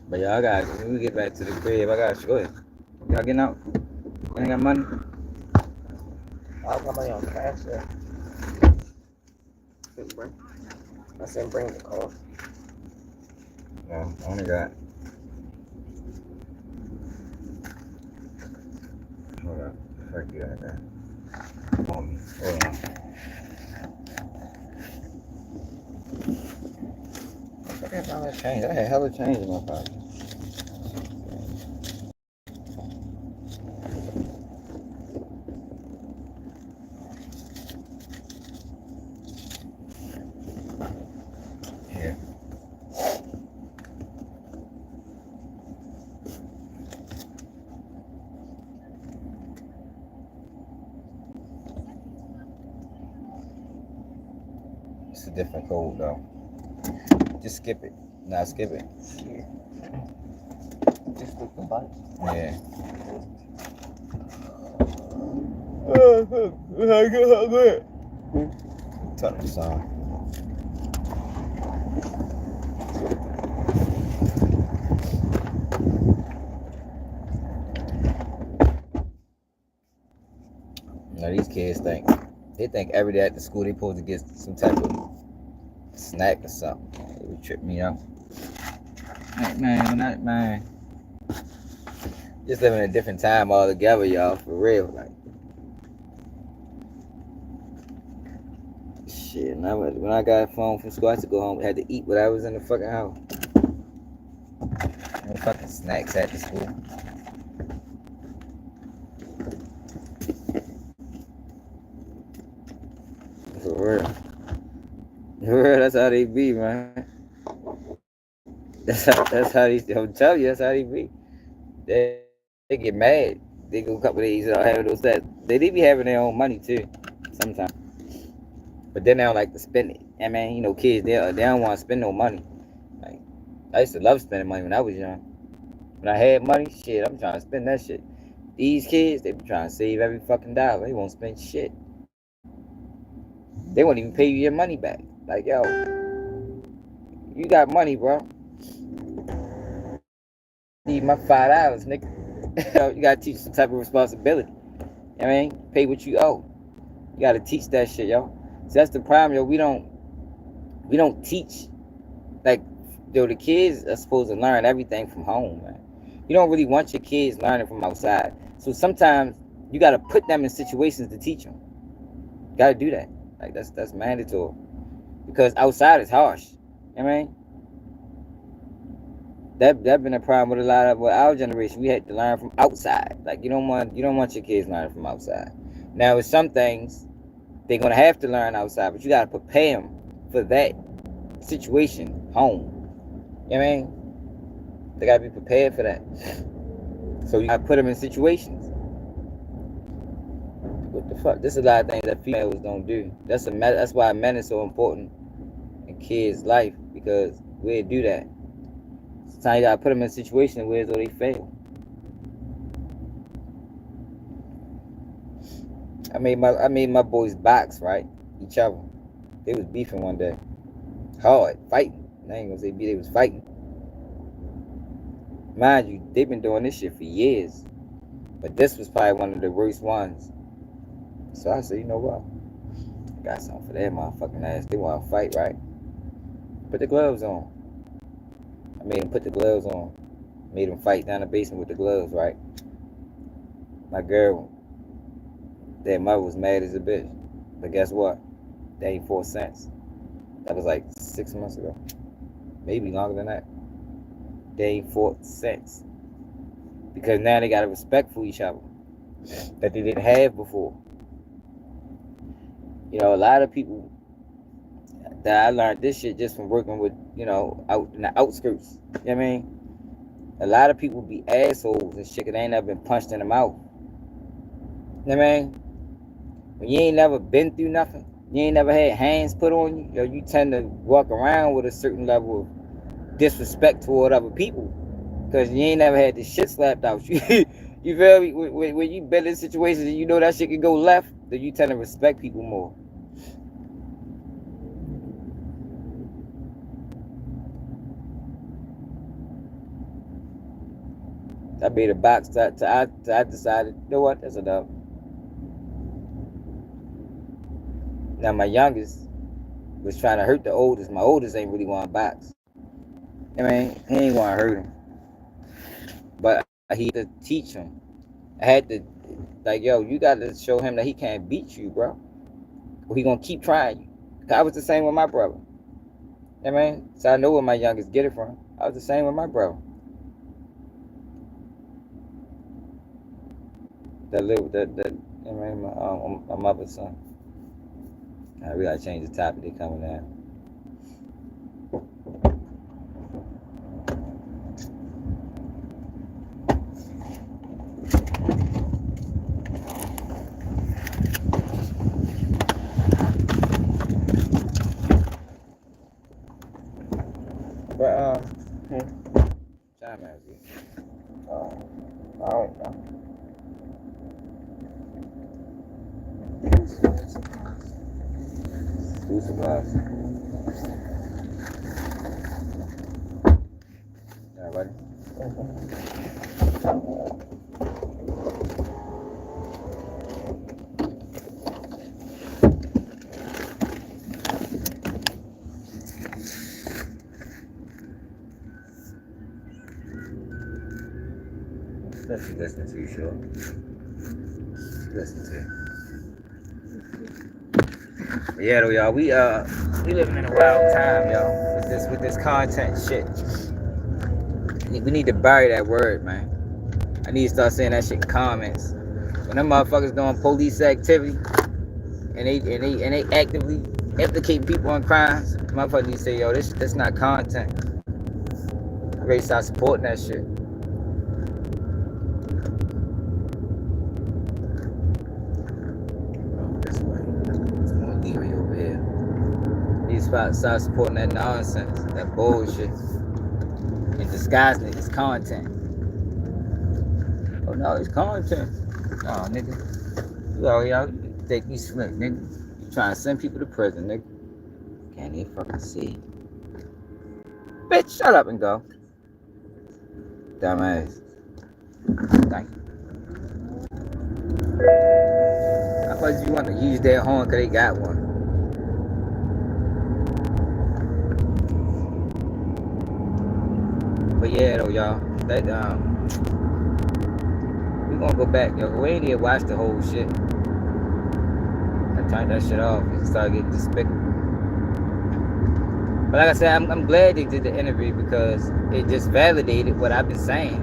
But y'all got, when we get back to the crib, I got to go ahead. Y'all getting out? You ain't got money? I'll got money on cash. I said bring the car. No, I only got. Hold up. Fuck you like that. On me. Hold on. I got all that change. I had hella change in my pocket. Here. It's a different code though. Just skip it. Nah, skip it. Yeah. Just click the button. Yeah. Turn the song. Now these kids think every day at the school they supposed to get some type of snack or something. It would trip me out. Man. Just living in a different time altogether, y'all, for real. Like, shit. And when I got a phone from school, I had to go home. I had to eat what I was in the fucking house. No fucking snacks at the school. For real. For real, that's how they be, man. That's how they, I'm telling you, that's how they be. They get mad. They go a couple of days without having those stats. They be having their own money too, sometimes. But then they don't like to spend it. I mean, you know, kids, they don't want to spend no money. Like, I used to love spending money when I was young. When I had money, shit, I'm trying to spend that shit. These kids, they be trying to save every fucking dollar. They won't spend shit. They won't even pay you your money back. Like, yo, you got money, bro. Need my $5, nigga. You gotta teach some type of responsibility. I mean, pay what you owe. You gotta teach that shit, yo. So that's the problem, yo. We don't teach. Like, yo, the kids are supposed to learn everything from home, man. You don't really want your kids learning from outside. So sometimes you gotta put them in situations to teach them. You gotta do that. Like, that's mandatory. Because outside is harsh. You know what I mean? That been a problem with a lot of our generation. We had to learn from outside. Like, you don't want your kids learning from outside. Now, with some things, they're gonna have to learn outside, but you gotta prepare them for that situation home. You know what I mean? They gotta be prepared for that. So you gotta put them in situations. What the fuck? There's a lot of things that females don't do. That's why men is so important in kids' life, because we do that. Sometimes you gotta put them in a situation where they fail. I made my boys box, right? Each other. They was beefing one day. Hard, fighting. I ain't gonna say beef, they was fighting. Mind you, they've been doing this shit for years. But this was probably one of the worst ones. So I said, you know what? I got something for that motherfucking ass. They wanna fight, right? Put the gloves on. I made him put the gloves on. Made him fight down the basement with the gloves, right? My girl, their mother was mad as a bitch. But guess what? They ain't 4 cents. That was like 6 months ago. Maybe longer than that. They ain't 4 cents. Because now they got a respect for each other that they didn't have before. You know, a lot of people that I learned this shit just from working with, you know, out in the outskirts. You know what I mean? A lot of people be assholes and shit because they ain't never been punched in the mouth. You know what I mean? When you ain't never been through nothing, you ain't never had hands put on you, you know, you tend to walk around with a certain level of disrespect toward other people because you ain't never had the shit slapped out you. You feel me? When you been in situations and you know that shit can go left, then you tend to respect people more. I made a box I decided, you know what, that's enough. Now my youngest was trying to hurt the oldest. My oldest ain't really want to box. I mean, he ain't want to hurt him. But he had to teach him. I had to, like, yo, you got to show him that he can't beat you, bro. Or he going to keep trying you. I was the same with my brother. I mean, so I know where my youngest get it from. I was the same with my brother. I mean, my mother's son. We gotta change the topic. They coming out. But time out here. I don't know. School supplies. Y'all ready? Let's listen to you, sure. Listen to you. Yeah, though, y'all, we living in a wild time, y'all, with this content shit. We need to bury that word, man. I need to start saying that shit in comments. When them motherfuckers doing police activity and they actively implicating people on crimes, motherfuckers need to say, yo, that's not content. I ready to start supporting that shit. Start supporting that nonsense, that bullshit, and disguising it as content. Oh no, it's content. Oh nigga, y'all take me slick, nigga. You trying to send people to prison, nigga? Can't even fucking see. Bitch, shut up and go. Dumbass. Thank you. I thought you want to use their horn because they got one. But yeah, though, y'all, that we gonna go back, yo. We ain't even watch the whole shit. I turned that shit off and started getting despicable. But like I said, I'm glad they did the interview because it just validated what I've been saying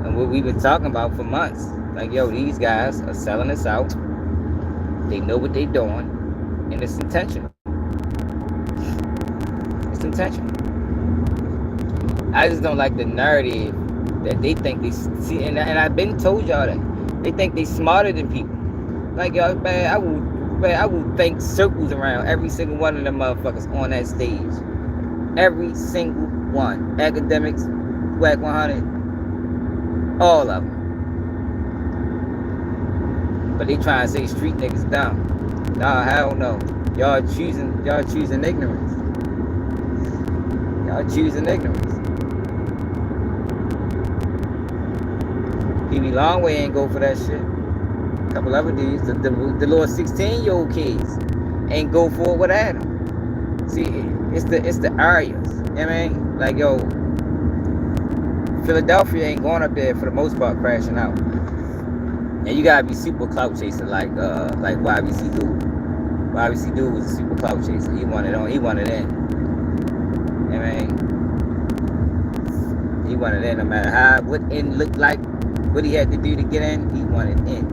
and what we've been talking about for months. Like, yo, these guys are selling us out. They know what they're doing, and it's intentional. It's intentional. I just don't like the narrative that they think they see, and I've been told y'all that they think they smarter than people. Like, y'all, man, I will think circles around every single one of them motherfuckers on that stage. Every single one. Academics, Wack 100, all of them. But they trying to say street niggas dumb. Nah, hell no. Y'all choosing ignorance. Y'all choosing ignorance. PB Longway ain't go for that shit. A couple other dudes, the little 16-year-old kids ain't go for it with Adam. See, it's the areas. You know what I mean? Like, yo, Philadelphia ain't going up there for the most part crashing out. And you gotta be super clout chaser like YBC dude. YBC dude was a super clout chaser. He wanted on, he wanted in. I mean, he wanted in no matter how what in looked like, what he had to do to get in, he wanted in.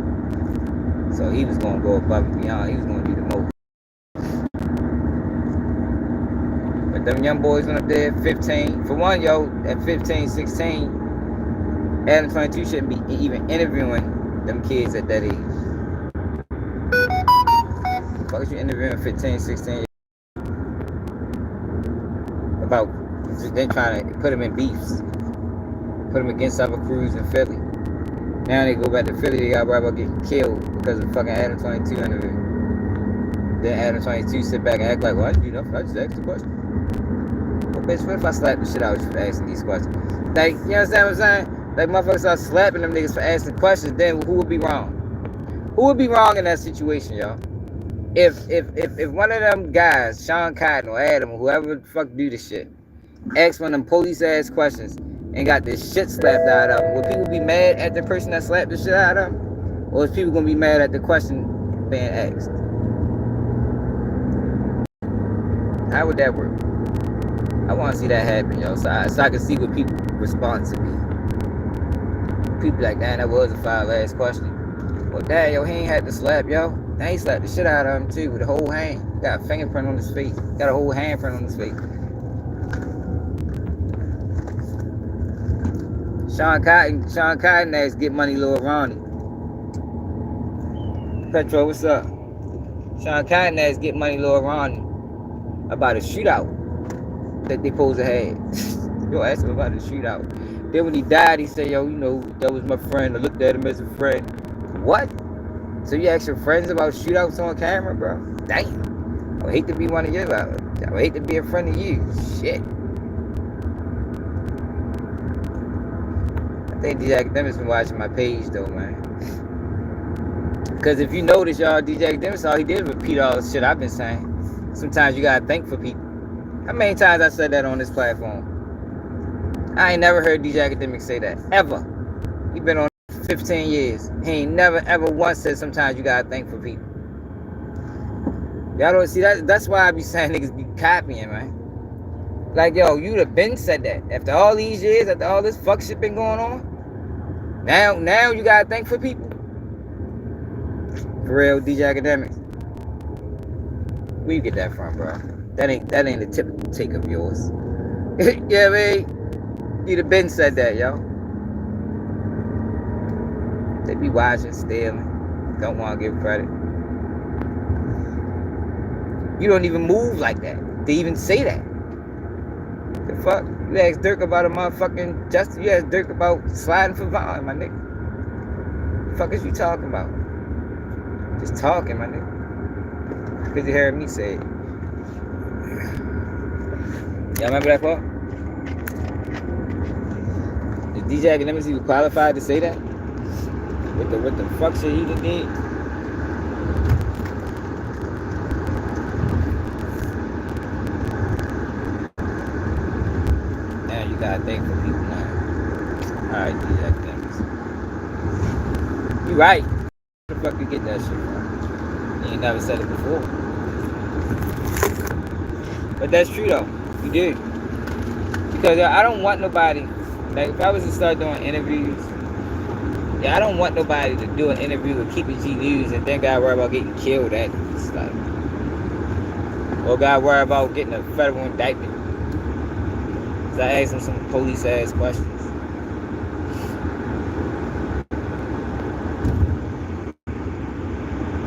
So he was gonna go above and beyond. He was gonna do the most. But them young boys went up there 15. For one, yo, at 15, 16, Adam 22 shouldn't be even interviewing them kids at that age. Fuck is you interviewing 15, 16 about then trying to put them in beefs, put them against other crews in Philly. Now they go back to Philly, they got worried about getting killed because of fucking Adam 22 interview. Then Adam 22 sit back and act like, well, I didn't do nothing, I just asked the question. Well, bitch, what if I slap the shit out of you for asking these questions? Like, you understand what I'm saying? Like, motherfuckers start slapping them niggas for asking questions, then who would be wrong? Who would be wrong in that situation, y'all? If one of them guys, Sean Cotton or Adam or whoever the fuck do this shit, asked one of them police ass questions and got this shit slapped out of them, would people be mad at the person that slapped the shit out of them? Or is people gonna be mad at the question being asked? How would that work? I wanna see that happen, yo, so I can see what people respond to me. People like, damn, that was a foul ass question. Well, damn, yo, he ain't had to slap, yo. Now he slapped the shit out of him too with a whole hand. Got a fingerprint on his face. Got a whole handprint on his face. Sean Cotton asked Get Money Lil Ronnie. Petro, what's up? Sean Cotton asked Get Money Lil Ronnie about a shootout that they supposed to have. Yo, asked him about the shootout. Then when he died, he said, yo, you know, that was my friend. I looked at him as a friend. What? So you ask your friends about shootouts on camera, bro? Damn. I would hate to be one of you. I would hate to be a friend of you. Shit. I think DJ Academics been watching my page though, man. Because if you notice, y'all, DJ Academics, all he did was repeat all the shit I've been saying. Sometimes you gotta think for people. How many times I said that on this platform? I ain't never heard DJ Academics say that. Ever. He been on 15 years. He ain't never ever once said sometimes you gotta think for people. Y'all don't see that? That's why I be saying niggas be copying, man. Like, yo, you'd have been said that. After all these years, after all this fuck shit been going on, now you gotta think for people. For real, DJ Academics. Where you get that from, bro? That ain't the typical take of yours. Yeah, man. You'd have been said that, yo. They be watching, stealing. Don't want to give credit. You don't even move like that. They even say that. The fuck? You ask Dirk about a motherfucking justice. You ask Dirk about sliding for Vaughn, my nigga. The fuck is you talking about? Just talking, my nigga. Because you heard me say it. Y'all remember that part? Is DJ Academics even qualified to say that? With the fuck shit he just did? Now you gotta think for people now. Alright, DJ Academics. You right. Where the fuck you get that shit from? You ain't never said it before. But that's true though. You did. Because I don't want nobody, like if I was to start doing interviews, I don't want nobody to do an interview with Keep It G News and then gotta worry about getting killed at it. Like, or gotta worry about getting a federal indictment. Cause I asked him some police ass questions.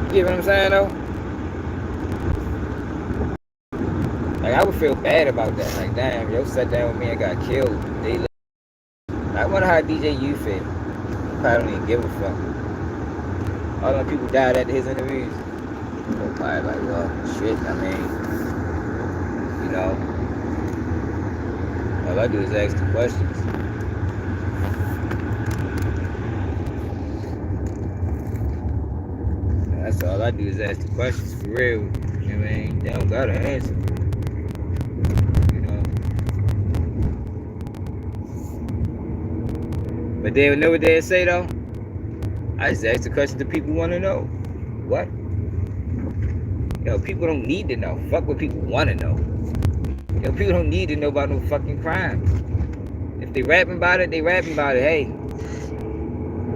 You get what I'm saying though? Like I would feel bad about that. Like damn, yo sat down with me and got killed. I wonder how DJ U feel. Probably don't even give a fuck. All them people died at his interviews. Probably like, well, shit, I mean, you know, all I do is ask the questions. That's all I do is ask the questions for real. You know what I mean? They don't gotta answer. You know? But they know what they say though. I just ask the question that people want to know. What? People don't need to know. Fuck what people want to know. People don't need to know about no fucking crimes. If they rapping about it, they rapping about it. Hey,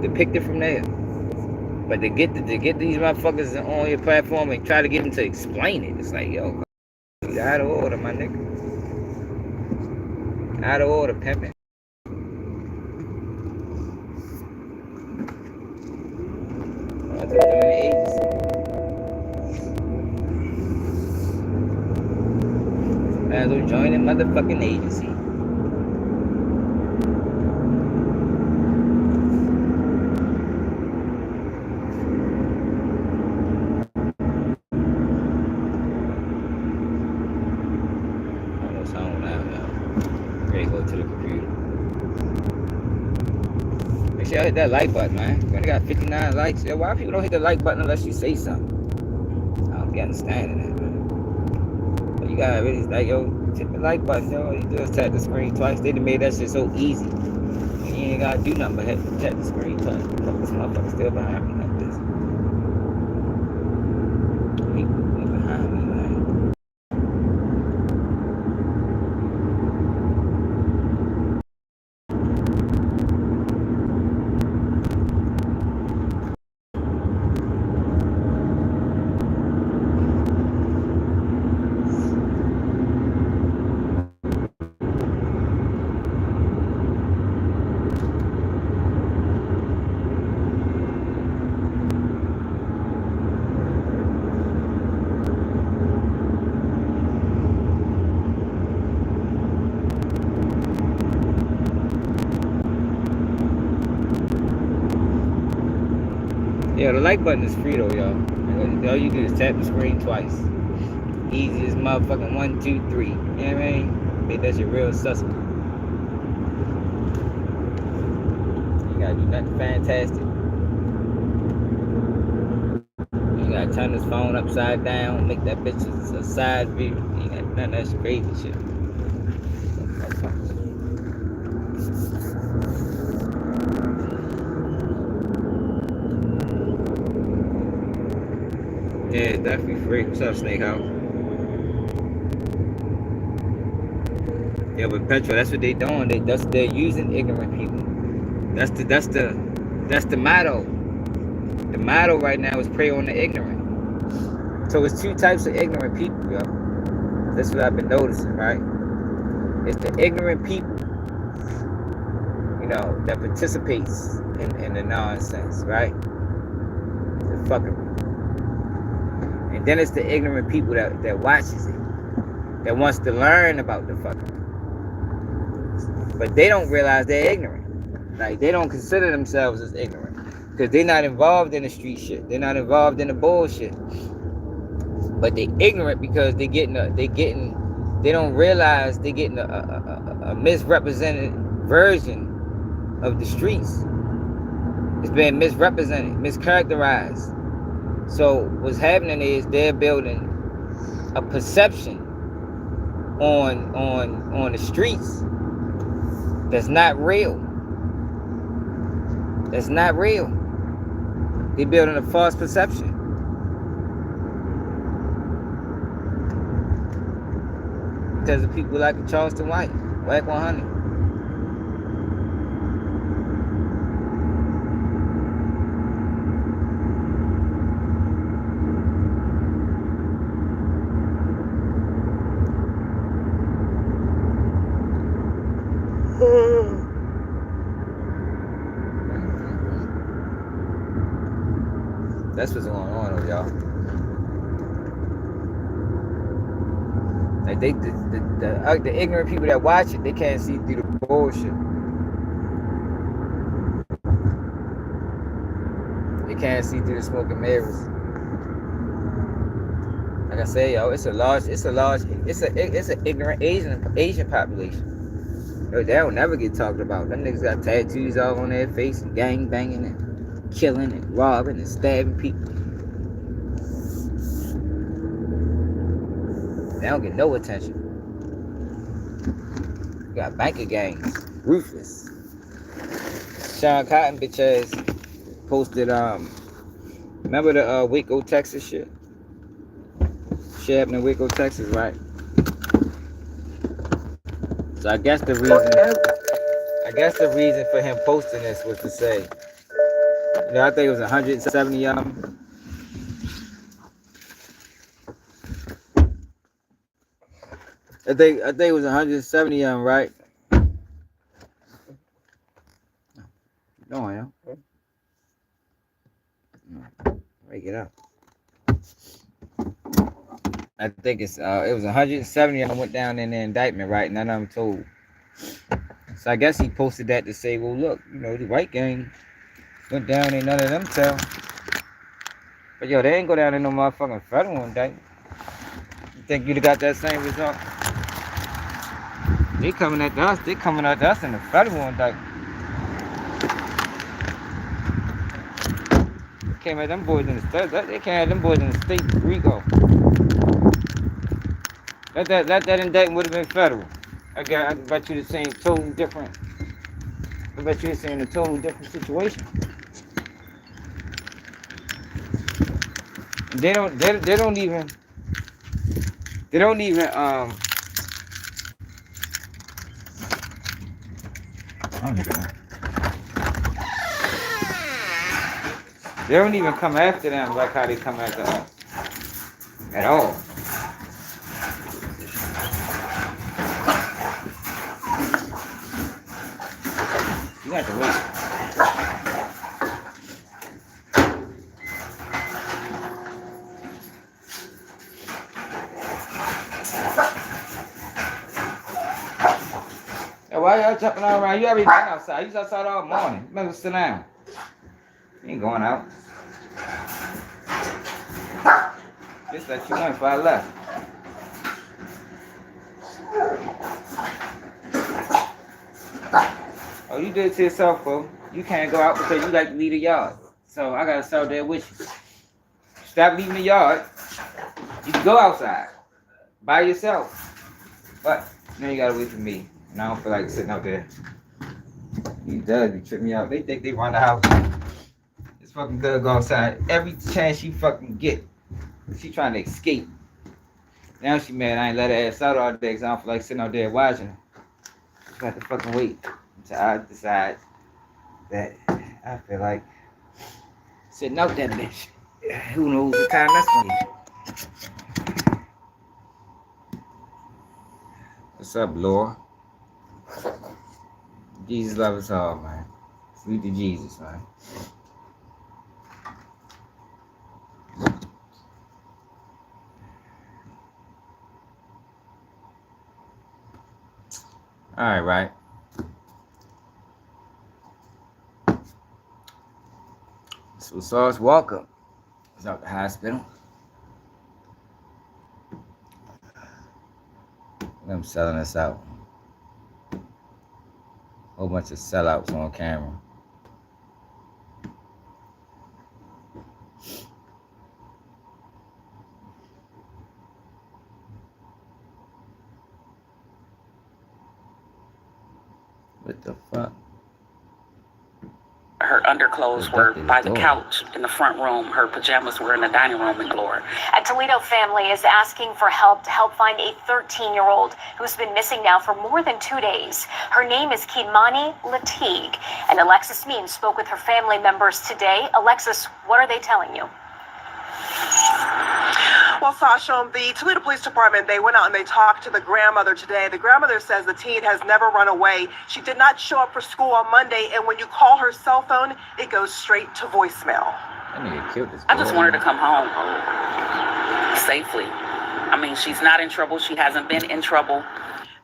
depict it from there. But to get these motherfuckers on your platform and try to get them to explain it, it's like, yo, you out of order, my nigga. Out of order, pimping. Might as well join the motherfucking agency. Almost home now, y'all. Ready to go to the computer. Make sure y'all hit that like button, man. We only got 59 likes. Yo, why people don't hit the like button unless you say something? I don't be understanding that, man. But you gotta really, like, yo, hit the like button, yo. You just tap the screen twice. They done made that shit so easy. You ain't gotta do nothing but tap the screen twice. Fuck, this motherfucker still behind me like this. People behind me, man. Yeah, the like button is free though, y'all. All you do is tap the screen twice. Easy as motherfucking 1, 2, 3. You know what I mean? Make that shit real suspect. You gotta do nothing fantastic. You gotta turn this phone upside down, make that bitch a side view. You got none of that crazy shit. Yeah, it's definitely free. What's up, Snake House? Yeah, but Petro, that's what they doing. They're using ignorant people. That's the motto. The motto right now is prey on the ignorant. So it's two types of ignorant people, yo. That's what I've been noticing, right? It's the ignorant people, that participates in the nonsense, right? The fuckery. And then it's the ignorant people that watches it, that wants to learn about the fuckery. But they don't realize they're ignorant. Like, they don't consider themselves as ignorant. Because they're not involved in the street shit. They're not involved in the bullshit. But they ignorant because they don't realize they're getting a misrepresented version of the streets. It's been misrepresented, mischaracterized. So what's happening is they're building a perception on the streets that's not real. That's not real. They're building a false perception. Because of people like Charleston White, Wack 100. That's what's going on, y'all. Like the ignorant people that watch it, they can't see through the bullshit. They can't see through the smoke and mirrors. Like I say, yo, it's an ignorant Asian population. Yo, they don't never get talked about. Them niggas got tattoos all on their face and gang banging and killing and robbing and stabbing people. They don't get no attention. You got banker gangs, ruthless. Sean Cotton bitch ass posted remember the Waco, Texas shit? Shit happened in Waco, Texas, right? So I guess the reason for him posting this was to say, you know, I think it was 170 of them. I think it was 170 of them, right? No, yeah. Break it up. I think it was 170 of them went down in the indictment, right? None of them told. So I guess he posted that to say, well, look, you know, the white gang went down and none of them tell. But yo, they ain't go down in no motherfucking federal indictment. You think you'd have got that same result? They coming at us. They coming at us in the federal indictment. Came at them boys in the state. They came at them boys in the state Rico. That indictment would have been federal. I bet you the same totally different. I bet you it's in a totally different situation. They don't even they don't even come after them like how they come after us. At all. You have to wait. Hey, why y'all jumping all around? You already been outside. You was outside all morning. You better sit down. You ain't going out. Just let you went before I left. Oh, you did it to yourself, bro. You can't go out because you like to leave the yard. So I gotta start there with you. Stop leaving the yard. You can go outside by yourself. But now you gotta wait for me. And I don't feel like sitting out there. He does. He trip me out. They think they run the house. This fucking girl go outside every chance she fucking get. She trying to escape. Now she mad I ain't let her ass out all day because I don't feel like sitting out there watching her. Got to fucking wait until I decide that I feel like sitting out that bitch. Who knows what time that's gonna be. What's up, Laura? Jesus love us all, man. Sweet to Jesus, man. All right. So Sauce Walker was out the hospital. Them selling us out. Whole bunch of sellouts on camera. What the fuck? Her underclothes were by the couch in the front room. Her pajamas were in the dining room in Glory. A Toledo family is asking for help to help find a 13-year-old who's been missing now for more than 2 days. Her name is Kimani Latigue, and Alexis Means spoke with her family members today. Alexis, what are they telling you? Well, Sasha, the Toledo Police Department, they went out and they talked to the grandmother today. The grandmother says the teen has never run away. She did not show up for school on Monday, and when you call her cell phone, it goes straight to voicemail. I just want her to come home safely. I mean, she's not in trouble. She hasn't been in trouble.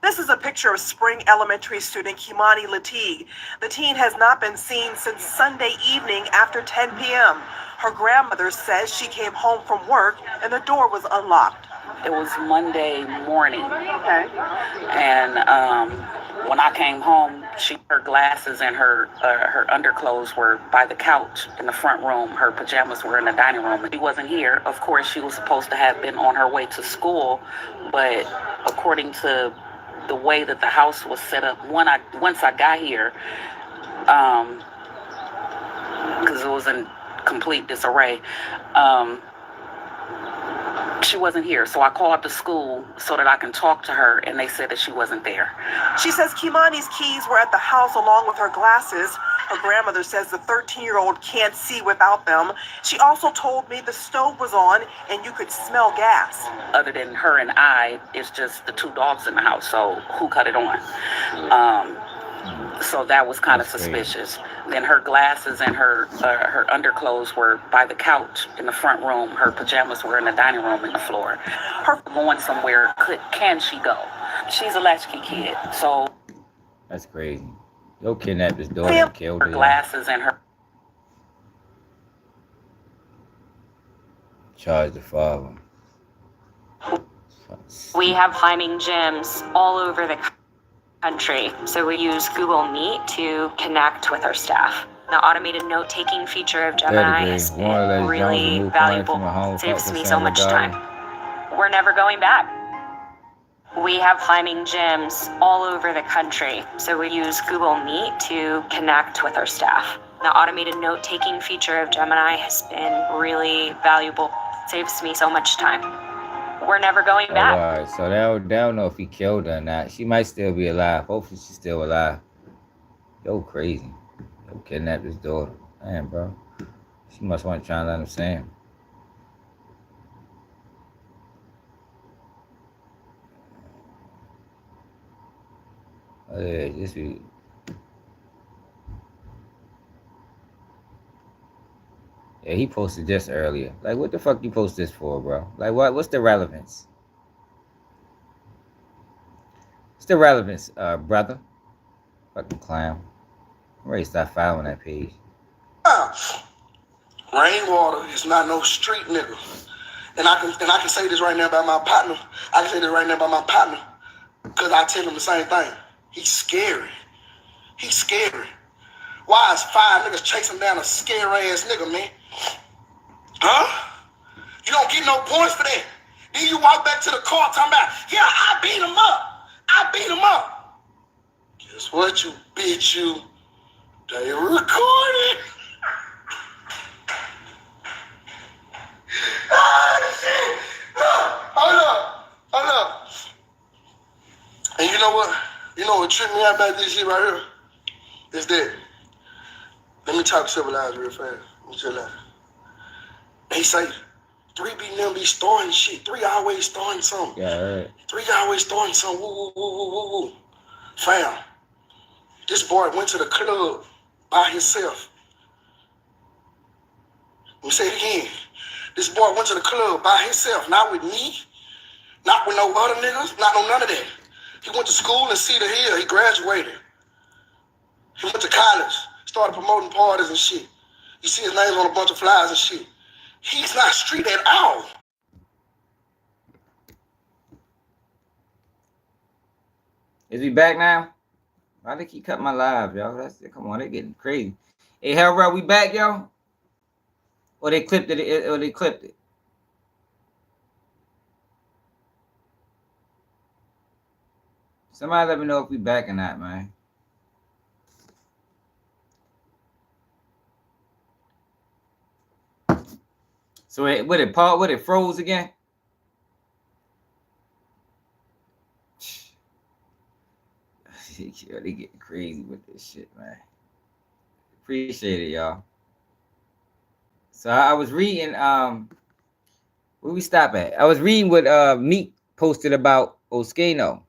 This is a picture of Spring Elementary student Kimani Latigue. The teen has not been seen since Sunday evening after 10 p.m. Her grandmother says she came home from work and the door was unlocked. It was Monday morning. Okay. And when I came home, her glasses and her underclothes were by the couch in the front room. Her pajamas were in the dining room. She wasn't here. Of course, she was supposed to have been on her way to school, but according to the way that the house was set up, once I got here, because it was in complete disarray. She wasn't here, so I called the school so that I can talk to her, and they said that she wasn't there. She says Kimani's keys were at the house along with her glasses. Her grandmother says the 13-year-old can't see without them. She also told me the stove was on and you could smell gas. Other than her and I, it's just the two dogs in the house, so who cut it on? So that was kind of suspicious. Then her glasses and her underclothes were by the couch in the front room. Her pajamas were in the dining room and the floor. Her going somewhere, can she go? She's a latchkey kid, so. That's crazy. Yo kidnapped his daughter and killed her. Her glasses and her. Charged the father. We have climbing gyms all over the country, so we use Google Meet to connect with our staff. The automated note-taking feature of Gemini has been really valuable. It saves me so much time. We're never going back. We have climbing gyms all over the country, so we use Google Meet to connect with our staff. The automated note-taking feature of Gemini has been really valuable. It saves me so much time. We're never going back. All right, so they don't know if he killed her or not. She might still be alive. Hopefully she's still alive. Yo, crazy. Yo, kidnapped his daughter. Man, bro. She must want to try and understand. Oh, yeah, this be. Yeah, he posted this earlier. Like, what the fuck you post this for, bro? Like, what's the relevance? What's the relevance, brother? Fucking clown. I'm ready to start following that page. Rainwater is not no street nigga. And I can say this right now about my partner. I can say this right now about my partner. Because I tell him the same thing. He's scary. He's scary. Why is 5 niggas chasing down a scary ass nigga, man? Huh? You don't get no points for that. Then you walk back to the car talking about, yeah, I beat him up. I beat him up. Guess what, you bitch, you? They recorded. Ah, shit. Hold up. And you know what? You know what tripped me out about this shit right here? Is that, let me talk civilized real fast. Let me chill out. They say 3 be them be starting shit. 3 always starting something. Yeah, right. 3 always starting something. Woo. Fam, this boy went to the club by himself. Let me say it again. This boy went to the club by himself, not with me, not with no other niggas, not no none of that. He went to school in Cedar Hill. He graduated. He went to college, started promoting parties and shit. You see his names on a bunch of flyers and shit. He's not street at all. Is he back now? Why they keep cutting my live, y'all? Come on, they getting crazy. Hey, Harold, we back, y'all? Or they clipped it? Somebody let me know if we back or not, man. So what it froze again? They getting crazy with this shit, man. Appreciate it, y'all. So I was reading where we stop at? I was reading what Meek posted about Oskano.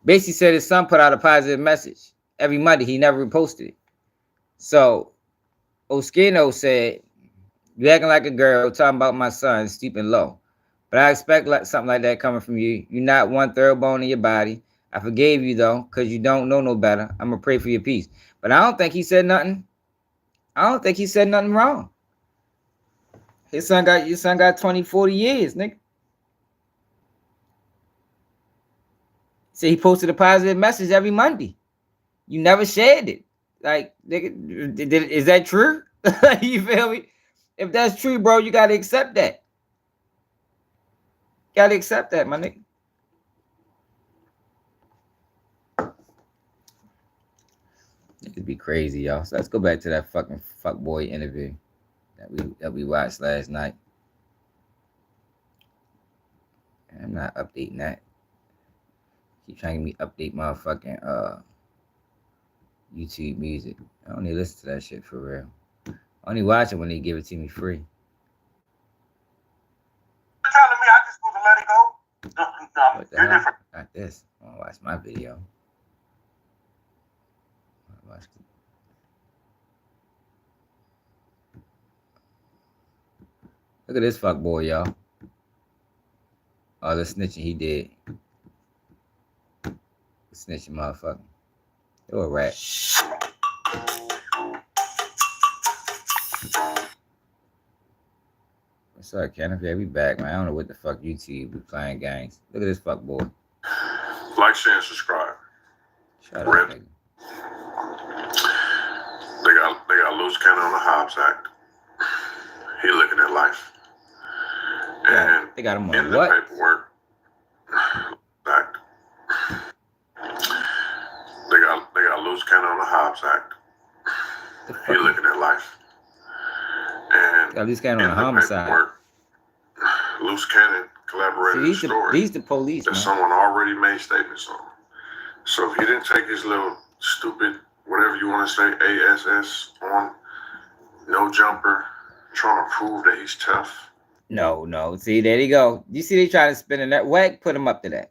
Basically said his son put out a positive message every Monday. He never reposted it. So Oskano said, "You acting like a girl talking about my son sleeping low. But I expect something like that coming from you. You're not 1/3 bone in your body. I forgave you though, because you don't know no better. I'm gonna pray for your peace." But I don't think he said nothing. I don't think he said nothing wrong. Your son got 20, 40 years, nigga. So he posted a positive message every Monday. You never shared it. Like, nigga, is that true? You feel me? If that's true, bro, you gotta accept that. Gotta accept that, my nigga. to be crazy, y'all. So let's go back to that fucking fuckboy interview that we watched last night. I'm not updating that. Keep trying to get me update my fucking YouTube music. I don't need to listen to that shit for real. I only watch it when they give it to me free. You're telling me I just supposed to let it go? No, What the you're hell? different. Not this. I want to watch my video. Look at this fuck boy, y'all. All the snitching he did. Snitching motherfucker. You a rat. What's up, Kenneth? Yeah, we back, man. I don't know what the fuck YouTube be playing games. Look at this fuck boy. Like, share, and subscribe. Shut Red. up, nigga. They got loose cannon on the Hobbs Act. He looking at life. Yeah, And they got him in on the what? paperwork, Act. They got loose cannon on the Hobbs Act. The He fuck? looking at life. And Got loose cannon in on a the homicide. paperwork, loose cannon collaborated See, a story these the police, that man. someone already made statements on. So if he didn't take his little stupid, whatever you want to say, ASS on, no jumper, trying to prove that he's tough. No. See, there you go. You see they trying to spin in that. Wack put him up to that.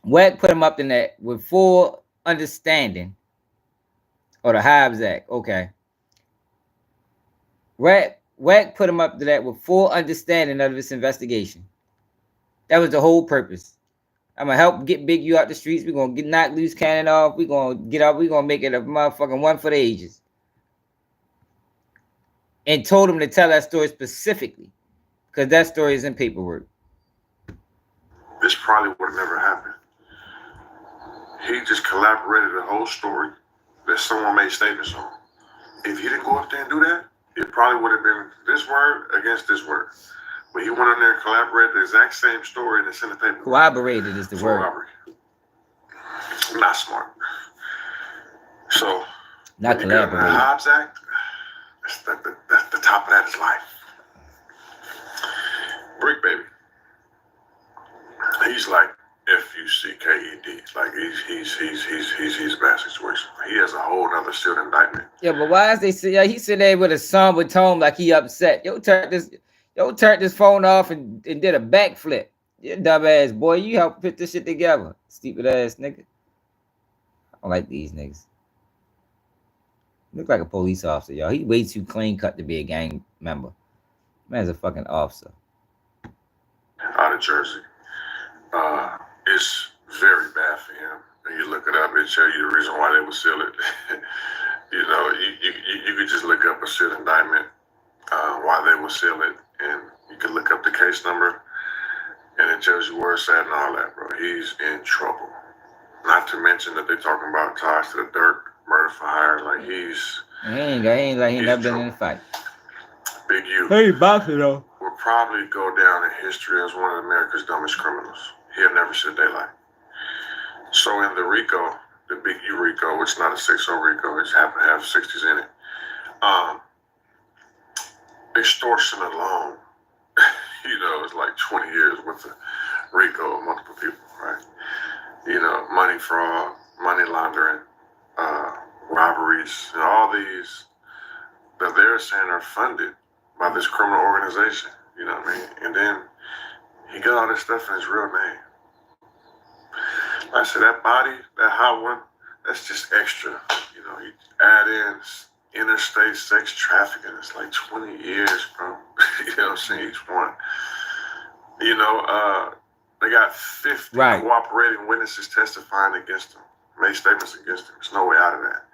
Wack put him up to that with full understanding of the Hobbs Act. Okay. Wack put him up to that with full understanding of this investigation. That was the whole purpose. I'm gonna help get Big U out the streets. We're gonna knock loose cannon off. We're gonna get up. We're gonna make it a motherfucking one for the ages. And told him to tell that story specifically. Because that story is in paperwork. This probably would have never happened. He just collaborated the whole story that someone made statements on. If he didn't go up there and do that, it probably would have been this word against this word. But he went in there and collaborated the exact same story and it's in the paper. Corroborated is the for word. robbery. Not smart. So, Not when you get in the collaborated. Hobbs Act, that's the top of that is life. Brick baby. He's like FUCKED. Like he's a bad situation. He has a whole other sealed indictment. Yeah, but why is they say he sit there with a somber tone like he upset? Yo, turned this phone off and did a backflip. You dumbass boy, you helped put this shit together. Stupid ass nigga. I don't like these niggas. Look like a police officer, y'all. He way too clean cut to be a gang member. Man's a fucking officer. Out of Jersey. It's very bad for him. When you look it up, it show you the reason why they would seal it. You know, you could just look up a sealed indictment, why they would seal it, and you can look up the case number, and it tells you where it's at and all that, bro. He's in trouble. Not to mention that they're talking about ties to the dirt, murder for hire. Like he ain't like he never been in a fight. Big U. Hey, boxer though. Will probably go down in history as one of America's dumbest criminals. He'll never see daylight. So in the RICO, the Big U RICO, which is not a 6-0 RICO, it just happen to have 60s in it. Extortion alone, you know, it's like 20 years with the RICO of multiple people, right? You know, money fraud, money laundering, robberies, and all these that they're saying are funded by this criminal organization, you know what I mean? And then he got all this stuff in his real name. I said, that body, that hot one, that's just extra. You know, you add in interstate sex trafficking, it's like 20 years, bro. You know what I'm saying? Each one. You know, they got 50 cooperating witnesses testifying against him, made statements against him. There's no way out of that.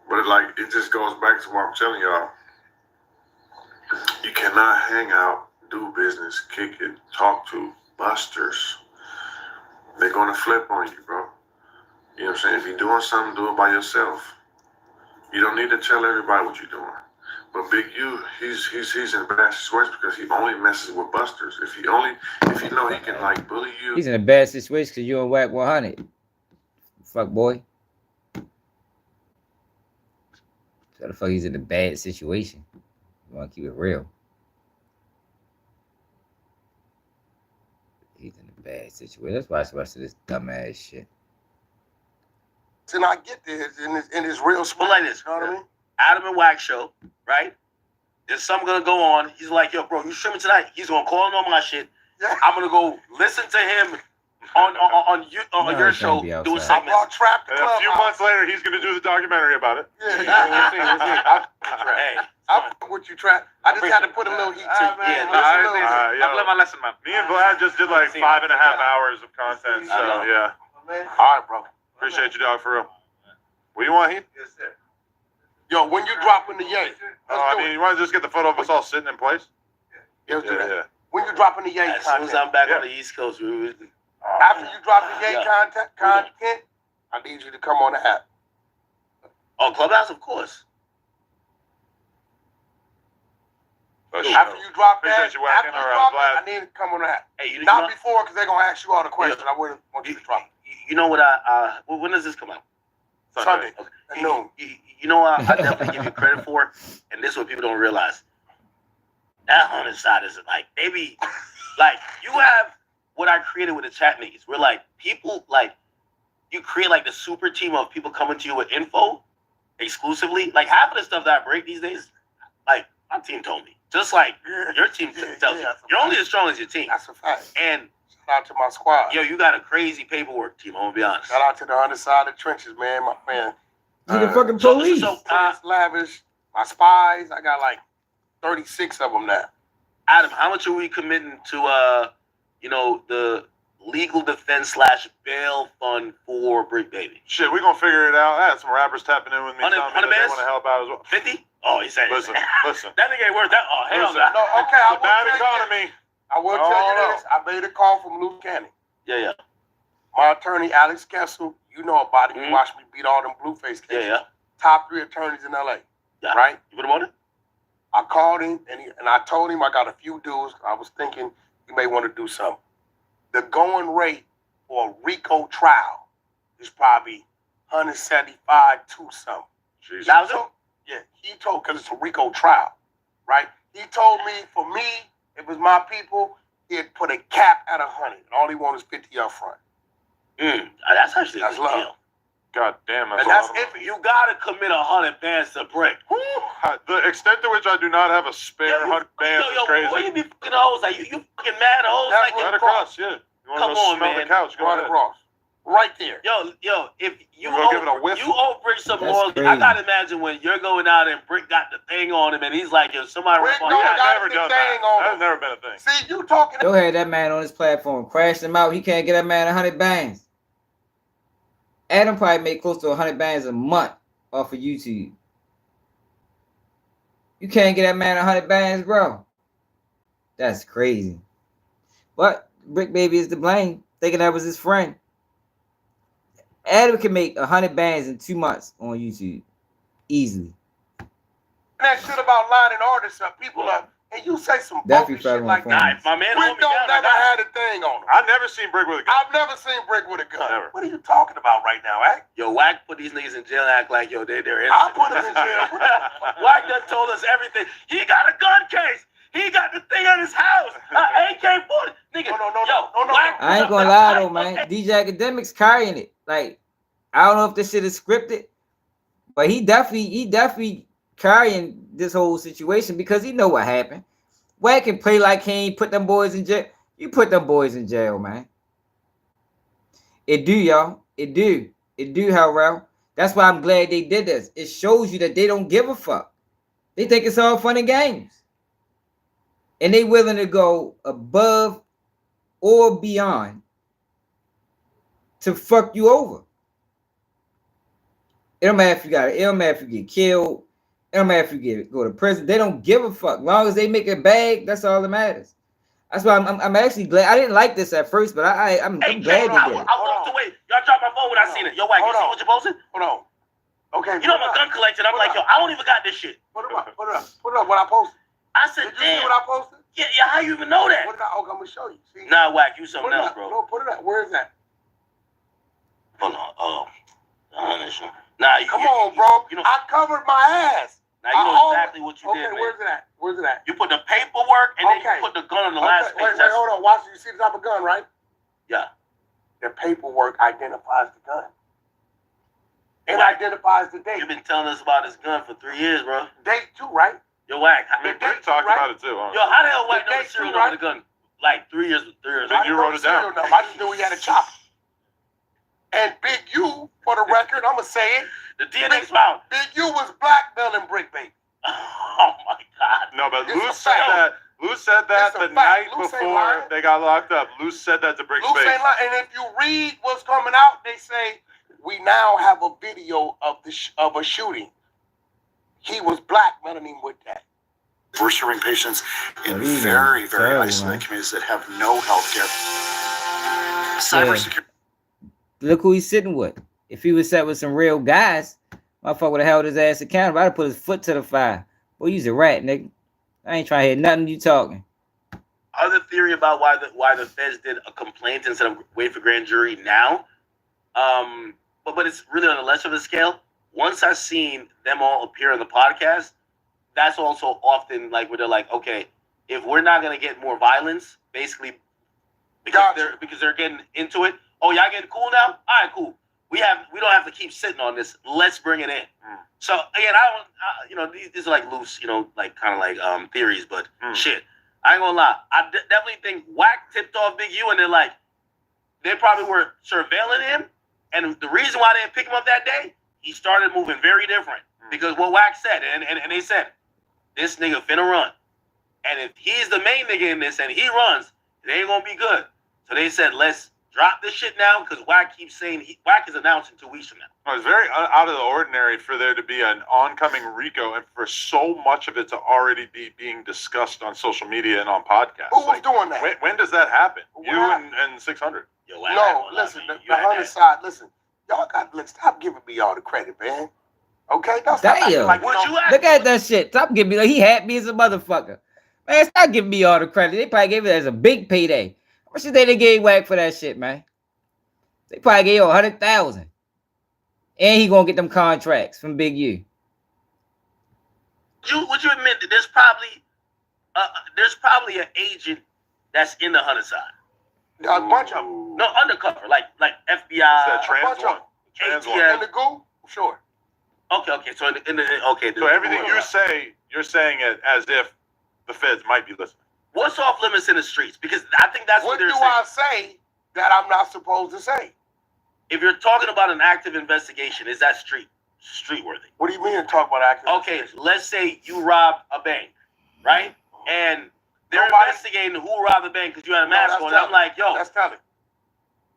But it just goes back to what I'm telling y'all. You cannot hang out, do business, kick it, talk to busters. They're going to flip on you, bro. You know what I'm saying? If you're doing something, do it by yourself. You don't need to tell everybody what you're doing. But Big U, he's in a bad situation because he only messes with busters. If you know he can like bully you. He's in a bad situation because you on whack 100. Fuck boy. So the fuck he's in a bad situation. You want to keep it real. He's in a bad situation. That's why I watch this dumbass shit. And I get this in his real sport. Like this, you know what I mean? Adam and Wack show, right? There's something gonna go on. He's like, yo, bro, you streaming tonight? He's gonna call in on my shit. Yeah. I'm gonna go listen to him on your show doing something. Trap the and a few months later, he's gonna do the documentary about it. Yeah, We'll see. Hey, I'm with you, Trap. I just had to put a little heat to it. I've learned my lesson, man. Me and Vlad just did like 5.5 hours of content, so yeah. All right, bro. Appreciate you, dog, for real. What do you want, Heath? Yes, sir. Yo, when you dropping the yay? I mean, you want to just get the photo of us all sitting in place? Yeah, let's do that. Yeah. When you dropping the yay as soon as I'm back on the East Coast, after you drop the yay content, I need you to come on the app. Oh, Clubhouse, of course. After you drop that, Vlad. I need to come on the app. Hey, not before, because they're gonna ask you all the questions. I wouldn't want you to drop. You know what? When does this come out? Sunday. Okay. You know what? I definitely give you credit for, and this is what people don't realize. That hunting side is like maybe, like you have what I created with the chat niggas. We're like people like you create like the super team of people coming to you with info exclusively. Like half of the stuff that I break these days, like my team told me. Just like your team tells you. You're only as strong as your team. That's a fact. And shout out to my squad. Yo, you got a crazy paperwork team, I'm gonna be honest. Shout out to the underside of the trenches, man. My man. You the fucking police. Lavish. My spies, I got like 36 of them now. Adam, how much are we committing to the legal defense / bail fund for Brick Baby? Shit, we gonna figure it out. I had some rappers tapping in with me. 100 telling me they want to help out as well. 50? Oh, he said. Listen. That nigga ain't worth that. Oh, hell no. No, okay, It's a bad economy. I will tell you this. I made a call from Luke County. Yeah. My attorney, Alex Kessel, you know about it. You watched me beat all them Blueface cases. Yeah. Top 3 attorneys in LA. Yeah. Right? You put him on it? I called him and I told him I got a few dues. I was thinking you may want to do something. The going rate for a RICO trial is probably 175 to something. Jesus. Yeah, he told, because it's a RICO trial, right? He told me, for me, if it was my people, he'd put a cap at 100. All he wanted is 50 up front. That's actually that's love. Deal. God damn, that's if you gotta commit 100 bands to Brick. The extent to which I do not have a spare 100 bands is crazy. Where you be fucking hoes? Like you fucking mad hoes? Like right across, yeah. You want to go smell the couch? Go ahead. Across. Right there. Yo, if you you owe Brick some loyalty, I gotta imagine when you're going out and Brick got the thing on him and he's like, yo, somebody Brick respond. I've never done that. That's never been a thing. See, you talking. Go ahead, that man on his platform. Crash him out. He can't get that man 100 bands. Adam probably make close to 100 bands a month off of YouTube. You can't get that man 100 bands, bro. That's crazy. But Brick Baby is to blame, thinking that was his friend. Adam can make 100 bands in 2 months on YouTube. Easily. That shit about lining artists up, people up, and you say some bullshit shit like that. My man, Brick don't never had a thing on him. I've never seen Brick with a gun. I've never seen Brick with a gun. Never. What are you talking about right now, Act? Yo, Wack put these niggas in jail and act like, yo, they're innocent. I put them in jail. Wack done told us everything. He got a gun case. He got the thing at his house. AK-40. Nigga, no. Wack, I ain't gonna lie though, man. DJ Academics carrying it. Like, I don't know if this shit is scripted, but he definitely carrying this whole situation because he know what happened. Wack can play like he ain't put them boys in jail. You put them boys in jail, man. It do, y'all. It do, Harrell. That's why I'm glad they did this. It shows you that they don't give a fuck. They think it's all fun and games. And they willing to go above or beyond to fuck you over. It don't matter if you get killed. It don't matter if you go to prison. They don't give a fuck. As long as they make a bag, that's all that matters. That's why I'm actually glad. I didn't like this at first, but I'm glad they did it. I walked away. Y'all dropped my phone when I seen it. Yo, Wack, you see what you posted? Hold on. Okay. You know I'm a gun collector. I'm like, yo, I don't even got this shit. Put it up. What I posted. I said, Did you damn. see what I posted? Yeah, how you even know that? I'm gonna show you. See? Nah, Wack, you something else, bro. No, put it up. Where is that? Hold on. Nah, Come on, bro. You know, I covered my ass. now you know exactly what you okay, did, man. where's it at? Where's it at? You put the paperwork and then Okay. you put the gun on the last page. Wait, hold on. Watch. You see the type of gun, right? Yeah. The paperwork identifies the gun. It identifies the date. You've been telling us about this gun for 3 years, bro. Date too, right? Yo, Wack. I mean, Brick talked about it too. Yo, how the hell Wack know the date serial too, number of the gun? Like 3 years. 3 years. Big U wrote it down. I just knew he had a chop. And Big U, for the record, I'm gonna say it. The DNA's found. Big U was blackmailing Brick Baby. Oh my God. No, but It's Lou a said fact. that. Lou said that It's a the fact. night Lou ain't before lying. they got locked up. Lou said that to Brick's Luke face. ain't lying. And if you read what's coming out, they say we now have a video of of a shooting. He was blackmailing him with that. We're serving patients in Yeah, very, very terrible, isolated man. communities that have no health care. Cybersecurity. Look who he's sitting with. If he was sat with some real guys, motherfucker would have held his ass accountable. I'd have put his foot to the fire. Boy, you's a rat, nigga. I ain't trying to hear nothing you talking. Other theory about why the feds did a complaint instead of wait for grand jury now, but it's really on a less of a scale. Once I've seen them all appear on the podcast, that's also often like where they're like, okay, if we're not gonna get more violence, basically because they're getting into it. Oh, y'all getting cool now? All right, cool. We don't have to keep sitting on this. Let's bring it in. So again, these are like loose, like kind of like theories, but shit. I ain't gonna lie. I definitely think Wack tipped off Big U, and they're like, they probably were surveilling him. And the reason why they didn't pick him up that day, he started moving very different. Because what Wack said, and they said, this nigga finna run. And if he's the main nigga in this and he runs, it ain't gonna be good. So they said, let's drop this shit now, because Wack keeps saying, Wack is announcing 2 weeks from now. It's very out of the ordinary for there to be an oncoming RICO and for so much of it to already be being discussed on social media and on podcasts. Who was doing that? When does that happen? What You happened? and 600. Yo, Wack, No, listen, the Hunter side, listen. Y'all got stop giving me all the credit, man. Okay? Don't stop acting Damn. like Look at that shit. Stop giving me like he had me as a motherfucker. Man, stop giving me all the credit. They probably gave it as a big payday. How much did they gave Wack for that shit, man? They probably gave you 100,000. And he gonna get them contracts from Big U. Would you admit that there's probably an agent that's in the Hunter side? A bunch of them. No, undercover, like FBI. That A trans bunch one. of them. Trans ATF. In the goo? Sure. Okay. So So everything you say, you're saying it as if the feds might be listening. What's off limits in the streets? Because I think that's what What they're do saying. I say that I'm not supposed to say? If you're talking about an active investigation, is that street worthy? What do you mean talk about active? Okay, let's say you robbed a bank, right? And they're investigating who robbed the bank because you had a mask on. I'm like, yo, that's telling.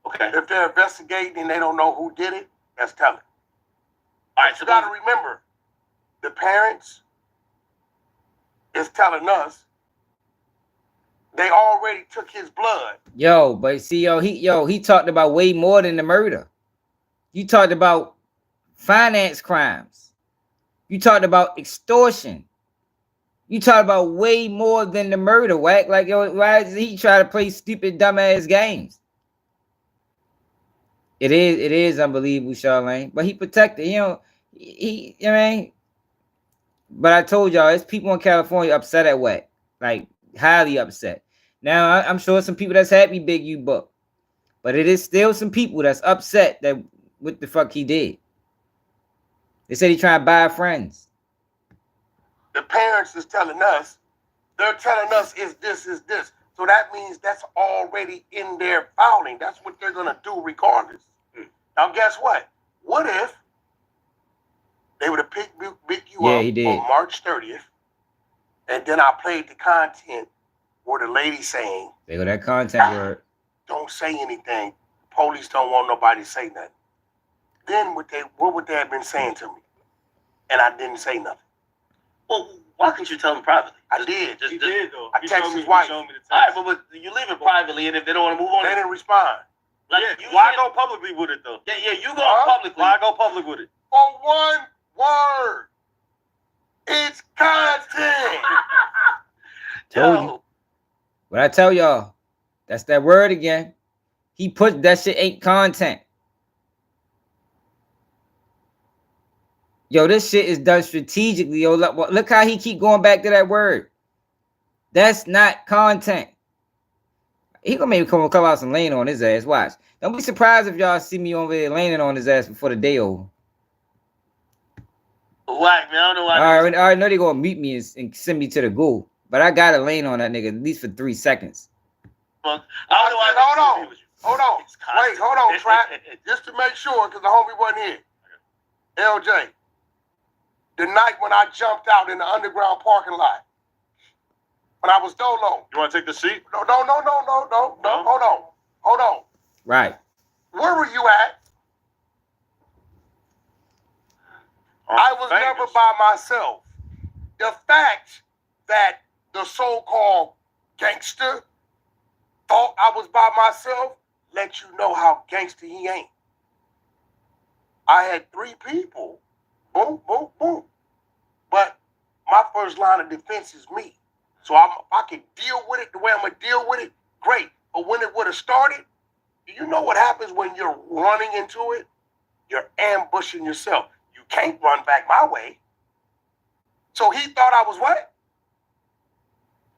okay. If they're investigating and they don't know who did it, that's telling. All right, You got to remember, the parents is telling us they already took his blood. Yo, but see, he talked about way more than the murder. You talked about finance crimes. You talked about extortion. You talked about way more than the murder, Wack. Like, yo, why does he try to play stupid, dumbass games? It is unbelievable, Charlene. But he protected, I mean, but I told y'all, it's people in California upset at Wack. Like, highly upset. Now, I'm sure some people that's happy Big U book. But it is still some people that's upset that what the fuck he did. They said he trying to buy friends. The parents is telling us, they're telling us is this. So that means that's already in their filing. That's what they're going to do regardless. Now, guess what? What if they would have picked Big U up on March 30th, and then I played the content where the lady saying, they go that content word. Don't say anything. Police don't want nobody to say nothing. Then what would they have been saying to me? And I didn't say nothing. Well, why couldn't you tell them privately? I did. You did, though. I texted his wife. All right, but you leave it privately, and if they don't want to move on, they didn't respond. Like, why go publicly with it, though? Yeah, you go publicly. Why go public with it? For one word. It's content. Told you. But I tell y'all, that's that word again. He put that shit ain't content. Yo, this shit is done strategically. Yo, look how he keep going back to that word. That's not content. He gonna maybe come out some laying on his ass. Watch. Don't be surprised if y'all see me over there laying on his ass before the day over. Wack, man, I don't know why. I already know they gonna meet me and send me to the goal. But I gotta lane on that nigga at least for 3 seconds. Hold on. Wait, hold on, Trap. Just to make sure, because the homie wasn't here. LJ, the night when I jumped out in the underground parking lot, when I was dolo. You want to take the seat? No. Hold on. Right. Where were you at? I was never by myself. The fact that the so-called gangster thought I was by myself let you know how gangster he ain't. I had 3 people. Boom, boom, boom. But my first line of defense is me. So I can deal with it the way I'm going to deal with it, great. But when it would have started, do you know what happens when you're running into it? You're ambushing yourself. You can't run back my way. So he thought I was what?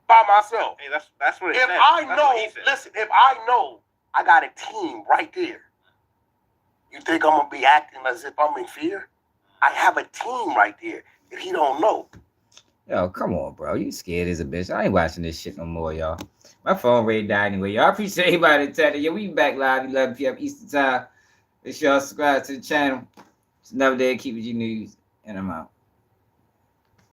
By myself. Hey, that's what it If said. I That's know, what he said. listen, if I know I got a team right there, you think I'm going to be acting as if I'm in fear? I have a team right there that he don't know. Yo, come on, bro. You scared as a bitch. I ain't watching this shit no more, y'all. My phone ready to die anyway. Y'all appreciate everybody that tapped in. Yo, we back live 11 p.m. Eastern time. Make sure y'all subscribe to the channel. It's another day of Keep It G News, and I'm out.